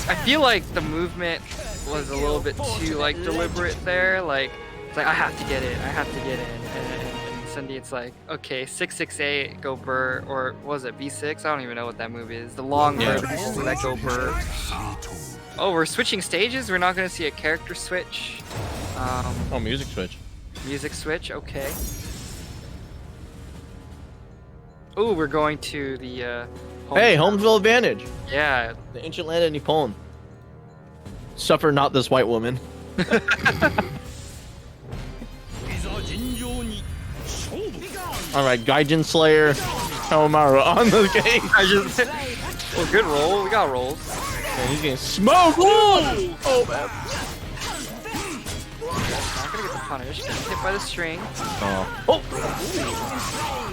I feel like the movement was a little bit too like deliberate there. Like it's like I have to get it. I have to get in. And Cindy, it's like okay, 668 go burr, or what was it B6? I don't even know what that move is. The long burr, that go burr. Oh, we're switching stages. We're not gonna see a character switch. Oh, music switch. Music switch. Okay. Oh, we're going to the. Hey, home field advantage. Yeah. The ancient land of Nippon. Suffer not this white woman. Alright, Gaijin Slayer, Kawamara on the game. Well, good roll. We got rolls. Man, he's getting smoked. Oh, man. Not gonna get the punish. Getting hit by the string. Oh.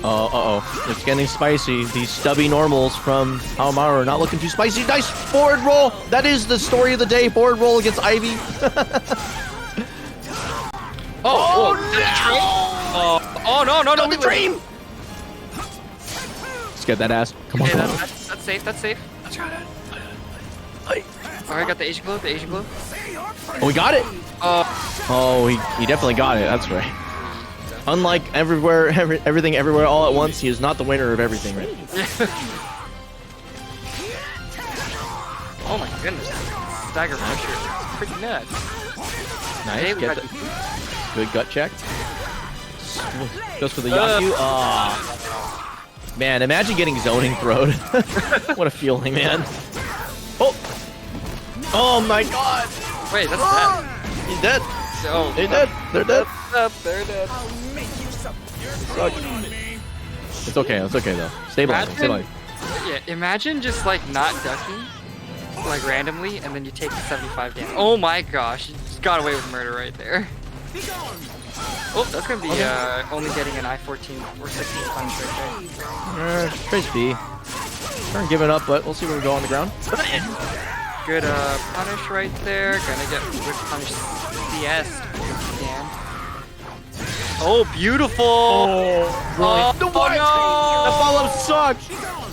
Uh-oh. It's getting spicy. These stubby normals from Kawamara are not looking too spicy. Nice forward roll. That is the story of the day. Forward roll against Ivy. Oh, no, the dream! Let's get that ass. Come on, Okay, come on. that's safe, that's safe. Alright, got the Asian glow, Oh, we got it! Oh, Oh, he definitely got it. That's right. Unlike everything everywhere all at once, he is not the winner of everything, right? oh my goodness. Stagger pressure. It's pretty nuts. Nice. Okay, we Get got the good gut check. Goes for the Yaku. Man, imagine getting zoning throwed. What a feeling, man. Oh my god. Wait, that's bad. He's dead. Oh, They're dead. They're dead. They're dead. It's okay. It's okay though. Stabilize. Yeah, imagine just like not ducking, like randomly, and then you take the 75 damage. Oh my gosh, you just got away with murder right there. Oh, that's gonna be only getting an I-14 or 16 punch right there. Trace B. Turn giving up, but we'll see where we go on the ground. Good punish right there. Gonna get good punish CS. Damn. Oh, beautiful! Oh, oh the what? No! The follow-up sucks!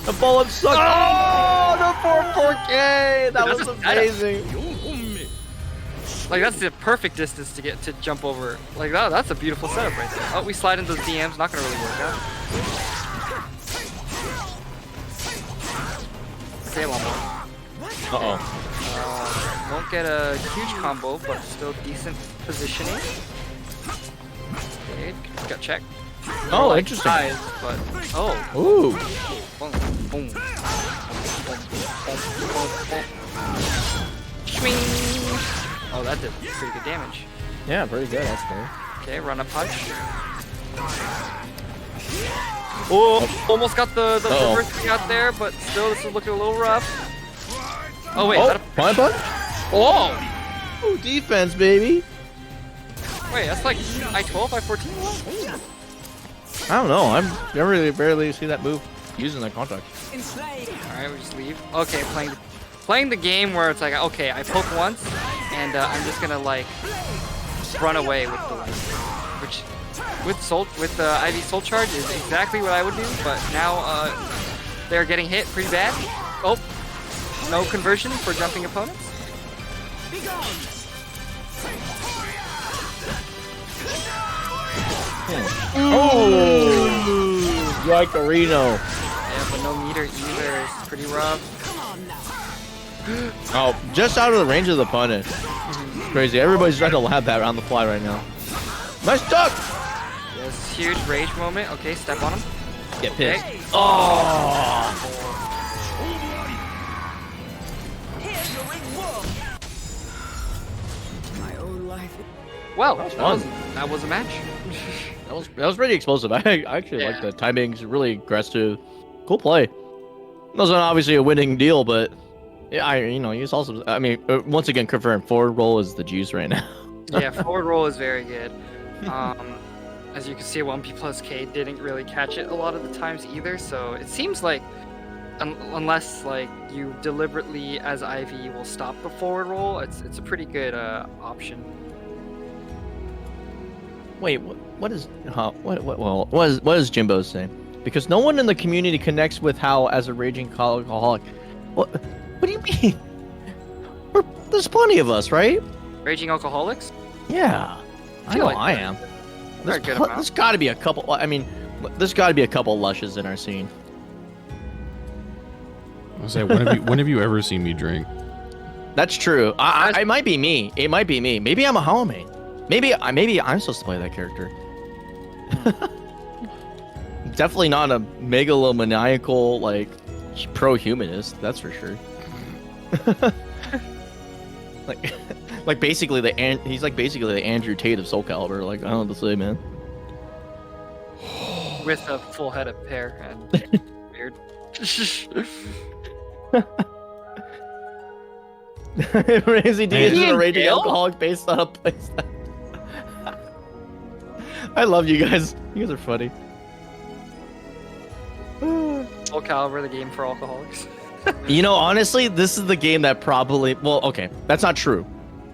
The follow-up sucks! Oh, the 4-4K! That was amazing! Like, that's the perfect distance to get to jump over. Like, that's a beautiful setup right there. Oh, we slide into the DMs. Not gonna really work out. Okay, one more. Uh-oh. Won't get a huge combo, but still decent positioning. Okay, got check. Oh, like interesting. Size, but Ooh. Boom, boom. Swing. Oh, that did pretty good damage. Yeah, pretty good. That's fair. Okay, run a punch. Oh, almost got the reverse we got there, but still, this is looking a little rough. Oh wait, punch? Oh! Ooh, defense, baby. Wait, that's like I-12, I-14? I don't know. I'm never barely see that move using that contract. Alright, we just leave. Okay, playing the game where it's like, okay, I poke once, and I'm just gonna like run away with the light, which with the Ivy Soul Charge is exactly what I would do. But now they're getting hit pretty bad. Oh, no conversion for jumping opponents. Oh, Yakarino. Yeah, but no meter either. It's pretty rough. Oh, just out of the range of the punish. Crazy. Everybody's trying to lab that on the fly right now. Nice duck! Yes, huge rage moment. Okay, step on him. Get pissed. Okay. Oh! Well, fun. that was a match. That was pretty explosive. I actually like the timing's really aggressive. Cool play. It wasn't obviously a winning deal, but he's also. I mean, once again, confirmed forward roll is the juice right now. Yeah, forward roll is very good. As you can see, 1P plus K didn't really catch it a lot of the times either. So it seems like, unless like you deliberately as IV will stop the forward roll, it's a pretty good option. Wait, what is Jimbo saying? Because no one in the community connects with how, as a raging alcoholic. What do you mean? There's plenty of us, right? Raging alcoholics? Yeah, I know I am. There's got to be a couple. I mean, there's got to be a couple lushes in our scene. I'll say, when have you ever seen me drink? That's true. It might be me. It might be me. Maybe I'm a homie. Maybe I'm supposed to play that character. Definitely not a megalomaniacal like pro-humanist. That's for sure. like basically he's like basically the Andrew Tate of SoulCalibur. Like, I don't know what to say, man. With a full head of hair and beard. Crazy D is a raging alcoholic based on a place. I love you guys. You guys are funny. SoulCalibur, the game for alcoholics. You know, honestly, this is the game that probably. Well, okay, that's not true.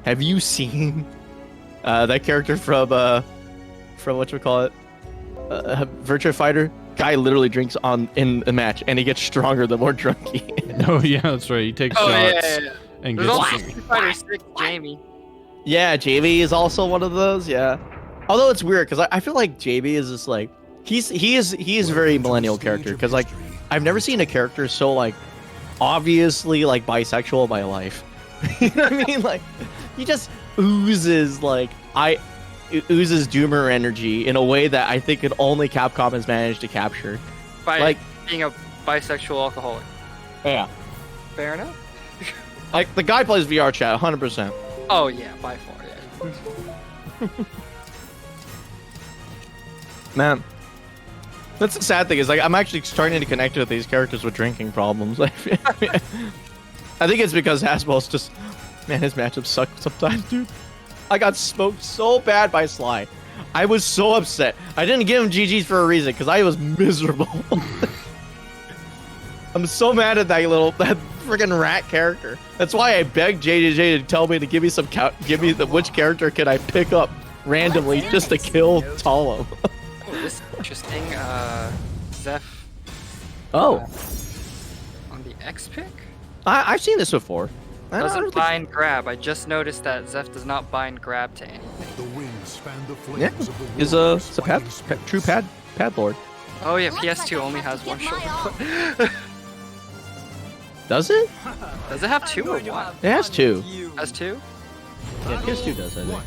Have you seen that character from whatchamacallit? Virtua Fighter? Guy literally drinks in a match, and he gets stronger the more drunk he is. Oh yeah, that's right. He takes shots. Yeah. And There's gets also Street Fighter 6 Jamie. Yeah, JB is also one of those. Yeah. Although it's weird because I feel like JB is just like he is a very millennial character because like I've never seen a character so like obviously like bisexual in my life. You know what I mean? Like he just oozes oozes doomer energy in a way that I think only Capcom has managed to capture. By like being a bisexual alcoholic. Yeah. Fair enough. Like the guy plays VR chat 100%. Oh yeah, by far, yeah. Man, that's the sad thing is like I'm actually starting to connect with these characters with drinking problems. I think it's because Hasbro's just, man, his matchups suck sometimes, dude. I got smoked so bad by Sly. I was so upset. I didn't give him GGs for a reason because I was miserable. I'm so mad at that freaking rat character. That's why I begged JJJ to tell me to give me which character can I pick up randomly just to kill Talo. Oh, this is interesting. Zeph. Oh. On the X pick? I've seen this before. Doesn't bind grab. I just noticed that Zeph does not bind grab to anything. The winds fan the flames Yeah, of the is a true pad lord. Oh yeah, PS2 only has one shoulder. Does it? Does it have two or one? It has two. Has two? Yeah, PS2 does, I think.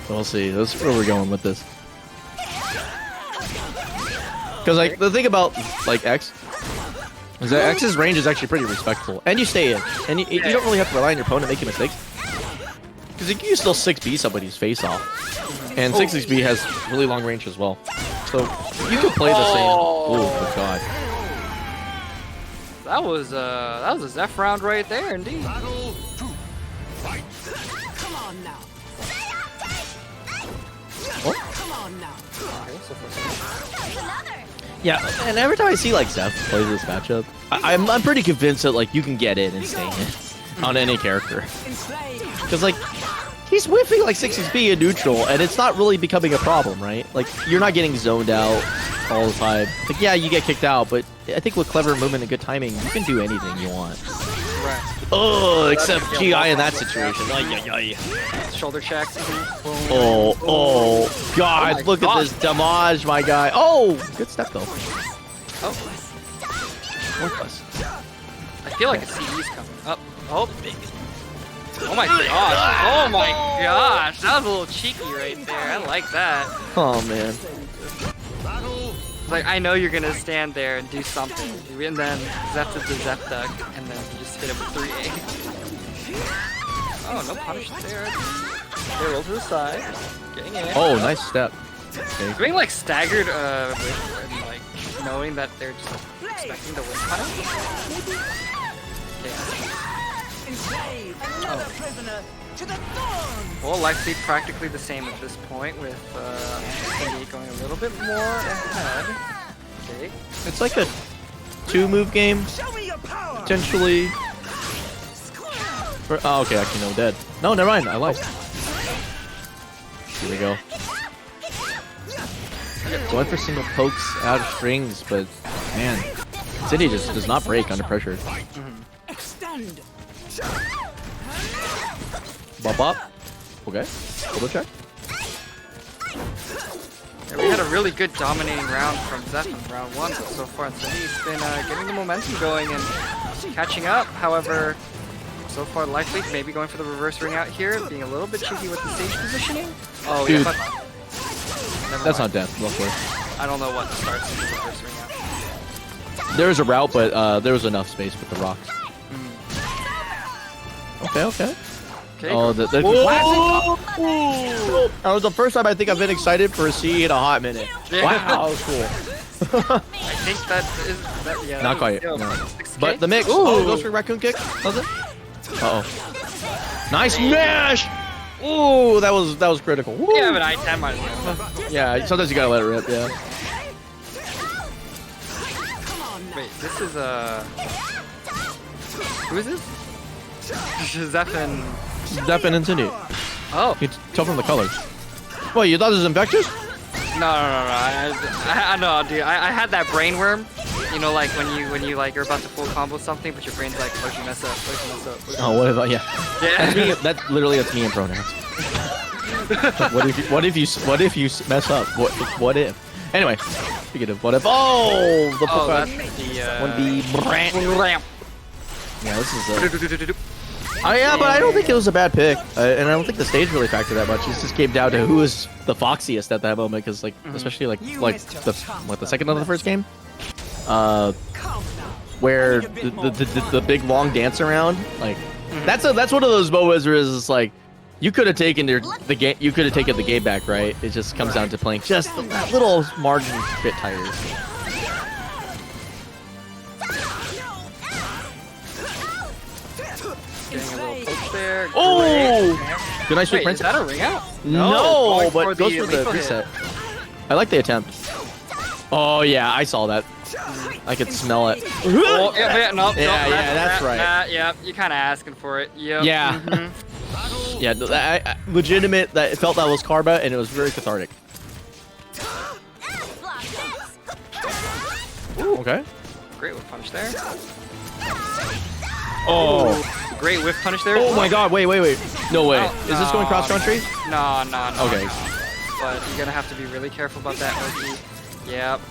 We'll see. That's where we're going with this. Because like the thing about like X is that X's range is actually pretty respectful, and you stay in, and you don't really have to rely on your opponent making mistakes. Because you can still 6B somebody's face off, and 6B has really long range as well. So you can play the same. Oh my god. That was a Zeph round right there, indeed. Come on now. Oh. Come on now. Yeah, and every time I see like Zeph plays this matchup, I'm pretty convinced that like you can get in and stay in on any character. Because like he's whiffing like 6B in neutral, and it's not really becoming a problem, right? Like you're not getting zoned out all the time. Like yeah, you get kicked out, but I think with clever movement and good timing, you can do anything you want. Right. Oh, except GI in that situation. Shoulder check. Oh, God, look at this damage, my guy. Oh, good step, though. Oh. One plus. I feel like a CD's coming. Oh. Oh my gosh. Oh my gosh. That was a little cheeky right there. I like that. Oh, man. Like, I know you're going to stand there and do something. And then Zeph does the Zeph duck. And then you just hit him with 3A. Oh, no punish there. They roll to the side. Getting in. Oh, nice step. Okay. Being like staggered and like knowing that they're just expecting the whiff punish. Well, life lead practically the same at this point, with Indy going a little bit more ahead. Okay. It's like a 2-move game, potentially. Oh, okay, actually no, dead. No, never mind, I lied. Here we go. Going for single pokes out of strings, but man, City just does not break under pressure. Bop bop. Okay. Double check. Yeah, we had a really good dominating round from Zeph in round 1, but so far City's been getting the momentum going and catching up. However, so far Life Leak maybe going for the reverse ring out here, being a little bit cheeky with the stage positioning. Oh, dude, yeah, but that's not death, luckily. I don't know what starts the reverse ring out. There was a route, but there was enough space with the rocks. Okay, okay. Okay. Oh, the classic. That was the first time I think I've been excited for a C in a hot minute. Yeah. Wow, cool. I think that is that. Yeah. Not quite. No. No. 6K? But the mix. Oh, goes for raccoon kick. Does it? Uh oh. Nice mash. Ooh, that was critical. Woo. Yeah, but I might as well. Yeah, sometimes you gotta let it rip. Yeah. Wait, this is who is this? Zeph and and Cindy. Oh. You can tell from the colors. What, you thought this was infectious? No. I know, dude. I had that brain worm. You know, like when you like you're about to full combo something, but your brain's like, "What if you mess up? What if you mess up?" Oh, what if? Yeah. Yeah. That's me in pronouns. What if you mess up? What if? Anyway, speaking of what if. Oh, the that's the 1B ramp. Yeah, this is yeah, but I don't think it was a bad pick, and I don't think the stage really factored that much. It just came down to who was the foxiest at that moment, because especially like the second of the first game, where the big long dance around, like that's one of those moments where it's like you could have taken the game back, right? It just comes down to playing just that little margin bit tighter. Getting a little poke there. Oh! Good nice Wait, Prince. is that a ring out? No, but it goes for the reset. I like the attempt. Oh yeah, I saw that. I could smell it. Oh, yeah, no, that's right. Yeah, you're kind of asking for it. Yep. Yeah. Yeah, I legitimate. That it felt that was Karma, and it was very cathartic. Ooh, okay. Great whiff punch there. Oh. Great whiff punish there. Oh my god, wait. No way. Oh, Is this going cross country? No. Okay. But you're gonna have to be really careful about that, OG. Yep.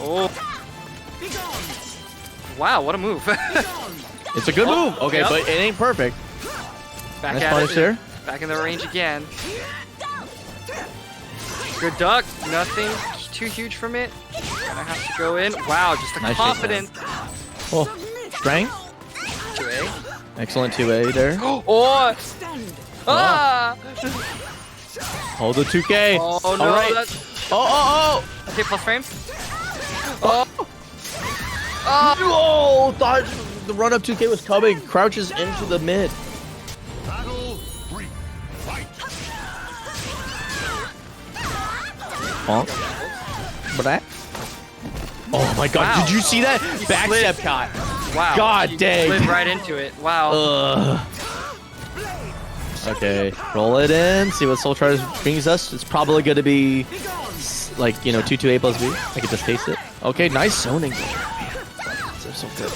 Oh. Wow, what a move. It's a good move. Okay, yep. but it ain't perfect. Back nice at punish it. there. Back in the range again. Good duck. Nothing too huge from it. Gonna have to go in. Wow, just a nice confidence. Oh, strength. 2A. Excellent 2A there. Oh. Ah. Hold the 2K. Oh no. All right. Oh. Okay, plus frames. Oh. Oh, thought the run up 2K was coming. Crouches into the mid. Battle 3. Fight. Bonk. Blah. Oh my god, Wow. did you see that? He Back slid. step caught. Wow. God she dang. slid right into it. Wow. Okay, roll it in, see what Soul Charge brings us. It's probably going to be like, 2-2A plus B. I can just taste it. Okay, nice zoning. They're so good.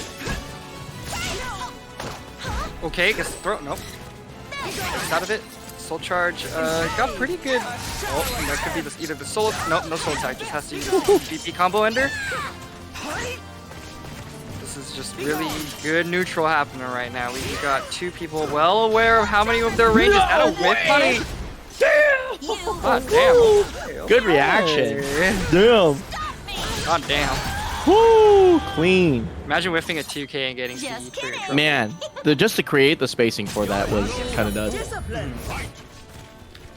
Okay, guess throw. Nope. Gets out of it. Soul Charge got pretty good. Oh, that could be either the soul. Nope, no soul attack. Just has to use VP combo ender. This is just really good neutral happening right now. We got two people well aware of how many of their ranges. That a whip punish? Damn! God damn. Okay, Good reaction. Damn. God damn. Woo! Clean. Imagine whiffing a 2K and getting CE for your trophy. Man, just to create the spacing for that was kind of nuts.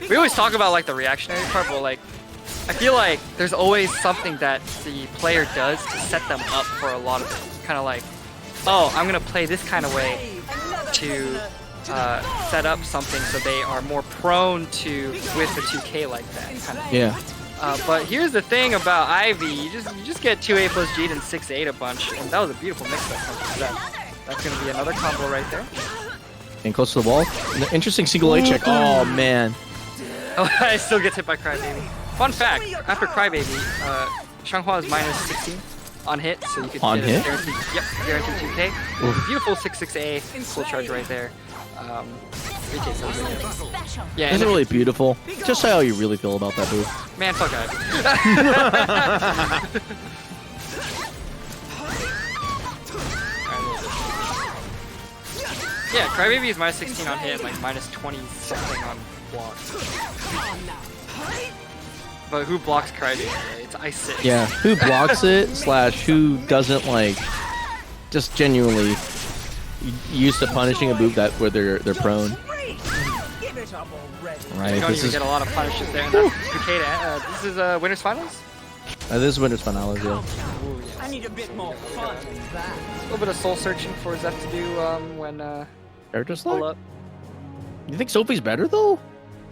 We always talk about like the reactionary part, but like I feel like there's always something that the player does to set them up for a lot of it. Kind of like, oh, I'm gonna play this kind of way to set up something so they are more prone to with the 2K like that kind of. Yeah. But here's the thing about Ivy, you just get 2A plus G and 6-8 a bunch, and that was a beautiful mix up. That's gonna be another combo right there. And close to the wall. Interesting single A check. Oh man. Oh, I still get hit by Crybaby. Fun fact, after Crybaby, Xianghua is minus 16 on hit, so you could on get hit? guaranteed 2K. Oof. Beautiful 6-6A, full charge right there. 3K so good. Yeah, Isn't it really beautiful? Just how you really feel about that move. Man, fuck Ivy. Yeah, Crybaby is minus 16 on hit and like minus 20 something on block. But who blocks Crybaby? Right? It's Ice 6. Yeah, who blocks it / who doesn't like just genuinely used to punishing a move that where they're prone. Right. You don't even get a lot of punishes there. And that's Takeda. This is Winners Finals? This is Winners Finals, yeah. Ooh, yeah. I need a bit more fun than that. A little bit of soul searching for Zeph to do when Character pull select? up. You think Sophie's better though?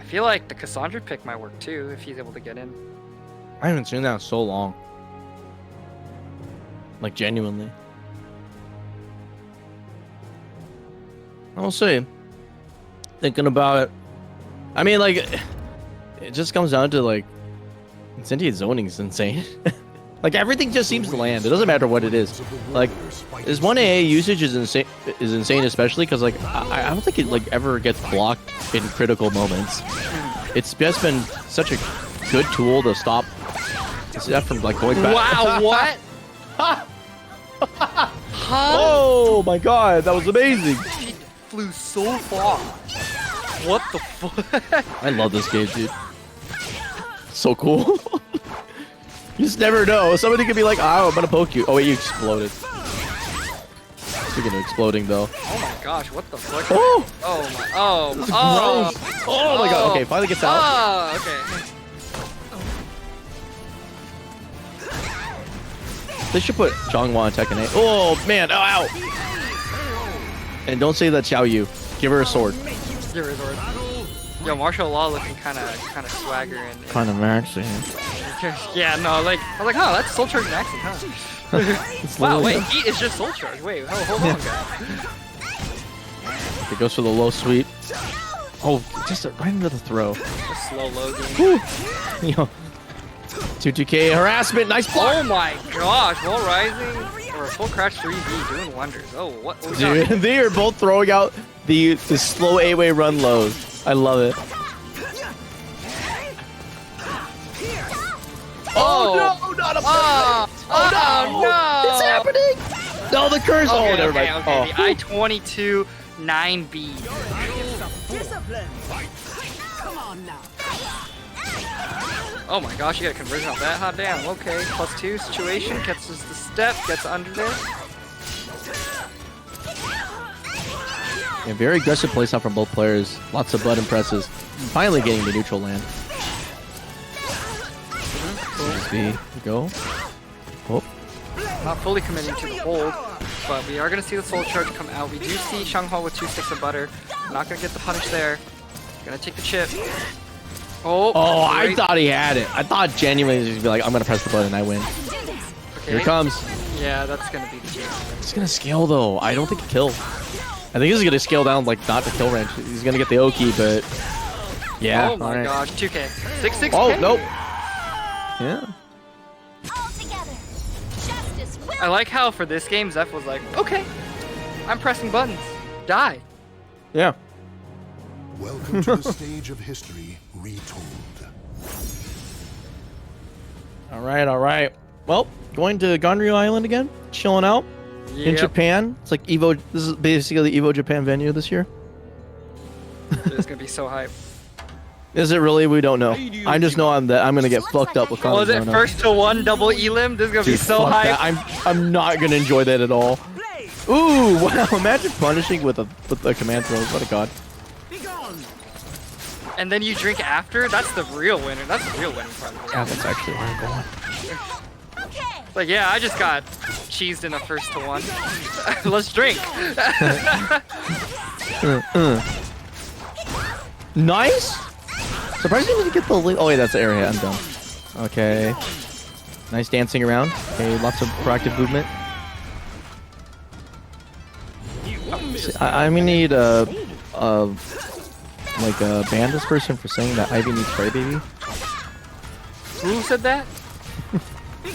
I feel like the Cassandra pick might work too if he's able to get in. I haven't seen that in so long. Like genuinely. I'll say. Thinking about it. I mean, like, it just comes down to like, sentient zoning is insane. Like everything just seems to land. It doesn't matter what it is. Like, this 1AA usage is insane, especially because like I don't think it like ever gets blocked in critical moments. It's just been such a good tool to stop that from like going back. Wow, what? Oh my god, that was amazing. She flew so far. What the fuck? I love this game, dude. So cool. You just never know. Somebody could be like, oh, I'm gonna poke you. Oh wait, you exploded. Speaking of exploding though. Oh my gosh, what the fuck? Oh! Oh my, oh, Oh my god, okay, finally gets out. Oh, okay. They should put Xianghua on Tekken 8. Oh man, oh, ow! And don't say that's Xiao Yu. Give her a sword. Give her a sword. Yo, martial law looking kind of swagger and Kind of maxing. yeah, no, like I was like, oh, that's soul charge maxing, huh? Wow, wait, Heat is just soul charge. Wait, hold on, guys. It goes for the low sweep. Oh, just right into the throw. Just slow loading. Yo, 2K harassment. Nice block. Oh my gosh, wall rising or full crash 3D doing wonders. Oh, what? Dude, they are both throwing out the slow 8-way run lows. I love it. Oh no, not a no! It's happening! No, the curse. Okay, Oh, never okay, mind. okay. Oh. The I-22 9B. Discipline. Come on now. Oh my gosh, you got a conversion off that? Hot damn. Okay, +2 situation. Gets us the step, gets under there. Yeah, very aggressive playstyle from both players. Lots of button presses. Finally getting the neutral land. Go. Oh. Not fully committing to the hold, but we are going to see the soul charge come out. We do see Xianghua with 2 sticks of butter. Not going to get the punish there. Going to take the chip. Oh, I thought he had it. I thought genuinely he was going to be like, I'm going to press the button and I win. Okay. Here it comes. Yeah, that's going to be the chase. It's going to scale though. I don't think it kills. I think this is going to scale down like not the kill range. He's going to get the Oki, but yeah. Oh my gosh, 2K. 6-6K. Oh, nope. Yeah. I like how for this game, Zeph was like, okay, I'm pressing buttons. Die. Yeah. Welcome to the stage of history retold. All right. Well, going to Ganryu Island again, chilling out in Japan. It's like Evo. This is basically the Evo Japan venue this year. It's gonna be so hype. Is it really? We don't know. I just know I'm gonna get fucked up with Conryu. Was it first to one double elim? This is gonna be so fuck hype. that. I'm not gonna enjoy that at all. Ooh, wow! Imagine punishing with a command throw. What a god. and then you drink after, that's the real winner. That's the real winning part of the Yeah, game. that's actually where I'm going. Like, yeah, I just got cheesed in a first to one. Let's drink. Nice. Surprised you didn't get the lead. Oh wait, that's the area. I'm done. Okay. Nice dancing around. Okay, lots of proactive movement. I'm gonna need like ban this person for saying that Ivy needs Cry Baby. Who said that?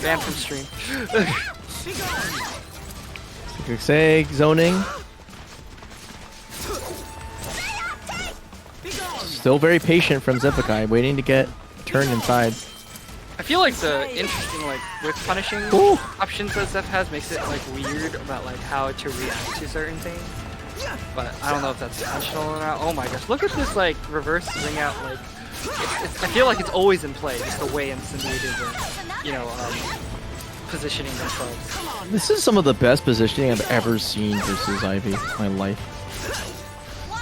Ban from stream. Seg zoning. Still very patient from Zephykai, waiting to get turned inside. I feel like the interesting like with punishing options that Zeph has makes it like weird about like how to react to certain things. But I don't know if that's intentional or not. Oh my gosh, look at this like reverse ring out like I feel like it's always in play, just the way Incendiated positioning themselves. This is some of the best positioning I've ever seen versus Ivy in my life.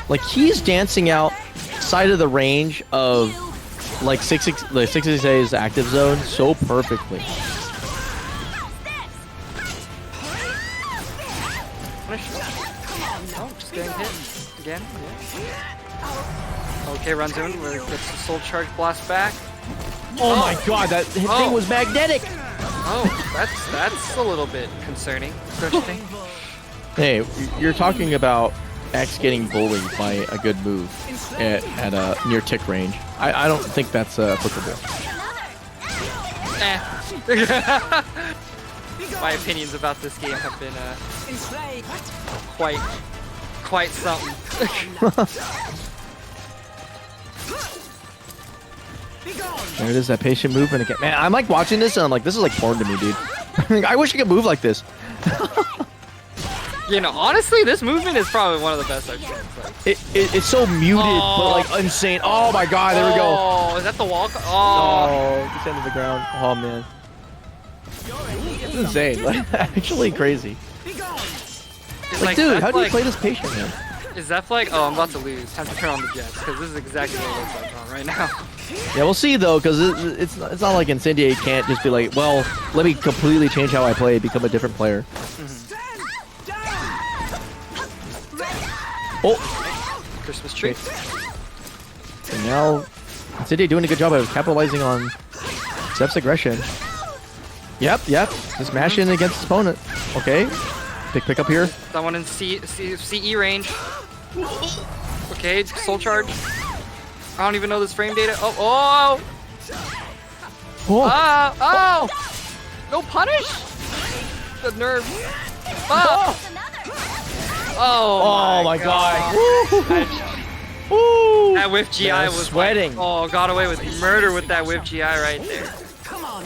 Like he's dancing out side of the range of like 668's active zone so perfectly. Oh, just getting hit again. Yeah. Okay, runs in, where it gets the soul charge blast back. Oh my god, that thing was magnetic! Oh, that's a little bit concerning, don't you think? Hey, you're talking about X getting bullied by a good move at a near tick range. I don't think that's applicable. My opinions about this game have been quite something. There it is, that patient movement again. Man, I'm like watching this and I'm like, this is like porn to me, dude. I wish I could move like this. You know, honestly, this movement is probably one of the best I've seen. It's so muted, but like insane. Oh my god, there we go. Oh, is that the wall? Oh, just into the ground. Oh man. It's insane. Like, actually crazy. Like, dude, how do you play this patient, man? Is Zeph like, oh, I'm about to lose. Time to turn on the jets, because this is exactly what it looks like on right now. Yeah, we'll see though, because it's not like Incendiate can't just be like, well, let me completely change how I play, become a different player. Oh! Christmas tree. And now, Incendiate doing a good job of capitalizing on Zeph's aggression. Yep. Just mash in against his opponent. Okay. Big pick up here. Someone in CE range. Okay, soul charge. I don't even know this frame data. Oh! No punish! The nerve. Oh my god. That whiff GI was sweating. Like, got away with murder with that whiff GI right there. Come on.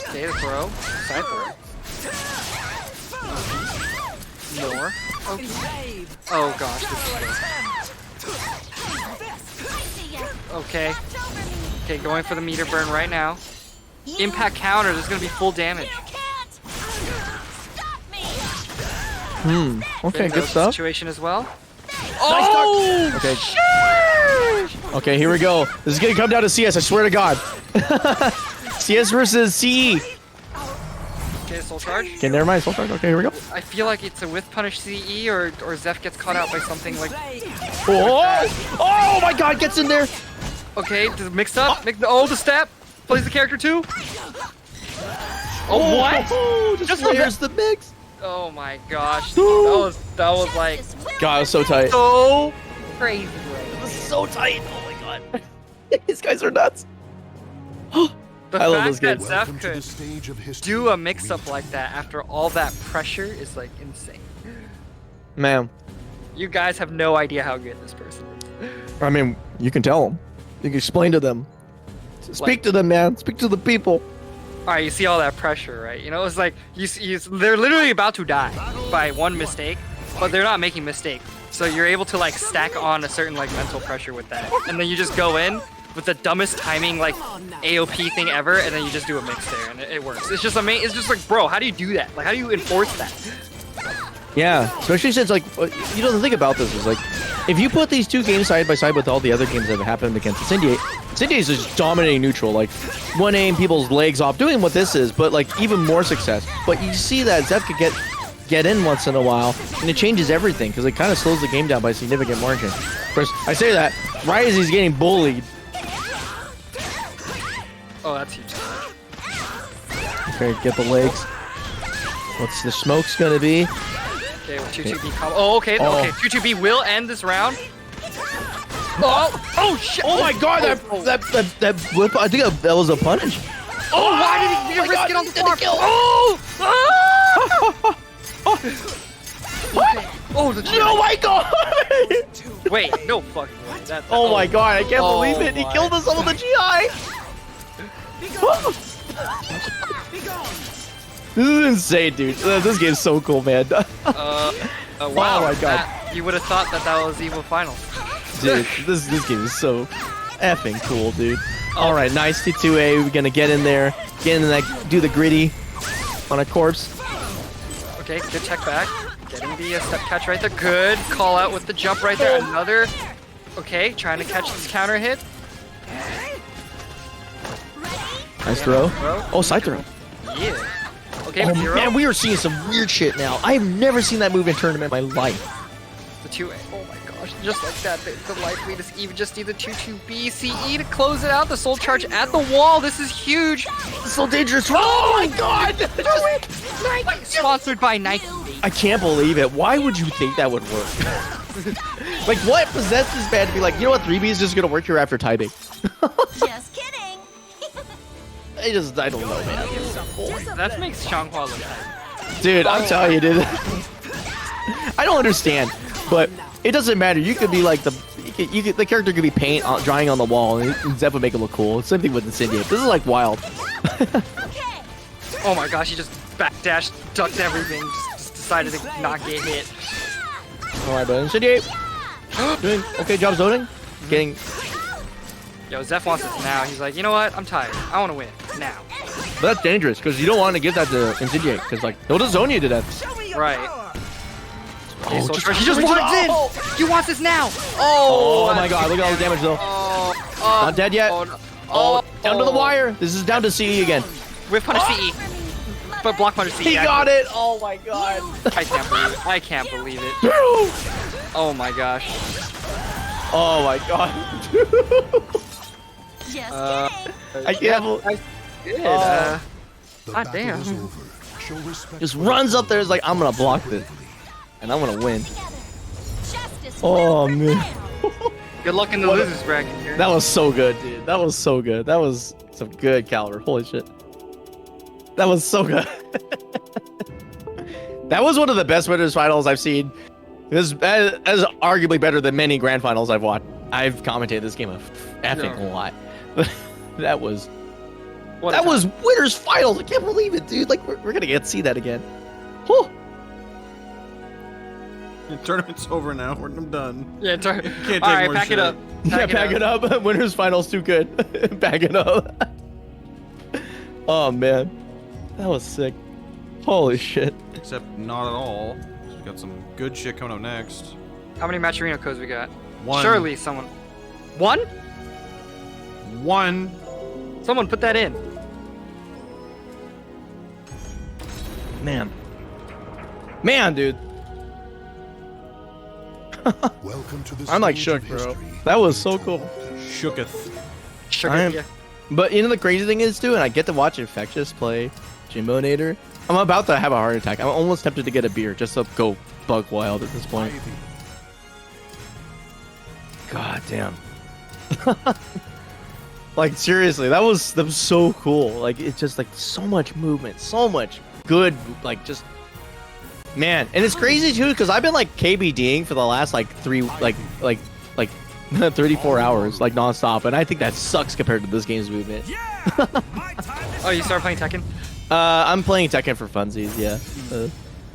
Okay, the throw. Side throw. More. Okay. Oh gosh, this is good. Okay. Okay, going for the meter burn right now. Impact counter, there's gonna be full damage. Okay, good stuff. Situation as well. Oh! Okay. Okay, here we go. This is gonna come down to CS, I swear to God. CS versus CE. Okay, soul charge. Okay, never mind, soul charge. Okay, here we go. I feel like it's a with punish CE or Zeph gets caught out by something like. Oh my God, gets in there. Okay, mixed up. The step. Plays the character too. Oh, what? Just layers the mix. Oh my gosh. That was like. God, it was so tight. So crazy. It was so tight. Oh my God. These guys are nuts. The I love fact this game. that Zeph could do a mix-up like that after all that pressure is like insane. Man. You guys have no idea how good this person is. I mean, you can tell them. You can explain to them. Speak to them, man. Speak to the people. Alright, you see all that pressure, right? You know, it's like they're literally about to die by one mistake, but they're not making mistakes. So you're able to like stack on a certain like mental pressure with that, and then you just go in with the dumbest timing like AOP thing ever, and then you just do a mix there, and it works. It's just amazing. It's just like, bro, how do you do that? Like, how do you enforce that? Yeah, especially since like, you know, the thing about this is like, if you put these two games side by side with all the other games that have happened against Incendiate, Incendiate is just dominating neutral, like one aim, people's legs off, doing what this is, but like even more success. But you see that Zeph could get in once in a while, and it changes everything because it kind of slows the game down by a significant margin. Of course, I say that right as he's getting bullied. Oh, that's huge. Okay, get the legs. What's the smoke's gonna be? Okay, with 2-2B combo. Oh, okay, okay. 2-2B will end this round. Oh shit! Oh my god, that flip! I think that was a punish. Oh, why did he risk it on the farm? Oh! Oh, the GI. Oh my god! Wait, no fucking way. Oh my god, I can't believe it. He killed us all with the GI. This is insane, dude. This game's so cool, man. Wow, oh my god. You would have thought that was Evo Final. Dude, this game is so effing cool, dude. All right, nice T2A. We're gonna get in there, do the gritty on a corpse. Okay, good check back. Getting the step catch right there. Good call out with the jump right there. Another. Okay, trying to catch this counter hit. Nice throw. Oh, side throw. Yeah. Okay, Oh 0. man, we are seeing some weird shit now. I've never seen that move in tournament in my life. The 2A. Oh my gosh, just like that. The life lead is even just either 2-2B CE to close it out. The soul charge at the wall. This is huge. It's so dangerous. Oh my god! Sponsored by Nike. I can't believe it. Why would you think that would work? Like, what possessed this man to be like, you know what, 3B is just gonna work here after timing? Just kidding. I don't know, man. That makes Changhua look nice. Dude, I'm telling you, dude. I don't understand, but it doesn't matter. You could be like the character could be paint drying on the wall, and Zep would make it look cool. Same thing with Incendiate. This is like wild. Oh my gosh, he just backdashed, ducked everything, just decided to not get hit. All right, but Incendiate doing okay job zoning, getting. Yo, Zeph wants this now. He's like, you know what? I'm tired. I want to win now. But that's dangerous because you don't want to give that to Incendiate because like he'll just zone you to death. Right. Okay, Oh, so just- he just wants in. He wants this now. Oh my god, look at all the damage though. Not dead yet. Oh, down to the wire. This is down to CE again. Whip punish CE. But block punish CE. He got it. Oh my god. I can't believe it. I can't believe it. Oh my gosh. Oh my god. Just kidding. I can't believe. Oh. The Ah, battle damn. is over. Show respect Just for runs up there. Is like, I'm gonna block this, and I'm gonna win. Oh man. Good luck in the losers bracket here. That was so good, dude. That was so good. That was some good caliber. Holy shit. That was so good. That was one of the best winners finals I've seen. This is arguably better than many grand finals I've watched. I've commentated this game a effing lot. That was winners finals. I can't believe it, dude. Like we're gonna get to see that again. Whew. The tournament's over now. I'm done. Yeah, Can't take Alright, more pack shit. it up. Pack it up. Winners finals too good. Pack it up. Oh man, that was sick. Holy shit. Except not at all. We got some good shit coming up next. How many Matcherino codes we got? One. Surely someone. One? One. Someone put that in. Man, dude. Welcome to the I'm like stage of shook, bro. history. That was so cool. Shooketh. Sugar, I'm- yeah. But you know the crazy thing is, too, and I get to watch Infectious play Jimbonator. I'm about to have a heart attack. I'm almost tempted to get a beer just to go bug wild at this point. God damn. Like seriously, that was so cool. Like it's just like so much movement, so much good, like just man. And it's crazy too because I've been like KBDing for the last like 34 hours like nonstop, and I think that sucks compared to this game's movement. Oh, you started playing Tekken? I'm playing Tekken for funsies, yeah.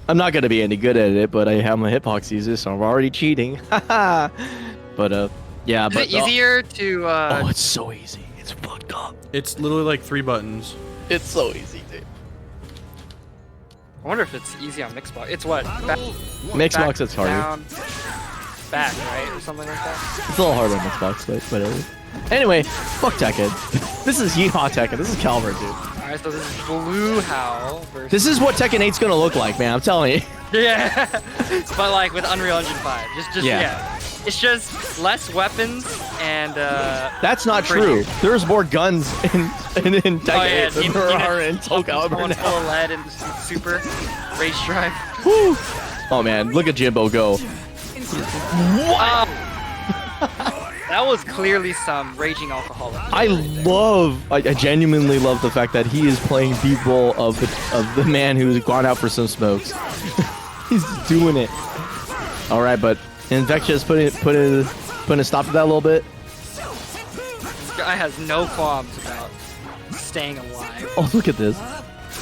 I'm not gonna be any good at it, but I have my hitbox user, so I'm already cheating. But yeah. Is but it easier to? oh, it's so easy. It's fucked up. It's literally like 3 buttons. It's so easy, dude. I wonder if it's easy on Mixbox. It's what? Mixbox, it's harder. Down. back, right? Or something like that. It's a little harder on Xbox, but whatever. Anyway, fuck Tekken. This is Yeehaw Tekken. This is Calibur, dude. Alright, so this is Blue Howl versus... This is what Tekken 8's gonna look like, man. I'm telling you. Yeah, but like with Unreal Engine 5. Just yeah. It's just less weapons and That's not true. There's more guns in Tekken 8 than there are in SoulCalibur now. Full of lead and super race drive. Woo. Oh man, look at Jimbo go. What? That was clearly some raging alcoholic. I genuinely love the fact that he is playing the role of the man who's gone out for some smokes. He's doing it. All right, but Invectious putting a stop to that a little bit. This guy has no qualms about staying alive. Oh, look at this.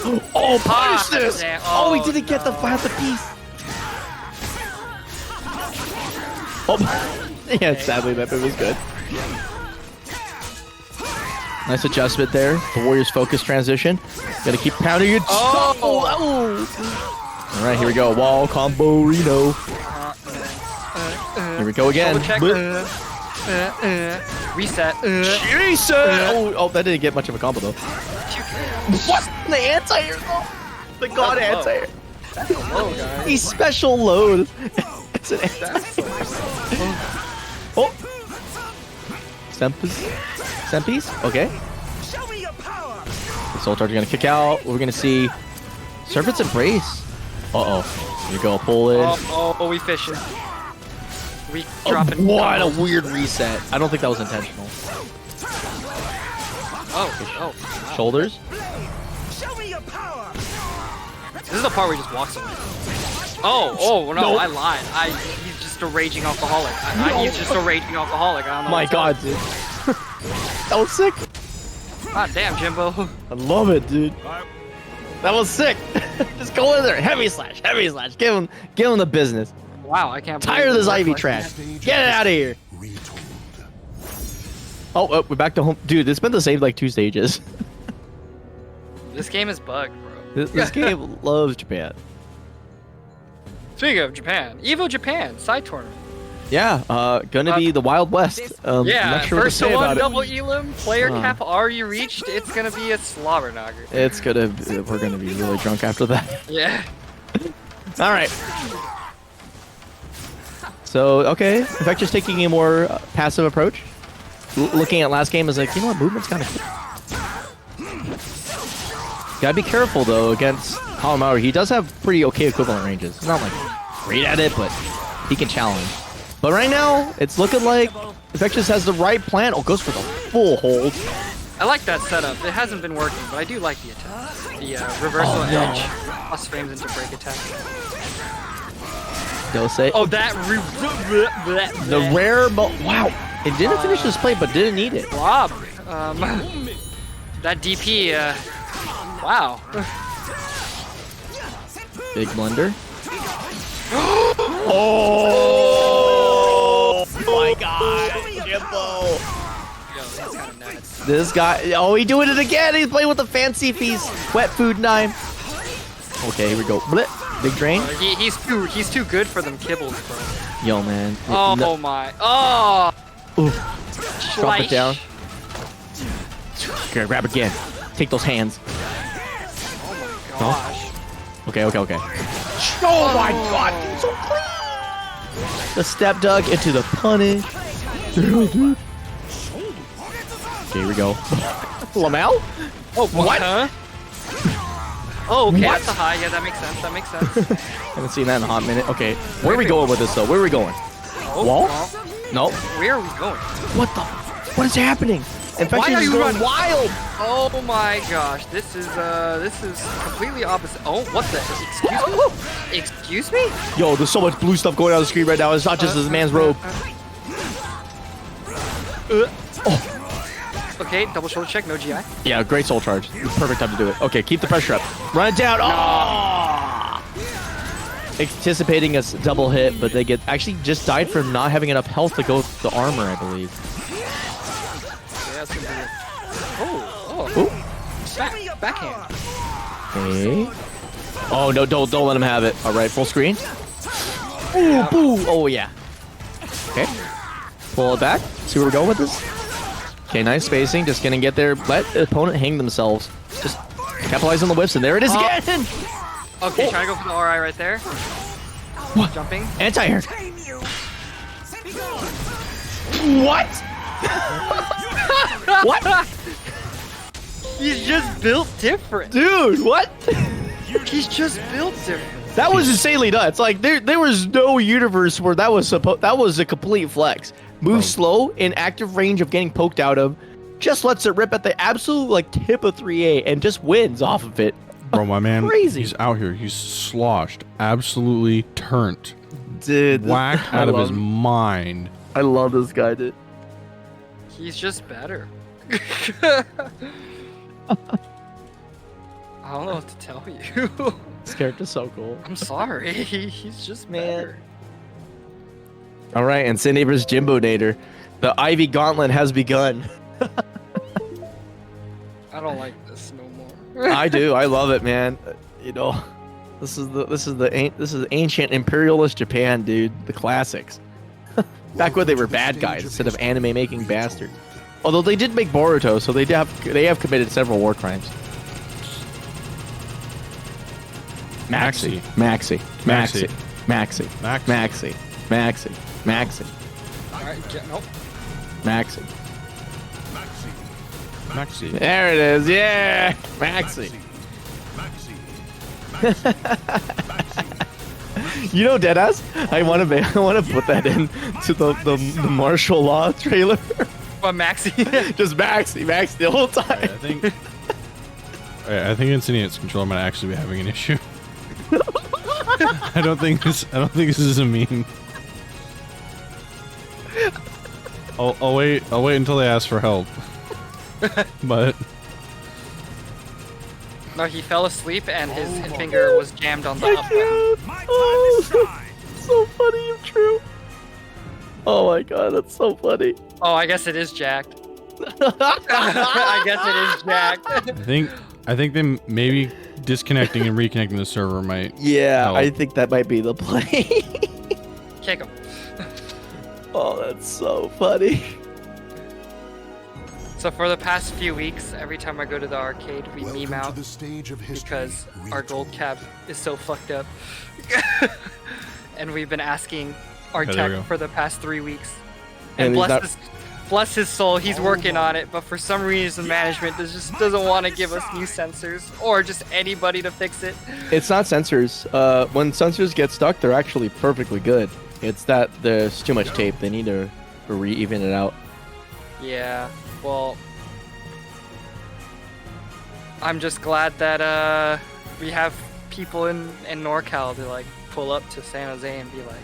Oh, punish this! Oh, he didn't get the piece. Oh, yeah, sadly that bit was good. Nice adjustment there. The Warriors focus transition. Gotta keep pounding it. Oh! All right, here we go. Wall combo Reno. Here we go again. Reset. Reset. Oh, that didn't get much of a combo though. What? The anti-air though? The god anti-air. That's a low, guys. He's special load. It's an Oh! Sempis? Okay. Show me your power. The Soul Charge are gonna kick out. We're gonna see Serpent's Embrace. Uh-oh. Here you go, pull in. Oh, we fishing. We dropping. What a weird reset. I don't think that was intentional. Oh. Shoulders. Show me your power. This is the part where he just walks away. Oh, no, I lied. He's just a raging alcoholic. He's just a raging alcoholic. I don't know. My god, dude. That was sick. God damn, Jimbo. I love it, dude. That was sick. Just go in there. Heavy slash. Give him the business. Wow, I can't believe Tired of this Ivy trash. Get it out of here. Oh, we're back to home. Dude, it's been the same like 2 stages. This game is bugged, bro. This game loves Japan. Speaking of Japan, Evo Japan side tournament. Yeah, gonna be the Wild West. I'm not sure first what to say to one about double it. elim, player cap already reached. It's gonna be a slobber knocker. We're gonna be really drunk after that. Yeah. All right. So, okay, in fact, just taking a more passive approach. Looking at last game is like, you know what, movement's kind of gotta be careful, though, against Konmai. He does have pretty okay equivalent ranges. He's not, like, great at it, but he can challenge. But right now, it's looking like Infectious has the right plan. Oh, goes for the full hold. I like that setup. It hasn't been working, but I do like the attack. The reversal edge plus frames into break attack. Dose. Oh, that the rare, wow. It didn't finish this play, but didn't need it. Blob. That DP, wow. Big blunder. Oh my god, Jimbo. Yo, that's kind of nuts. This guy, he's doing it again. He's playing with the fancy piece. Wet food knife. Okay, here we go. Blip. Big drain. He's too good for them kibbles, bro. Yo, man. Oh my. Oh. Oof. Drop it down. Okay, grab again. Take those hands. Oh my gosh. Okay. Oh my god. He's so clean. The step dug into the punish. Okay, here we go. Lamel? Oh, what? Huh? Oh, okay, that's a high. Yeah, that makes sense. Haven't seen that in a hot minute. Okay, where are we going with this, though? Where are we going? Wall? No. Where are we going? What is happening? Infectious is going wild. Oh my gosh, this is completely opposite. Oh, what the? Excuse me? Yo, there's so much blue stuff going on the screen right now. It's not just this man's robe. Okay, double shoulder check, no GI. Yeah, great soul charge. Perfect time to do it. Okay, keep the pressure up. Run it down. Oh! Anticipating a double hit, but they actually just died from not having enough health to go with the armor, I believe. Yeah, it's gonna be Ooh. Backhand. Okay. Oh no! Don't let him have it. All right, full screen. Ooh, boo! Oh yeah. Okay. Pull it back. See where we're going with this. Okay, nice spacing. Just gonna get there. Let the opponent hang themselves. Just capitalize on the whiffs, and there it is again. Okay, trying to go for the RI right there. What? Jumping. Anti-air. What? What? He's just built different. Dude, what? He's just built different. That was insanely nuts. Like there was no universe where that was a complete flex. Move slow in active range of getting poked out of, just lets it rip at the absolute like tip of 3A and just wins off of it. Bro, my man, Crazy. he's out here. He's sloshed, absolutely turned, Dude, whacked out of his mind. I love this guy, dude. He's just better. I don't know what to tell you. This character's so cool. I'm sorry. He's just Man. better. All right, and St. Aver's Jimbo Nader. The Ivy Gauntlet has begun. I don't like this no more. I do. I love it, man. You know, this is ancient imperialist Japan, dude. The classics. Back when they were bad guys instead of anime making bastards. Although they did make Boruto, so they have committed several war crimes. Maxi. Alright, nope. Maxi. Maxi. There it is. Yeah. Maxi. You know, deadass. I want to put that in to the martial law trailer. But Maxi. Just Maxi the whole time. I think Insidious Control might actually be having an issue. I don't think this is a meme. I'll wait until they ask for help. But No, he fell asleep and his finger was jammed on the up button. Oh, so funny if true. Oh my god, that's so funny. Oh, I guess it is jacked. I guess it is jacked. I think them maybe disconnecting and reconnecting the server might. Yeah, help. I think that might be the play. Kick him. Oh, that's so funny. So for the past few weeks, every time I go to the arcade, we meme out the stage of history, because our gold cap is so fucked up. And we've been asking our Okay, there we tech go. for the past 3 weeks. And And he's bless his soul, he's working on it, but for some reason management just doesn't want to give us new sensors or just anybody to fix it. It's not sensors. When sensors get stuck, they're actually perfectly good. It's that there's too much tape. They need to re-even it out. Yeah, well, I'm just glad that we have people in NorCal to like pull up to San Jose and be like,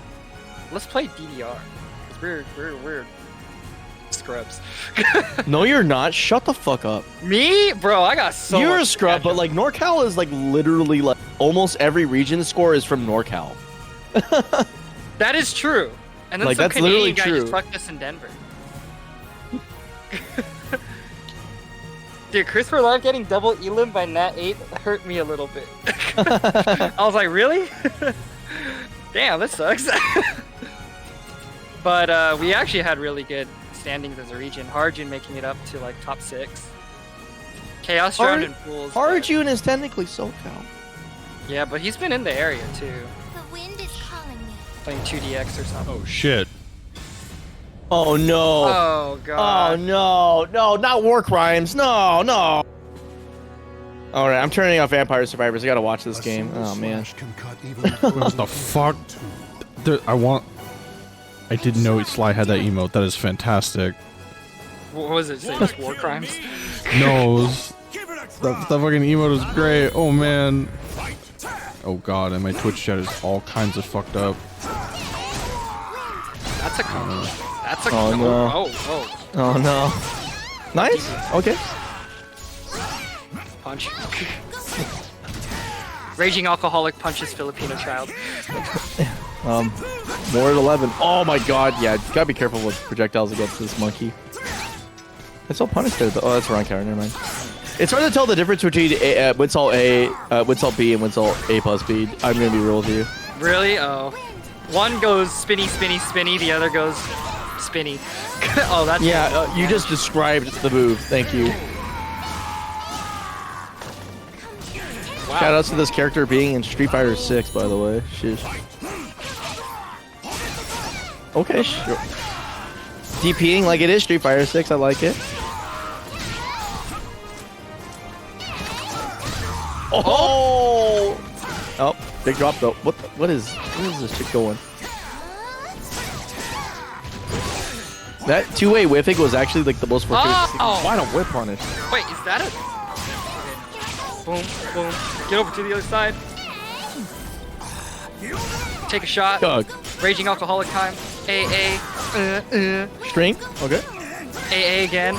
let's play DDR. 'Cause we're scrubs. No, you're not. Shut the fuck up. Me? Bro, I got so You're a much scrub, but like NorCal is like literally like almost every region score is from NorCal. That is true. And then Like, some that's literally Canadian guy true. just fucked us in Denver. Dude, Christopher Live getting double elim by Nat 8 hurt me a little bit. I was like, really? Damn, that sucks. But we actually had really good standings as a region. Harjun making it up to like top 6. Chaos round in pools. but- Harjun is technically SoCal. Yeah, but he's been in the area too. The wind is calling me. Playing 2DX or something. Oh shit. Oh no. Oh god. Oh no, no, not war crimes. No, no. All right, I'm turning off Vampire Survivors. I gotta watch this game. Oh man. What the fuck? I didn't know Sly had that emote. That is fantastic. What was it? Say just war crimes? No, that fucking emote is great. Oh man. Oh god, and my Twitch chat is all kinds of fucked up. That's a combo. That's a Oh, no. Oh, Oh no. Nice. Okay. punch. Raging alcoholic punches Filipino child. More at 11. Oh my god. Yeah, you gotta be careful with projectiles against this monkey. It's all punished there. Oh, that's the wrong character. Never mind. It's hard to tell the difference between Winsalt A, Winsalt B, and Winsalt A plus B. I'm gonna be real with you. Really? Oh. One goes spinny, spinny, spinny. The other goes spinny. Oh, that's Yeah, you just described the move. Thank you. wow. Shout outs to this character being in Street Fighter 6, by the way. Sheesh. Okay, sure. DPing like it is Street Fighter 6. I like it. Oh! Oh, big drop though. What is this chick going? That two-way whiffing was actually like the most fortuitous. Oh! Why don't whip punish? Wait, is that it? Boom, boom. Get over to the other side. Take a shot. Doug. Raging alcoholic time. AA. String. Okay. AA again.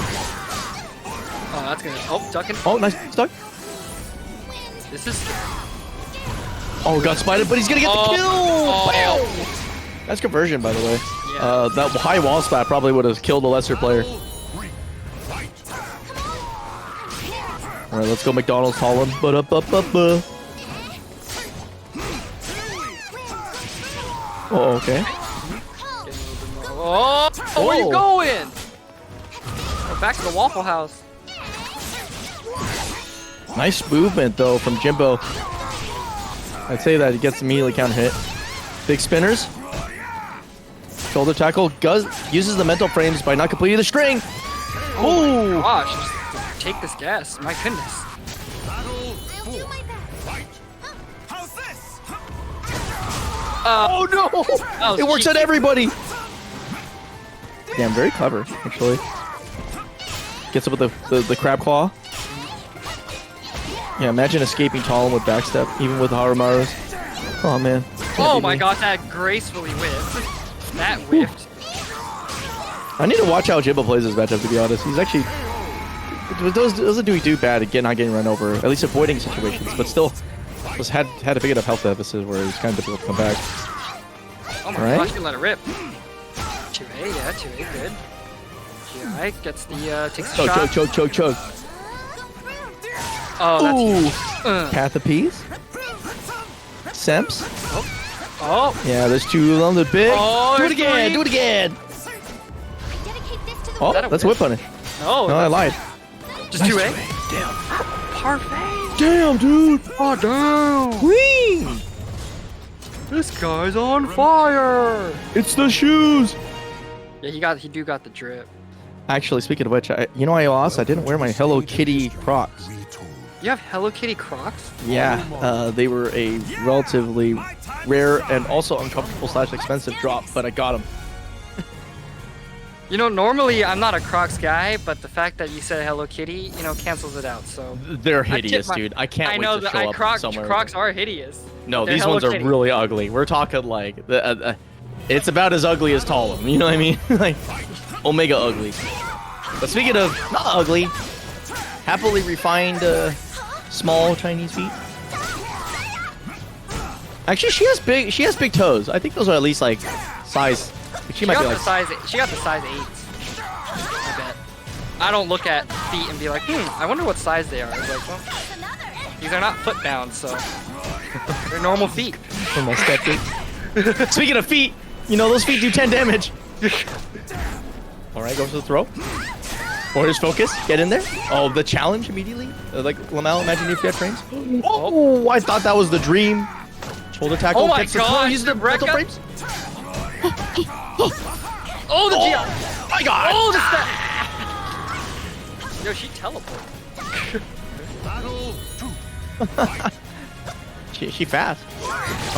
Oh, that's gonna. Oh, ducking. Oh, nice stuck. This is scary. Oh, got spited, but he's gonna get the kill. Oh. Bam! That's conversion, by the way. Yeah. That high wall splat probably would have killed the lesser player. All right, let's go McDonald's Holland. Oh, okay. Oh, where you going? We're back to the Waffle House. Nice movement though from Jimbo. I'd say that he gets immediately counter hit. Big spinners. Shoulder tackle. Uses the mental frames by not completing the string. Oh gosh, just take this gas. My goodness. I'll do my best. How's this? Oh no! Oh, It works cheeky. on everybody. Damn, very clever actually. Gets up with the crab claw. Yeah, imagine escaping Talon with backstep, even with Harumaru's. Oh man. Oh my god, that gracefully whiffed. That whiffed. I need to watch how Jimbo plays this matchup, to be honest. He's actually doesn't do bad at not getting run over, at least avoiding situations, but still just had a big enough health deficit where it's kind of difficult to come back. Oh my Right? gosh, you can let it rip. 2A, yeah, 2A, good. GI gets the, takes the shot. Choke. Oh, that's Ooh. huge. Path of Peace. Semps. Oh, Yeah, there's two of them. The big. Oh, do it there's again. three. Do it again. Dedicate this to the Oh, that a that's whip? whip punish. no, No, I lied. just 2A. Damn. Parfait. Damn, dude. Oh, damn. Queen. This guy's on fire. It's the shoes. Yeah, he do got the drip. Actually, speaking of which, I lost. I didn't wear my Hello Kitty Crocs. You have Hello Kitty Crocs? Yeah, they were a relatively rare and also uncomfortable / expensive drop, but I got them. You know, normally I'm not a Crocs guy, but the fact that you said Hello Kitty, you know, cancels it out. So They're I tip hideous, my- dude. I can't I wait know to show up Crocs somewhere. are hideous. No, They're these Hello ones are Kitty. really ugly. We're talking like it's about as ugly as Talon. You know what I mean? Like Omega ugly. But speaking of not ugly, happily refined small Chinese feet. Actually, she has big toes. I think those are at least like size. She might got be the like size. She got the size 8s. I bet. I don't look at feet and be like, I wonder what size they are. It's like, well, these are not foot bound, so they're normal feet. normal step feet. Speaking of feet, you know those feet do 10 damage. All right, go for the throw. Or just focus, get in there. Oh, the challenge immediately. Like Lamel, imagine if you had frames. Oh, I thought that was the dream. Shoulder tackle. Oh my gets the throw, God, uses the Rebecca. mental frames. Oh, the GI. Oh my God. Oh, the step. Yo, she teleported. She fast.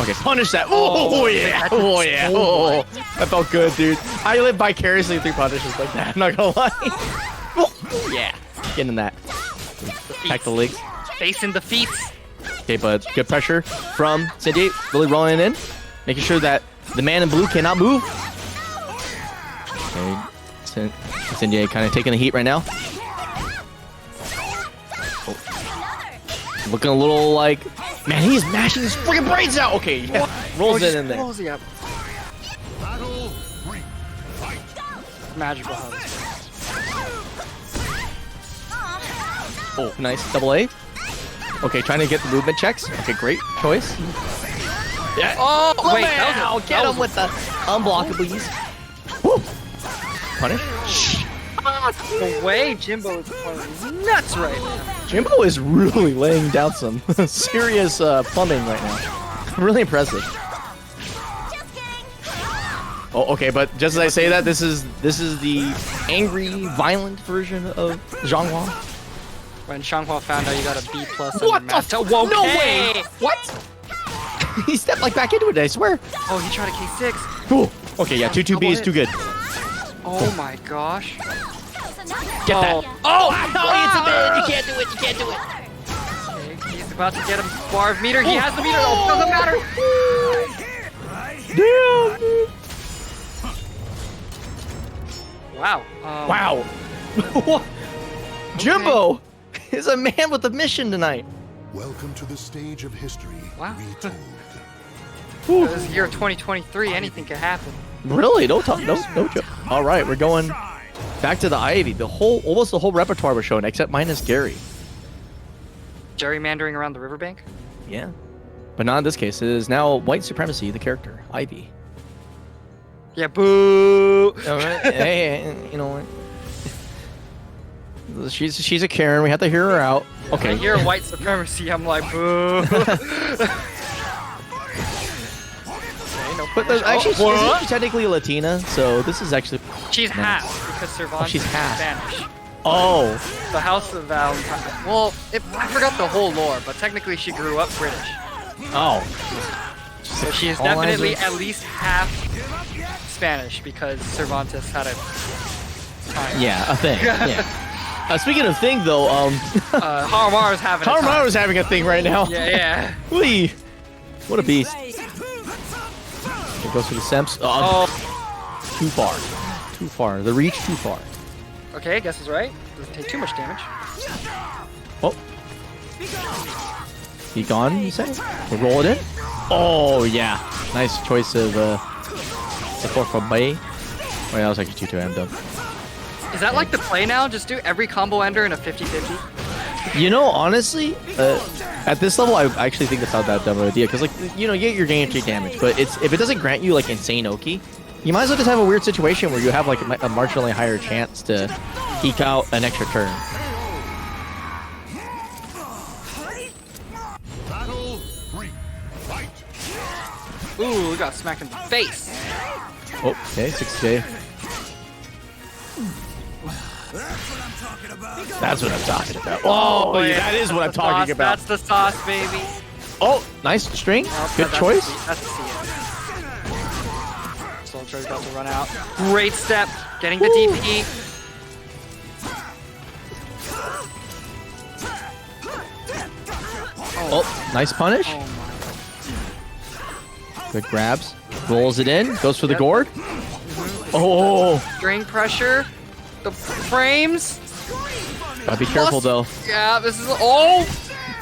Okay, punish that. Oh yeah. Oh yeah. Oh, that felt good, dude. I live vicariously through punishes like that. I'm not gonna lie. Oh, yeah. Get in that. Attack the legs. Facing the feet. Okay, but good pressure from Cindy, really rolling in, making sure that the man in blue cannot move. Okay, Cindy kind of taking the heat right now. Oh. Looking a little like, man, he's mashing his freaking brains out. Okay, yeah, rolls it in there. Rolls it up. Magical how this Oh, nice double A. Okay, trying to get the movement checks. Okay, great choice. Yeah. Oh, wait, Get him with the unblockables. Woo. Punish. The way Jimbo is playing nuts right now. Jimbo is really laying down some serious plumbing right now. Really impressive. Oh, okay, but just as I say that, this is the angry, violent version of Zhanghua. When Shanghua found out you got a B+ What on your the? match. Whoa, No way! What? He stepped like back into it, I swear. Oh, he tried a K6. Ooh. Okay, yeah, 2-2B is too good. Oh my gosh. Get that. Oh, it's a man. You can't do it. You can't do it. Okay, he's about to get him bar of meter. He has the meter. Oh, doesn't matter. Damn. Wow. Wow. Jimbo is a man with a mission tonight. Welcome to the stage of history Wow. retold. This is the year 2023. Anything can happen. Really? No joke. All right, we're going back to the Ivy. Almost the whole repertoire was shown, except minus Gary. Gerrymandering around the riverbank. Yeah, but not in this case. It is now white supremacy, the character Ivy. Yeah, boo. All right. Hey, you know what? She's a Karen. We have to hear her out. Okay. When I hear white supremacy, I'm like, boo. But actually, she's technically a Latina, so this is actually. She's half because Cervantes she's half. is Spanish. Oh. The House of Valentine. Well, I forgot the whole lore, but technically she grew up British. Oh. So she is definitely at least half Spanish because Cervantes had a time. Yeah, a thing. Yeah. Speaking of thing, though, Harumaru's having a time. Harumaru's having a thing right now. Yeah. Whee! What a beast. It goes for the Semps. Oh. Too far. Too far. The reach too far. Okay, guess is right. Doesn't take too much damage. Oh. He gone, you say? We'll roll it in? Oh, yeah. Nice choice of support from Bay. Oh, yeah, that was actually 2-2. I'm done. Is that like the play now? Just do every combo ender in a 50-50? You know, honestly, at this level, I actually think that's not that dumb of an idea. Because, like, you know, you get your game take damage. But if it doesn't grant you, like, insane Oki, you might as well just have a weird situation where you have, like, a marginally higher chance to eke out an extra turn. Ooh, we got smacked in the face. Oh, okay, 6K. That's what I'm talking about. Oh, yeah, that is what I'm talking about. That's the sauce, baby. Oh, nice string. Oh, Good choice. That's the CS. Soldier's about to run out. Great step. Getting the DP. Oh, nice punish. Oh my. Good grabs. Rolls it in. Goes for the gourd. Oh. String pressure. The frames. Gotta be careful, though. Yeah, this is. Oh!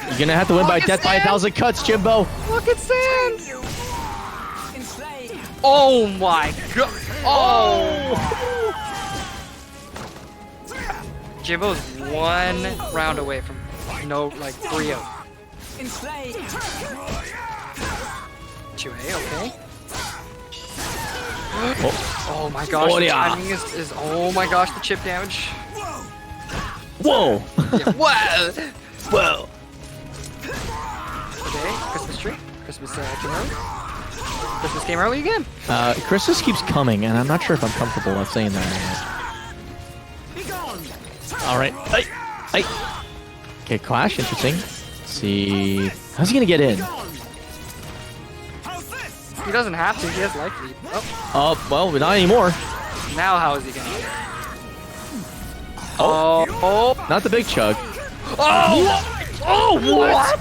You're gonna have to win by death by 1,000 cuts, Jimbo. Look at Sand! Oh my god! Oh! Jimbo's one round away from 3-0. 2A, okay. Oh my gosh, Oh, the yeah. timing is oh my gosh, the chip damage. Whoa. Yeah, whoa! Whoa. Okay, Christmas tree. Christmas game early. Christmas game early again. Christmas keeps coming, and I'm not sure if I'm comfortable with saying that. All right. Okay, Clash, interesting. Let's see. How's he gonna get in? He doesn't have to. He has life lead. Oh, Well, not anymore. now how is he gonna? Oh, not the big chug. Oh! Oh, what?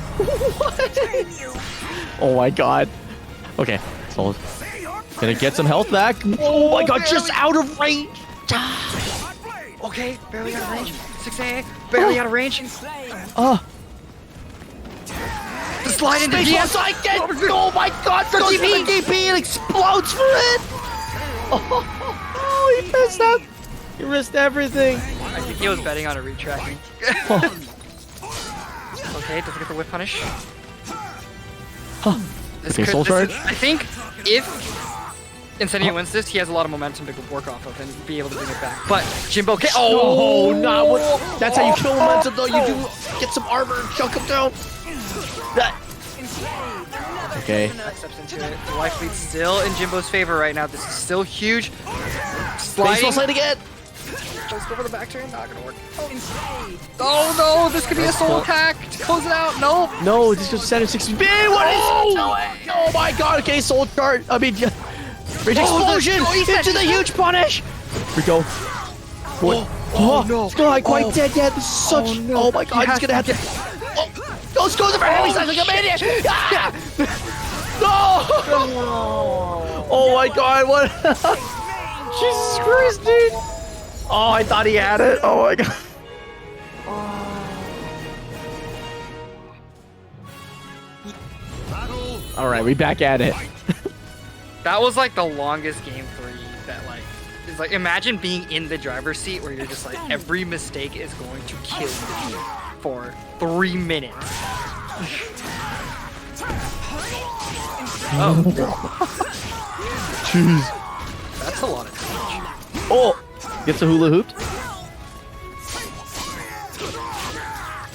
Oh my god. Okay, so gonna get some health back. Oh my god, just out of range. Okay, barely out of range. 6A, barely out of range. The slide into DS. Oh my god, the DP and explodes for it. Oh, he missed that. He risked everything. I think he was betting on a retracking. Okay, doesn't get the whip punish. Okay, Soul Charge. I think if Incendiate wins this, he has a lot of momentum to work off of and be able to bring it back. But Jimbo can. Oh, not what. That's how you kill momentum, though. You do get some armor and chunk him down. That. Okay. Steps into it. The life lead's still in Jimbo's favor right now. This is still huge. Baseball slide again. Let's go for the back turn. Not gonna work. Oh no! This could be a soul attack to close it out. No. No, this goes to 760. What is he doing? Oh my God. Okay, Soul Charge. I mean, Rage Explosion into the huge punish. Here we go. Oh no! It's not quite dead yet. This is such. Oh my God. He's gonna have to. Oh, it goes for heavy size like a maniac. Ah! No! Oh my God! What? Jesus Christ, dude! Oh, I thought he had it. Oh my God. All right, we back at it. That was like the longest game 3 that like is like imagine being in the driver's seat where you're just like every mistake is going to kill you for 3 minutes. Oh. Jeez. That's a lot of damage. Oh, gets a hula hooped.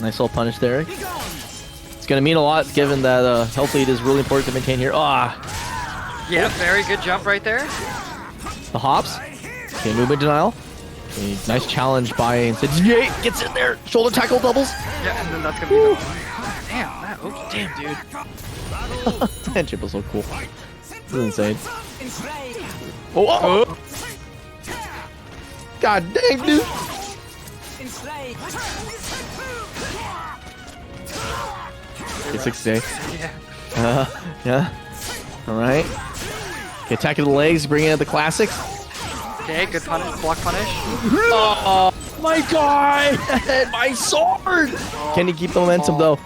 Nice little punish there. It's gonna mean a lot given that health lead is really important to maintain here. Yeah, very good jump right there. The hops. Okay, movement denial. Okay, nice challenge by SCVI. Gets in there. Shoulder tackle doubles. Yeah, and then that's gonna be the damn, that damn dude. That chip was so cool. This is insane. Oh. God dang, dude. Okay, 6 Yeah. Yeah. Alright. Okay, attacking the legs, bringing in the classics. Okay, good punish, block punish. Oh my God! My sword! Can he keep the momentum though?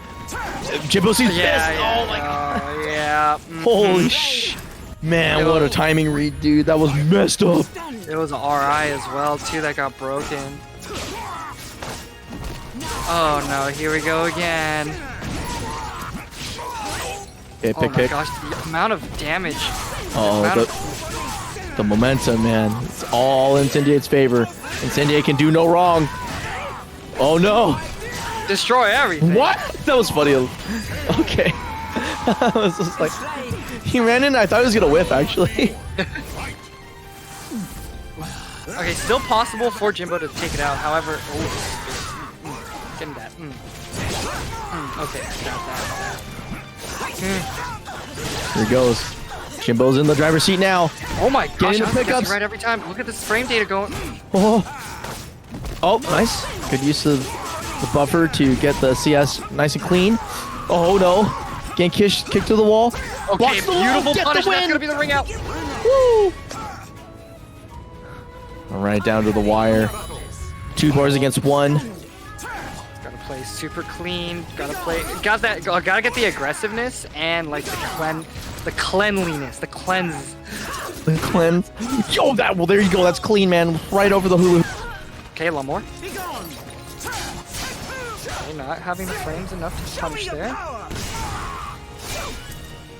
Jimbo sees Yeah, fist! yeah, Oh my God! yeah. Holy sh! Man, what a timing read, dude. That was messed up. It was an RI as well, too, that got broken. Oh no, here we go again. Okay, Oh pick, my pick. gosh, the amount of damage. Oh, the momentum, man. It's all in Incendiate's favor. Incendiate can do no wrong. Oh no! Destroy everything. What? That was funny. Okay. I was just like, he ran in. I thought he was gonna whiff, actually. Okay, still possible for Jimbo to take it out. However, getting that. Okay, got that. Here he goes. Jimbo's in the driver's seat now. Oh my gosh, the I'm pickups. guessing right every time. Look at this frame data going. Oh, nice. Good use of the buffer to get the CS nice and clean. Oh no. Getting kicked to the wall. Okay, the wall. beautiful Get punish. the win. That's gonna be the ring out. Woo! All right, down to the wire. 2 bars against 1. Gotta play super clean. Gotta get the aggressiveness and like the cleanliness, the cleanse. The cleanse. Yo, well, there you go. That's clean, man. Right over the hulu. Okay, a lot more. Okay, not having the frames enough to punish there.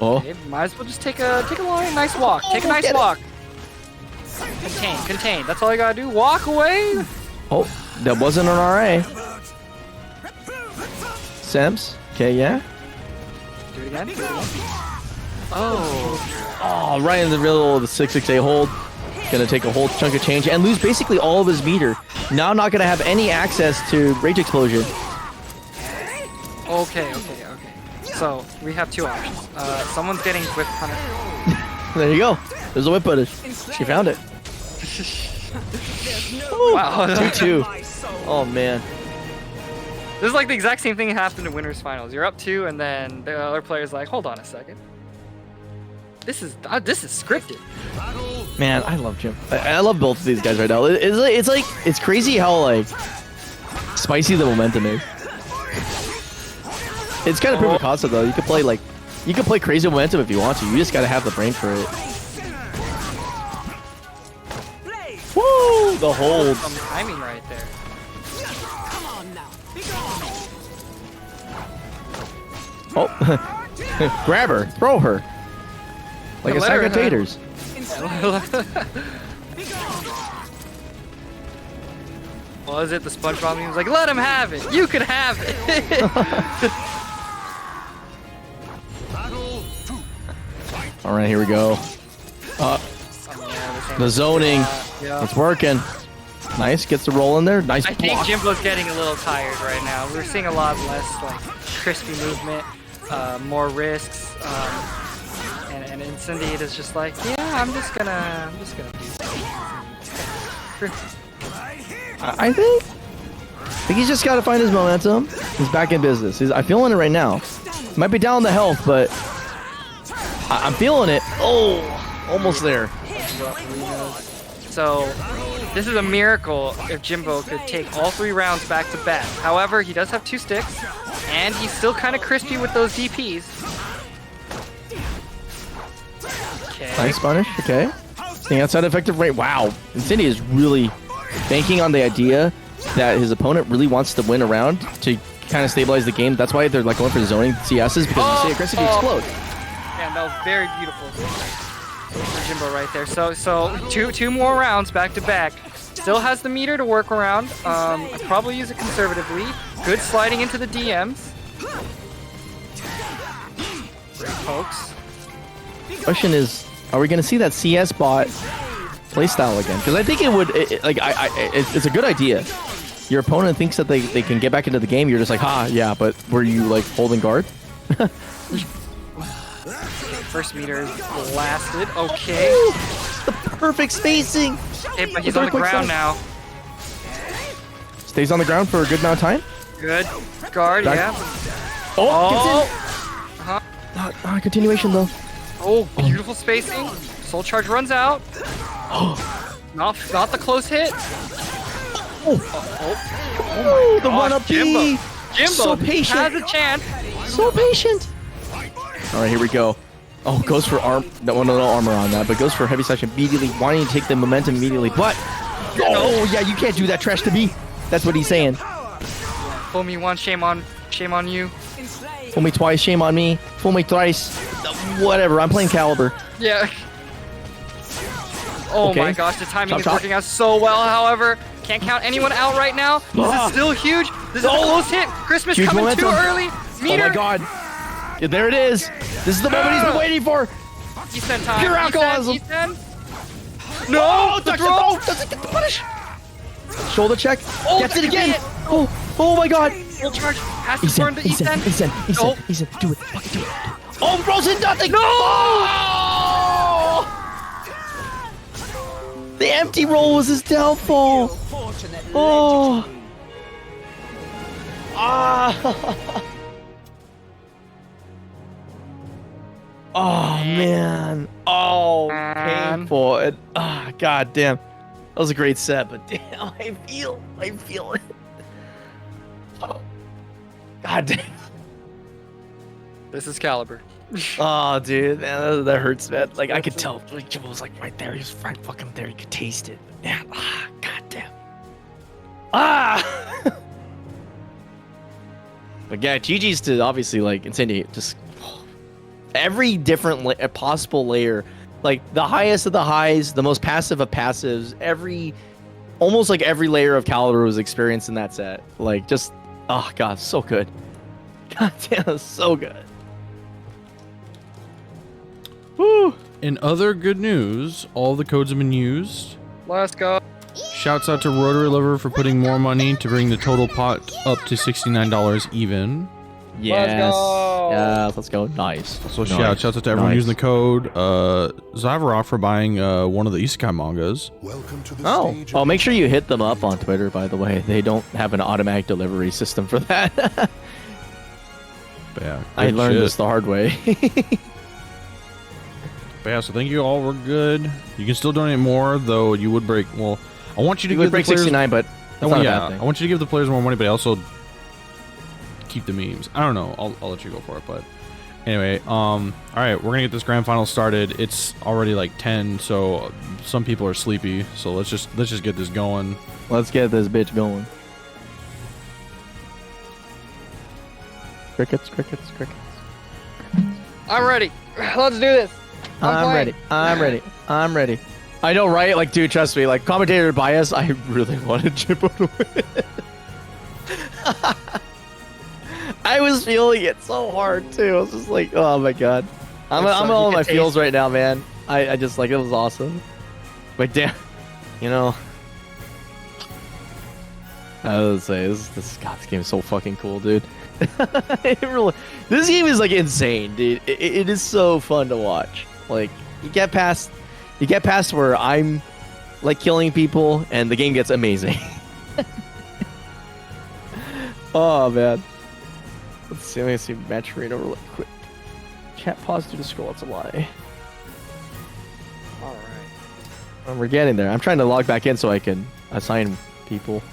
Oh. Okay, might as well just take a line, nice walk. Take a nice walk. Contain. That's all you gotta do. Walk away. Oh, that wasn't an RA. Sems. Okay, yeah. Do it again. Oh, right in the middle of the 668 hold. Gonna take a whole chunk of change and lose basically all of his meter. Now not gonna have any access to Rage Explosion. Okay. So we have 2 options. Someone's getting whip punished. There you go. There's a whip punish. She found it. Wow. 2-2. Oh man. This is like the exact same thing that happened in Winners Finals. You're up 2, and then the other player's like, hold on a second. This is scripted. Man, I love Jim. I love both of these guys right now. It's crazy how like spicy the momentum is. It's kind of proof of concept though. You can play crazy momentum if you want to. You just gotta have the brain for it. Woo! The hold. Some timing right there. Oh, grab her, throw her. Like a sack of taters. Was it the SpongeBob? He was like, let him have it. You can have it. All right, here we go. The zoning. It's working. Nice, gets the roll in there. Nice I think Jimbo's getting a little tired right now. We're seeing a lot less like crispy movement, more risks, and Incendiate is just like, yeah, I'm just gonna do I think he's just got to find his momentum. He's back in business. I'm feeling it right now. Might be down the health, but I'm feeling it. Oh, almost there. So this is a miracle if Jimbo could take all 3 rounds back to back. However, he does have 2 sticks, and he's still kind of crispy with those DPs. Okay. Nice punish. Okay. Staying outside effective rate. Wow. Incendiate is really banking on the idea that his opponent really wants to win a round to kind of stabilize the game. That's why they're like going for the zoning CSs, because when you stay aggressive, you explode. Yeah, that was very beautiful for Jimbo right there. So two more rounds back to back. Still has the meter to work around. I'd probably use it conservatively. Good sliding into the DMs. Great pokes. Question is, are we going to see that CS bot playstyle again? Because I think it would. It's a good idea. Your opponent thinks that they can get back into the game. You're just like, yeah, but were you like holding guard? First meter is blasted. Okay. The perfect spacing. Okay, but he's on the ground now. Stays on the ground for a good amount of time. Good guard, Back. yeah. Oh, gets in. Continuation though. Oh, beautiful spacing. Soul charge runs out. Not the close hit. Oh, the run up Jimbo. Jimbo so patient. has a chance. So patient. All right, here we go. Oh, goes for no armor on that, but goes for heavy slash immediately, wanting to take the momentum immediately. But yeah, you can't do that trash to me. That's what he's saying. Fool me once, shame on you. Fool me twice, shame on me. Fool me thrice. Whatever. I'm playing Caliber. Yeah. Oh Okay. my gosh, the timing is Chop. working out so well. However, can't count anyone out right now. This is still huge. This is a close hit. Christmas Huge coming momentum. too early. Meter. Oh my god. Yeah, there it is. This is the moment he's been waiting for. Eastern time. Pure alcoholism. Eastern. No, the throw. Doesn't get the punish. Shoulder check. Oh, Gets that it could be again. it. Oh my god. Full charge. Has to burn the Eastern. Eastern. Do it. Fucking do it. Oh, throws in nothing. No. Oh! The empty roll was his downfall. Oh. Oh man. Oh, painful. God damn. That was a great set, but damn, I feel it. Oh. God damn. This is Caliber. Oh, dude, man, that hurts, man. Like, I could tell. Like, Jimbo was like right there. He was right fucking there. You could taste it. Man, god damn. But yeah, GG's to obviously, like, Incendiate. Just every different possible layer. Like, the highest of the highs, the most passive of passives. Almost like every layer of Caliber was experienced in that set. Like, just, oh, God, so good. God damn, so good. Woo! In other good news, all the codes have been used. Let's go. Shouts out to Rotary Liver for putting more money to bring the total pot up to $69 even. Yes. Let's go. Yeah, let's go. Nice. So shouts out to everyone using the code. Zavarov for buying one of the Isekai mangas. Welcome to the stage. Oh, make sure you hit them up on Twitter, by the way. They don't have an automatic delivery system for that. But yeah, I learned this the hard way. But yeah, so thank you all. We're good. You can still donate more, though you would break. Well, I want you to give break the players, 69, but that's not a bad thing. I want you to give the players more money, but also keep the memes. I don't know. I'll let you go for it, but anyway, all right, we're gonna get this grand final started. It's already like 10, so some people are sleepy. So let's just get this going. Let's get this bitch going. Crickets. I'm ready. Let's do this. I'm ready. I'm ready. I'm ready. I know, right? Like, dude, trust me. Like, commentator bias, I really wanted Jimbo to win. I was feeling it so hard, too. I was just like, oh, my God. I'm all in my feels right now, man. I just, like, it was awesome. But damn, you know. I would say, this game is so fucking cool, dude. This game is, like, insane, dude. It is so fun to watch. Like, you get past where I'm like killing people and the game gets amazing. Oh man. Let's see, let me see Matcherino really quick. Chat pause due to scroll, it's a lie. Alright. We're getting there. I'm trying to log back in so I can assign people.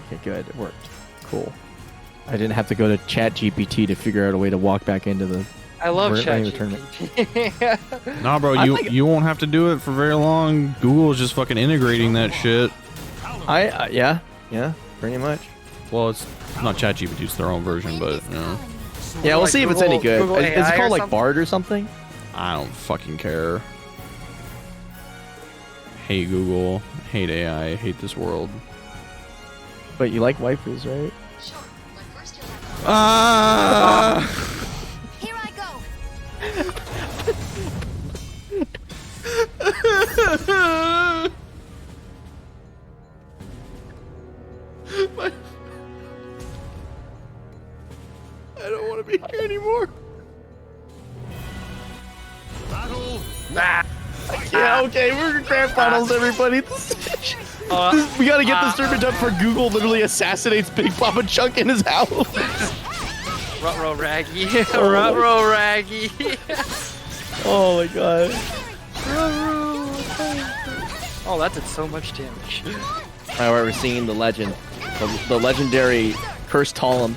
Okay, good. It worked. Cool. I didn't have to go to ChatGPT to figure out a way to walk back into the. I love ChatGPT. Nah, bro, you won't have to do it for very long. Google is just fucking integrating that shit. Yeah, pretty much. Well, it's not ChatGPT, it's their own version, but you know. Yeah, we'll see if it's any good. Is it called like something? Bard or something? I don't fucking care. Hate Google, hate AI, hate this world. But you like waifus, right? Sure, but first you'll have Here I go. I don't want to be here anymore. Battle. Yeah, okay, we're in grand finals, everybody. We gotta get this tournament done for Google literally assassinates Bigpapachunk in his house. Ruh-roh Raggy. Ruh-roh Raggy. Oh my god. Oh, that did so much damage. Alright, we're seeing the legend. The legendary Cursed Talum.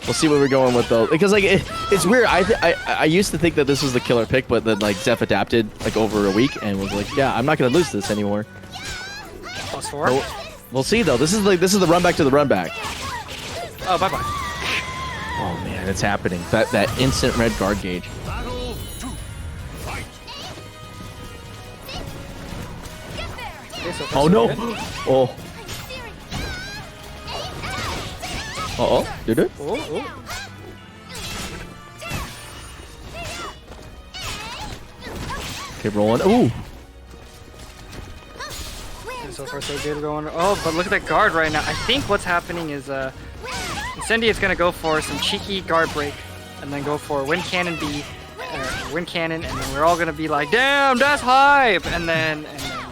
We'll see what we're going with though, because like it's weird. I used to think that this was the killer pick, but then like Zeph adapted like over a week and was like, yeah, I'm not gonna lose this anymore. +4. We'll see though. This is the run back to the run back. Oh, bye bye. Oh man, it's happening. That instant red guard gauge. Battle 2. Fight. Okay, so Oh far, so no! good. Oh. Uh-oh, did it? Oh. Okay, rolling. Ooh! Okay, so far so good going. Oh, but look at that guard right now. I think what's happening is Incendia is gonna go for some cheeky guard break, and then go for wind cannon B, wind cannon, and then we're all gonna be like, damn, that's hype, and then yeah.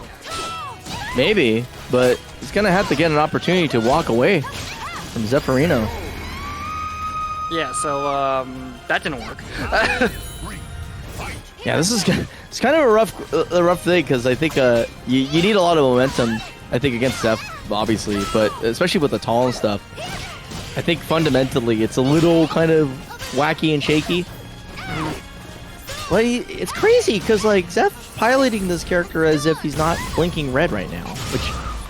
Maybe, but he's gonna have to get an opportunity to walk away from Zephyrinho. Yeah, so that didn't work. Yeah, this is it's kind of a rough thing because I think you need a lot of momentum. I think against Zeph, obviously, but especially with the tall and stuff. I think fundamentally it's a little kind of wacky and shaky. But it's crazy because like Zeph piloting this character as if he's not blinking red right now, which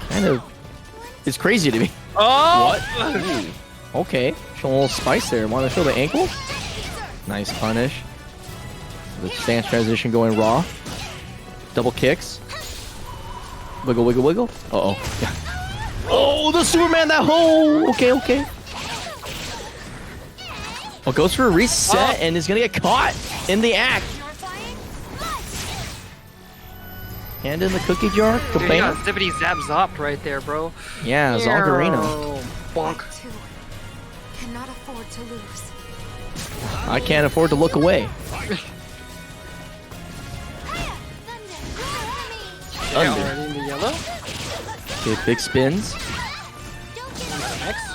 kind of is crazy to me. Oh! What? Ooh. Okay, show a little spice there. Want to show the ankle? Nice punish. The stance transition going raw. Double kicks. Wiggle, wiggle, wiggle. Uh-oh. Yeah. Oh, the Superman, that hole! Okay. Well, goes for a reset and is going to get caught in the act. Hand in the cookie jar. Dude, you got Zippity Zap Zopped right there, bro. Yeah, Zalgarino. Bonk. Cannot afford to lose. I can't afford to look away. Yeah, already in the yellow. Okay, big spins. Next.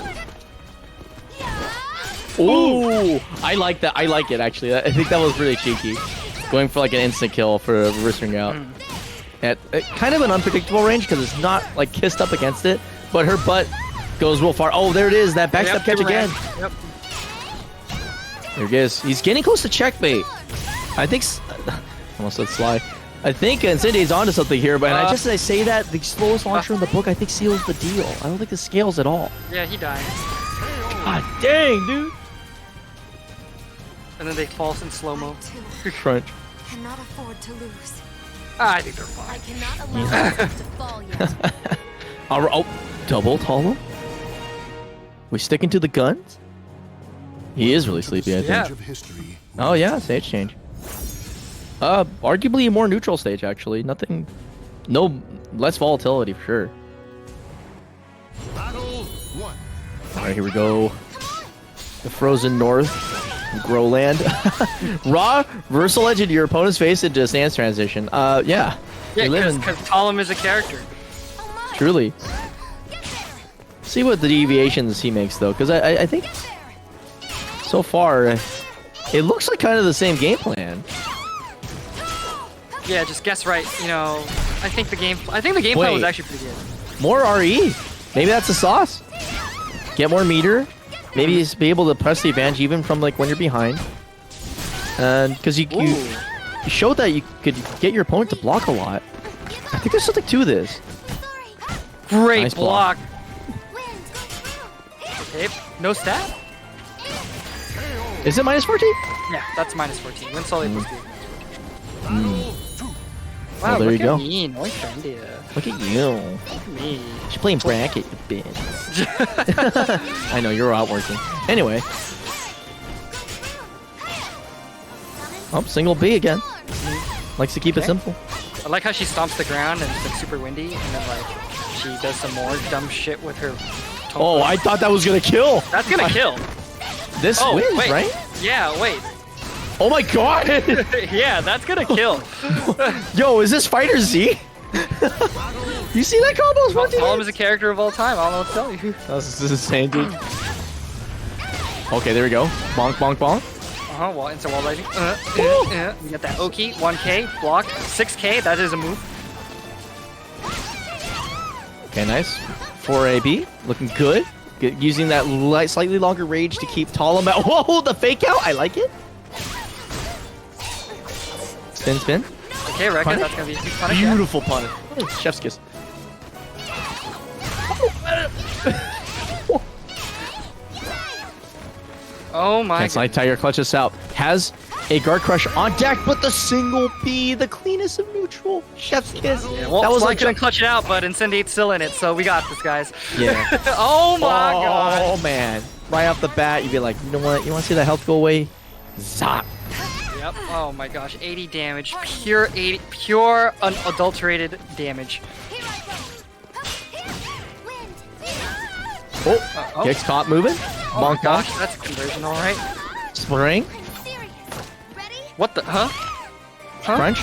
Ooh, I like that. I like it actually. I think that was really cheeky, going for like an instant kill for a reverse ring out. At kind of an unpredictable range because it's not like kissed up against it, but her butt goes real far. Oh, there it is. That backstep catch again. Yep. There he is. He's getting close to checkmate. I think. Almost said Sly. I think Incendiate's onto something here, but I say that the slowest launcher in the book I think seals the deal. I don't think this scales at all. Yeah, he died. God dang, dude. And then they fall in slow-mo. Crunch. Cannot afford to lose. I think they're fine. I cannot allow myself to fall yet. Oh, double Talum? We sticking to the guns? He is really sleepy, I think. Yeah. Of history. Oh yeah, stage change. Arguably a more neutral stage actually. Nothing, no less volatility for sure. Battle 1. All right, here we go. The frozen north, Growland. Raw versal edge into your opponent's face into a stance transition. Yeah. Yeah, We live in- because Talum is a character. Truly. See what the deviations he makes though, because I think so far it looks like kind of the same game plan. Yeah, just guess right. You know, I think the game plan was actually pretty good. More RE. Maybe that's the sauce. Get more meter. Maybe just be able to press the advantage even from like when you're behind. And because you showed that you could get your opponent to block a lot. I think there's something to this. Great Nice block. Okay, no stat? Is it minus 14? Yeah, that's minus 14. Win solid plus 2. Well, there look you go. At me, no India. Look at you. Look at me. She's playing bracket, you bitch. I know, you're out working. Anyway. Oh, single B again. Likes to keep it simple. I like how she stomps the ground and it's like super windy, and then like she does some more dumb shit with her. Oh, I thought that was gonna kill. That's gonna kill. This wins, wait. right? Yeah, wait. Oh my god! Yeah, that's gonna kill. Yo, is this Fighter Z? You see that combo? Talum is a character of all time. I don't know what to tell you. This is insane, dude. Okay, there we go. Bonk, bonk, bonk. Wall into wall lighting. We got that Oki, 1K, block, 6K. That is a move. Okay, nice. 4AB, looking good. Using that slightly longer rage to keep Talum out. Whoa, the fake out. I like it. Spin, spin. Okay, Rekka, Punish? that's gonna be a huge punish. Beautiful punish. Chef's kiss. Oh my Can't slide tire, clutch us out. Has a guard crush on deck, but the single B, the cleanest of neutral. Chef's kiss. Yeah, well, that was like like gonna clutch it out, but Incendiate's still in it, so we got this, guys. Yeah. Oh my god. Oh man. Right off the bat, you'd be like, you know what? You want to see that health go away? Zap. Yep. Oh my gosh, 80 damage, pure 80, pure unadulterated damage. Oh, kicks caught moving. Oh my Bonk, gosh, bonk. that's a conversion, all right. Spring. What the? Huh? Crunch.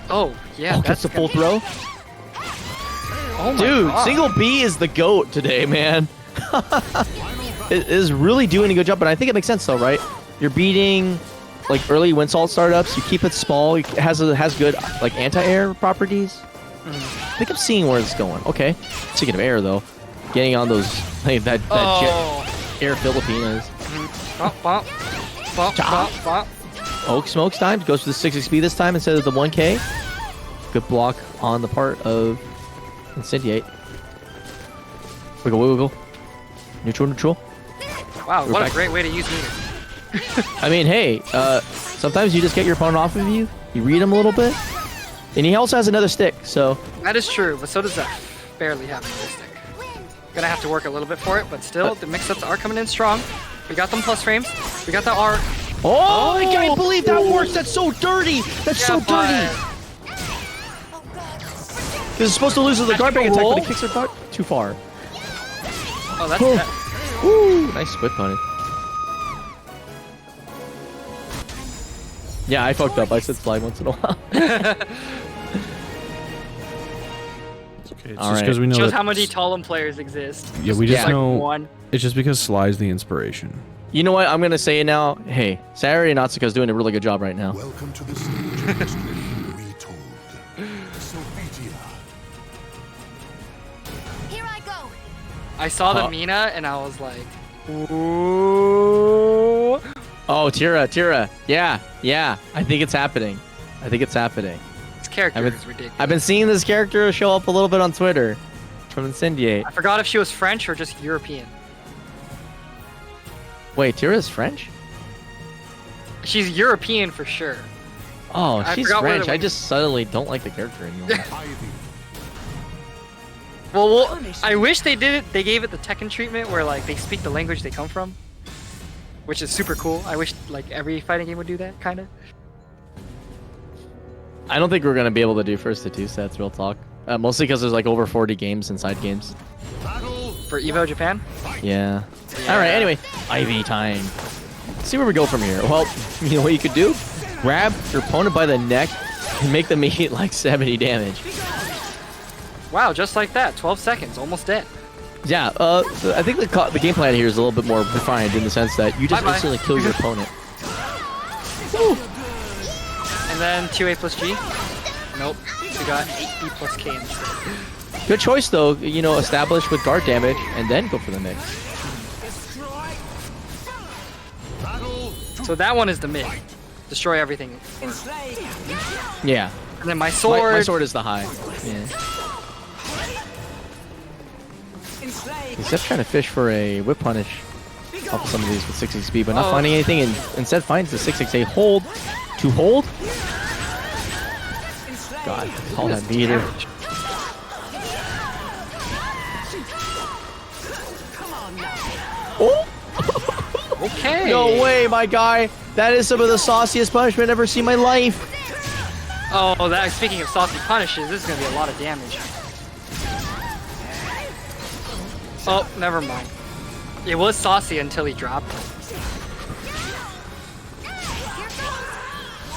Oh yeah. Oh, gets the full throw. Oh my Dude, god. single B is the GOAT today, man. It is really doing a good job, but I think it makes sense though, right? You're beating like early wind salt startups. You keep it small. It has good like anti-air properties. I think I'm seeing where it's going. Okay. Speaking of air though, getting on those like, that jet air Filipinas. Bump, bump, bump, bump, bump. Oak smokes time goes for the 6 XP this time instead of the 1K. Good block on the part of Incendiate. Wiggle, wiggle, wiggle. Neutral, neutral. Wow, We're what back. a great way to use meter. I mean, hey, sometimes you just get your opponent off of you. You read him a little bit. And he also has another stick, so... That is true, but so does that. Barely have another stick. Gonna have to work a little bit for it, but still, the mix-ups are coming in strong. We got them plus frames. We got the R. Oh, I can't believe that works. That's so dirty. That's so dirty. This is supposed to lose with the guard break attack, but he kicks her guard too far. Oh, that's that. Woo, nice split punish. Yeah, I fucked up. I said slide once in a while. Okay, it's All just because we know Shows that how many Talum players exist. Yeah, we just like know one. it's just because Sly's the inspiration. You know what? I'm going to say it now. Hey, Saturday Natsuka's doing a really good job right now. Welcome to the stage of history retold. SCVI. Here I go. I saw the Mina and I was like, ooh. Oh, Tira. Yeah. I think it's happening. It's character is ridiculous. I've been seeing this character show up a little bit on Twitter from Incendiate. I forgot if she was French or just European. Wait, Tira's French? She's European for sure. Oh, I she's forgot where French. the- I just suddenly don't like the character anymore. Well, I wish they did it. They gave it the Tekken treatment where like they speak the language they come from, which is super cool. I wish like every fighting game would do that, kind of. I don't think we're gonna be able to do first to 2 sets, real talk. Mostly because there's like over 40 games inside games. For Evo Japan. Yeah. All right. Anyway, Ivy time. Let's see where we go from here. Well, you know what you could do? Grab your opponent by the neck and make them eat like 70 damage. Wow, just like that, 12 seconds, almost dead. Yeah. I think the game plan here is a little bit more refined in the sense that you just Bye-bye. instantly kill your opponent. And then 2A plus G. Nope, we got 8B plus K instead. Good choice though. You know, establish with guard damage and then go for the mix. So that one is the mid. Destroy everything. Yeah. And then my sword. My sword is the high. Yeah. He's just trying to fish for a whip punish off of some of these with 6 XP, but not finding anything, and instead finds the 6 XA hold to hold. God, call that meter. Oh! Okay. No way, my guy. That is some of the sauciest punishment I've ever seen in my life. Oh, that. Speaking of saucy punishes, this is gonna be a lot of damage. Oh, never mind. It was saucy until he dropped it.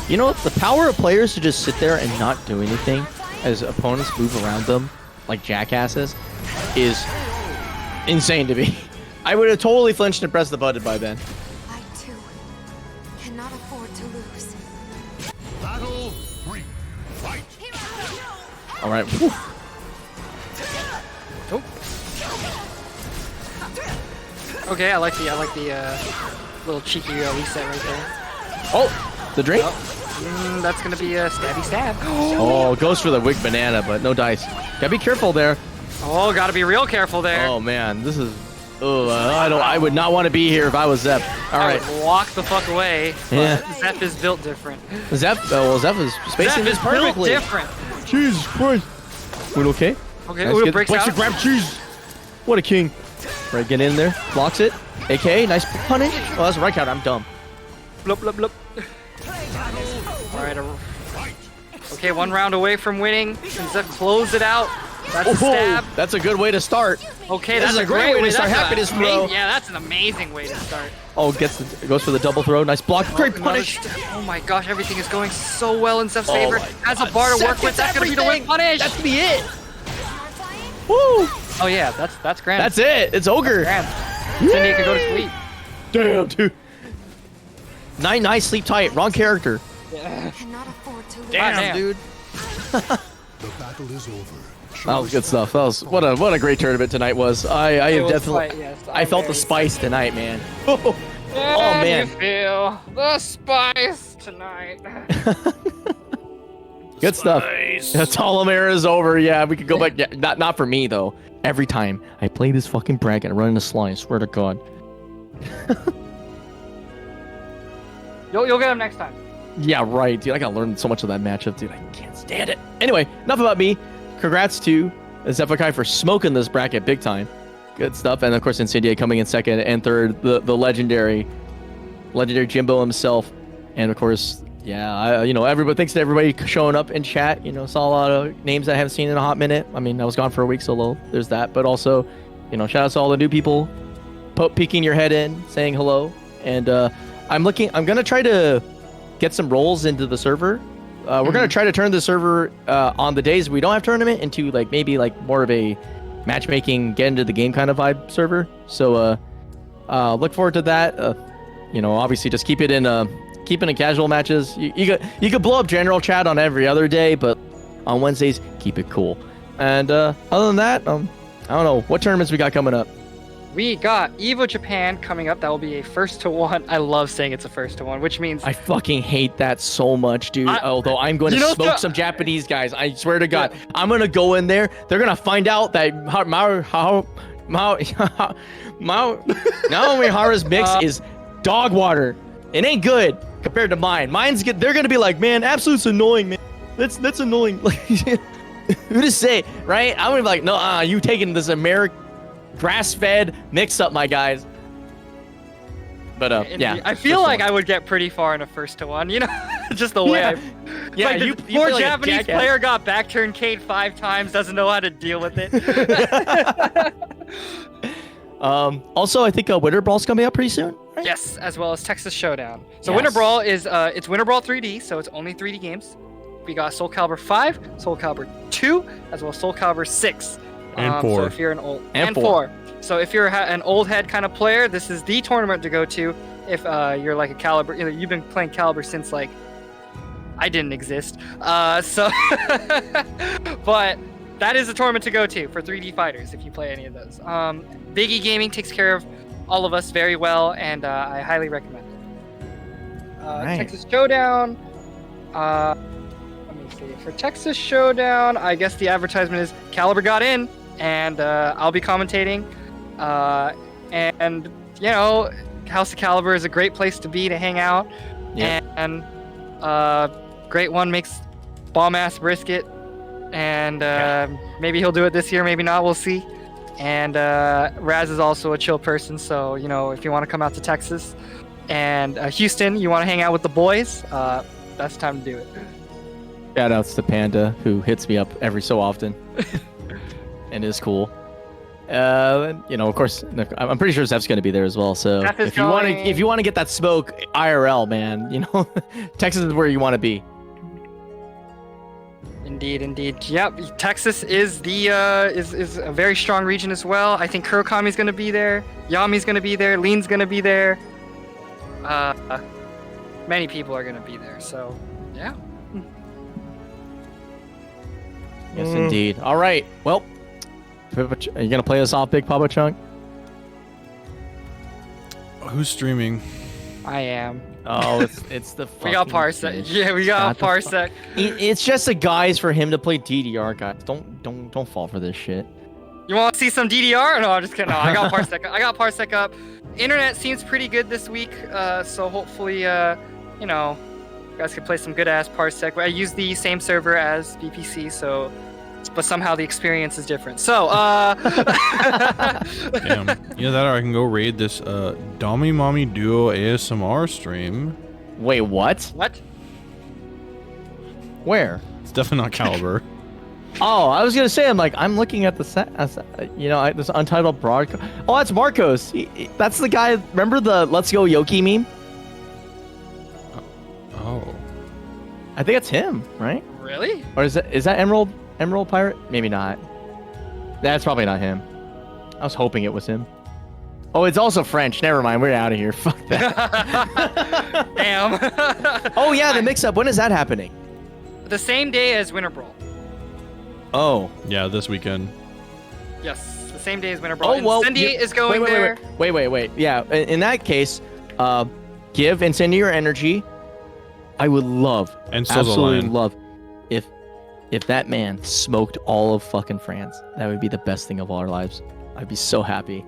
You know, the power of players to just sit there and not do anything as opponents move around them like jackasses is insane to me. I would have totally flinched and pressed the button by then. I too cannot afford to lose. Battle 3. Fight. All right. Whew. Okay, I like the little cheeky reset right there. Oh, the drink. That's gonna be a stabby stab. Oh, goes for the wig banana, but no dice. Gotta be careful there. Oh, gotta be real careful there. Oh man, this is. Oh, I would not want to be here if I was Zep. All I right. would walk the fuck away. But Yeah. Zep is built different. Zep. Well, Zep is spacing Zep this is built perfectly. different. Jesus Christ. Wait, okay. Okay, Nice, Udo get- breaks breaks out. the grab cheese. What a king. Right, get in there. Blocks it. AK, nice punish. Oh, that's a right count. I'm dumb. Blup, blup, blup. Alright, okay, 1 round away from winning. And Zep close it out. That's a stab. That's a good way to start. Okay, This that's is a great way to start. that's Happiness an throw. Yeah, that's an amazing way to start. Oh, goes for the double throw. Nice block. Great Another punish. stab. Oh my gosh, everything is going so well in Zep's Oh favor. my Has a God. bar to Zep work with. gets That's gonna be the win everything. punish. That's gonna be it. Horrifying? Woo. Oh yeah, that's grand. That's it. It's ogre. grand. Cindy can go to sleep. Damn, dude. 9-9, sleep tight. Wrong character. Cannot afford to lose. Damn. dude. The battle is over. That was good stuff. That was what a great tournament tonight was. I It have was definitely quite- yes, I I'm felt the very spice tonight, man. Oh And man. you feel the spice tonight. Good stuff. The Solemn era is over. Yeah, we could go back. Yeah, not for me though. Every time I play this fucking bracket, I run into Sly. I swear to God. You'll get him next time. Yeah, right, dude. I gotta learn so much of that matchup, dude. I can't stand it. Anyway, enough about me. Congrats to SCVI for smoking this bracket big time. Good stuff. And of course, Incendiate coming in second and third. The legendary Jimbo himself. And of course, yeah, everybody. Thanks to everybody showing up in chat. You know, saw a lot of names I haven't seen in a hot minute. I mean, I was gone for a week, so there's that. But also, shout out to all the new people peeking your head in, saying hello. And I'm gonna try to get some roles into the server. We're gonna try to turn the server on the days we don't have tournament into maybe more of a matchmaking, get into the game kind of vibe server. So look forward to that. Obviously just keep it in casual matches. You could blow up general chat on every other day, but on Wednesdays keep it cool. And other than that, I don't know what tournaments we got coming up. we got Evo Japan coming up. That will be a 1-to-1. I love saying it's a 1-to-1, which means I fucking hate that so much, dude. Although I'm going to smoke some Japanese guys. I swear to God. I'm going to go in there. They're going to find out that Naomi Hara's mix is dog water. It ain't good compared to mine. Mine's good. They're going to be like, man, Absolute's annoying, man. That's annoying. Like, who to say, right? I'm going to be like, no, you taking this American grass-fed mix-up, my guys. But yeah, I feel like I would get pretty far in a 1-to-1. You know, just the way like the poor Japanese player got back-turned K'd 5 times, doesn't know how to deal with it. Also, I think Winter Brawl's coming up pretty soon. Right? Yes, as well as Texas Showdown. So Winter Brawl is it's Winter Brawl 3D, so it's only 3D games. We got SoulCalibur 5, SoulCalibur 2, as well as SoulCalibur 6. And 4. So if you're an old and 4. So if you're an old head kind of player, this is the tournament to go to. If you're like a Calibur, you've been playing Calibur since like I didn't exist. But that is the tournament to go to for 3D fighters if you play any of those. Biggie Gaming takes care of all of us very well, and I highly recommend it. Texas Showdown. Let me see. For Texas Showdown, I guess the advertisement is Calibur got in, and I'll be commentating. And you know, House of Calibur is a great place to be to hang out. Yep. And Great One makes bomb ass brisket, and maybe he'll do it this year, maybe not. We'll see. And Raz is also a chill person, so you know, if you want to come out to Texas and Houston, you want to hang out with the boys, that's the time to do it. Shout outs to Panda, who hits me up every so often and is cool. You know, of course, I'm pretty sure Zeph's going to be there as well. So if you want to get that smoke IRL, man, you know, Texas is where you want to be. Indeed. Yep, Texas is the is a very strong region as well. I think Kurokami's going to be there, Yami's going to be there, Lean's going to be there. Many people are going to be there. So, yeah. Yes, indeed. All right. Well, are you going to play us off, Bigpapachunk? Who's streaming? I am. Oh, it's the we got Parsec. Yeah, we got Parsec. It's just a guise for him to play DDR, guys. Don't fall for this shit. You want to see some DDR? No, I'm just kidding. No, I got Parsec. I got Parsec up. Internet seems pretty good this week, so hopefully, you know, you guys can play some good ass Parsec. I use the same server as BPC, so. But somehow the experience is different. So, damn. Either that or I can go raid this Dommy Mommy Duo ASMR stream. Wait, what? What? Where? It's definitely not Calibur. Oh, I was gonna say, I'm looking at the set, you know, this untitled broadcast. Oh, that's Marcos. That's the guy. Remember the "Let's Go Yoki" meme? Oh. I think it's him, right? Really? Or is that Emerald Pirate? Maybe not. That's probably not him. I was hoping it was him. Oh, it's also French. Never mind. We're out of here. Fuck that. Damn. Oh, yeah, the mix-up. When is that happening? The same day as Winter Brawl. Oh. Yeah, this weekend. Yes, the same day as Winter Brawl. Oh, well. Incendiary is going there. Wait. Yeah, in that case, give Incendiary your energy. I would love, and absolutely love, if that man smoked all of fucking France. That would be the best thing of all our lives. I'd be so happy.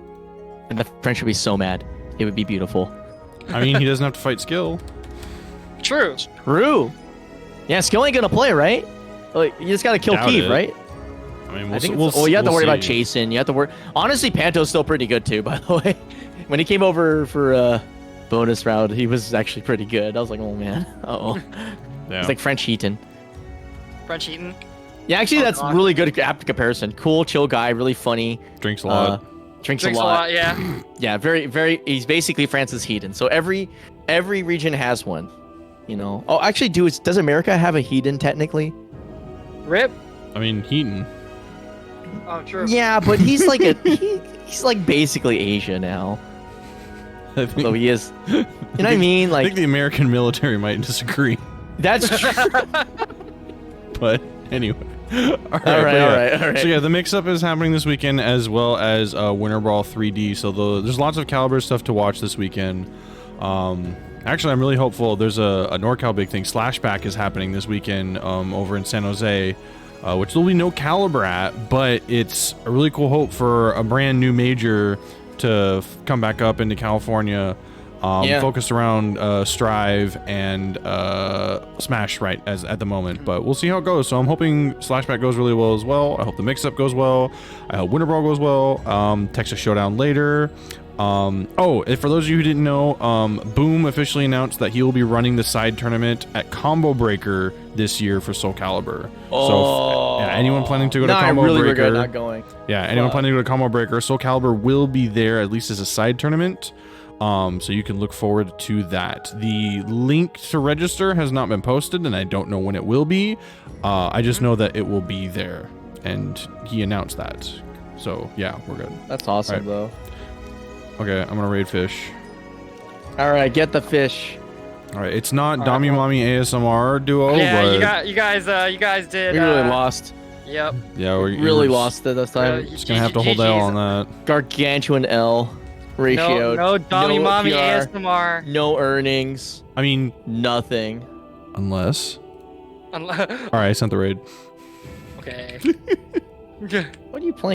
And the French would be so mad. It would be beautiful. I mean, he doesn't have to fight Skill. True. Yeah, Skill ain't gonna play, right? Like, you just gotta kill Keeve, right? I mean, you have to worry about chasing. You have to worry. Honestly, Panto's still pretty good too, by the way. When he came over for bonus round, he was actually pretty good. I was like, oh man. Uh-oh. Yeah. It's like French Heaton. Yeah, actually, that's really good apt comparison. Cool, chill guy, really funny. Drinks a lot. Drinks a lot, yeah. Yeah, very, very. He's basically Francis Heaton. So every region has one, you know. Oh, actually, does America have a Heaton technically? Rip. I mean, Heaton. Oh, true. Yeah, but he's like he's like basically Asia now. Though he is. You know what I mean? Like, I think the American military might disagree. That's true. But anyway. All All right. So yeah, the mix-up is happening this weekend, as well as Winter Brawl 3D. So there's lots of Calibur stuff to watch this weekend. Actually, I'm really hopeful. There's a NorCal big thing. Slashback is happening this weekend over in San Jose, which there'll be no Calibur at, but it's a really cool hope for a brand new major to come back up into California. Focused around Strive and Smash right at the moment, but we'll see how it goes. So I'm hoping Slashback goes really well as well. I hope the mix-up goes well. I hope Winter Brawl goes well. Texas Showdown later. And for those of you who didn't know, Boom officially announced that he will be running the side tournament at Combo Breaker this year for SoulCalibur. So anyone planning to go to Combo I really Breaker, regret not going. Yeah, anyone planning to go to Combo Breaker, SoulCalibur will be there at least as a side tournament. So you can look forward to that. The link to register has not been posted, and I don't know when it will be. I just know that it will be there, and he announced that. So yeah, we're good. That's awesome, though. Okay, I'm gonna raid fish. All right, get the fish. All right, it's not Dami Mommy ASMR duo. Yeah, but you guys did. We really lost. Yep. Yeah, we really lost it this time. Just gonna have to hold L on that. Gargantuan L ratio. No Dami Mommy PR, ASMR. No earnings. I mean, nothing. Unless. All right, I sent the raid. Okay. What are you playing?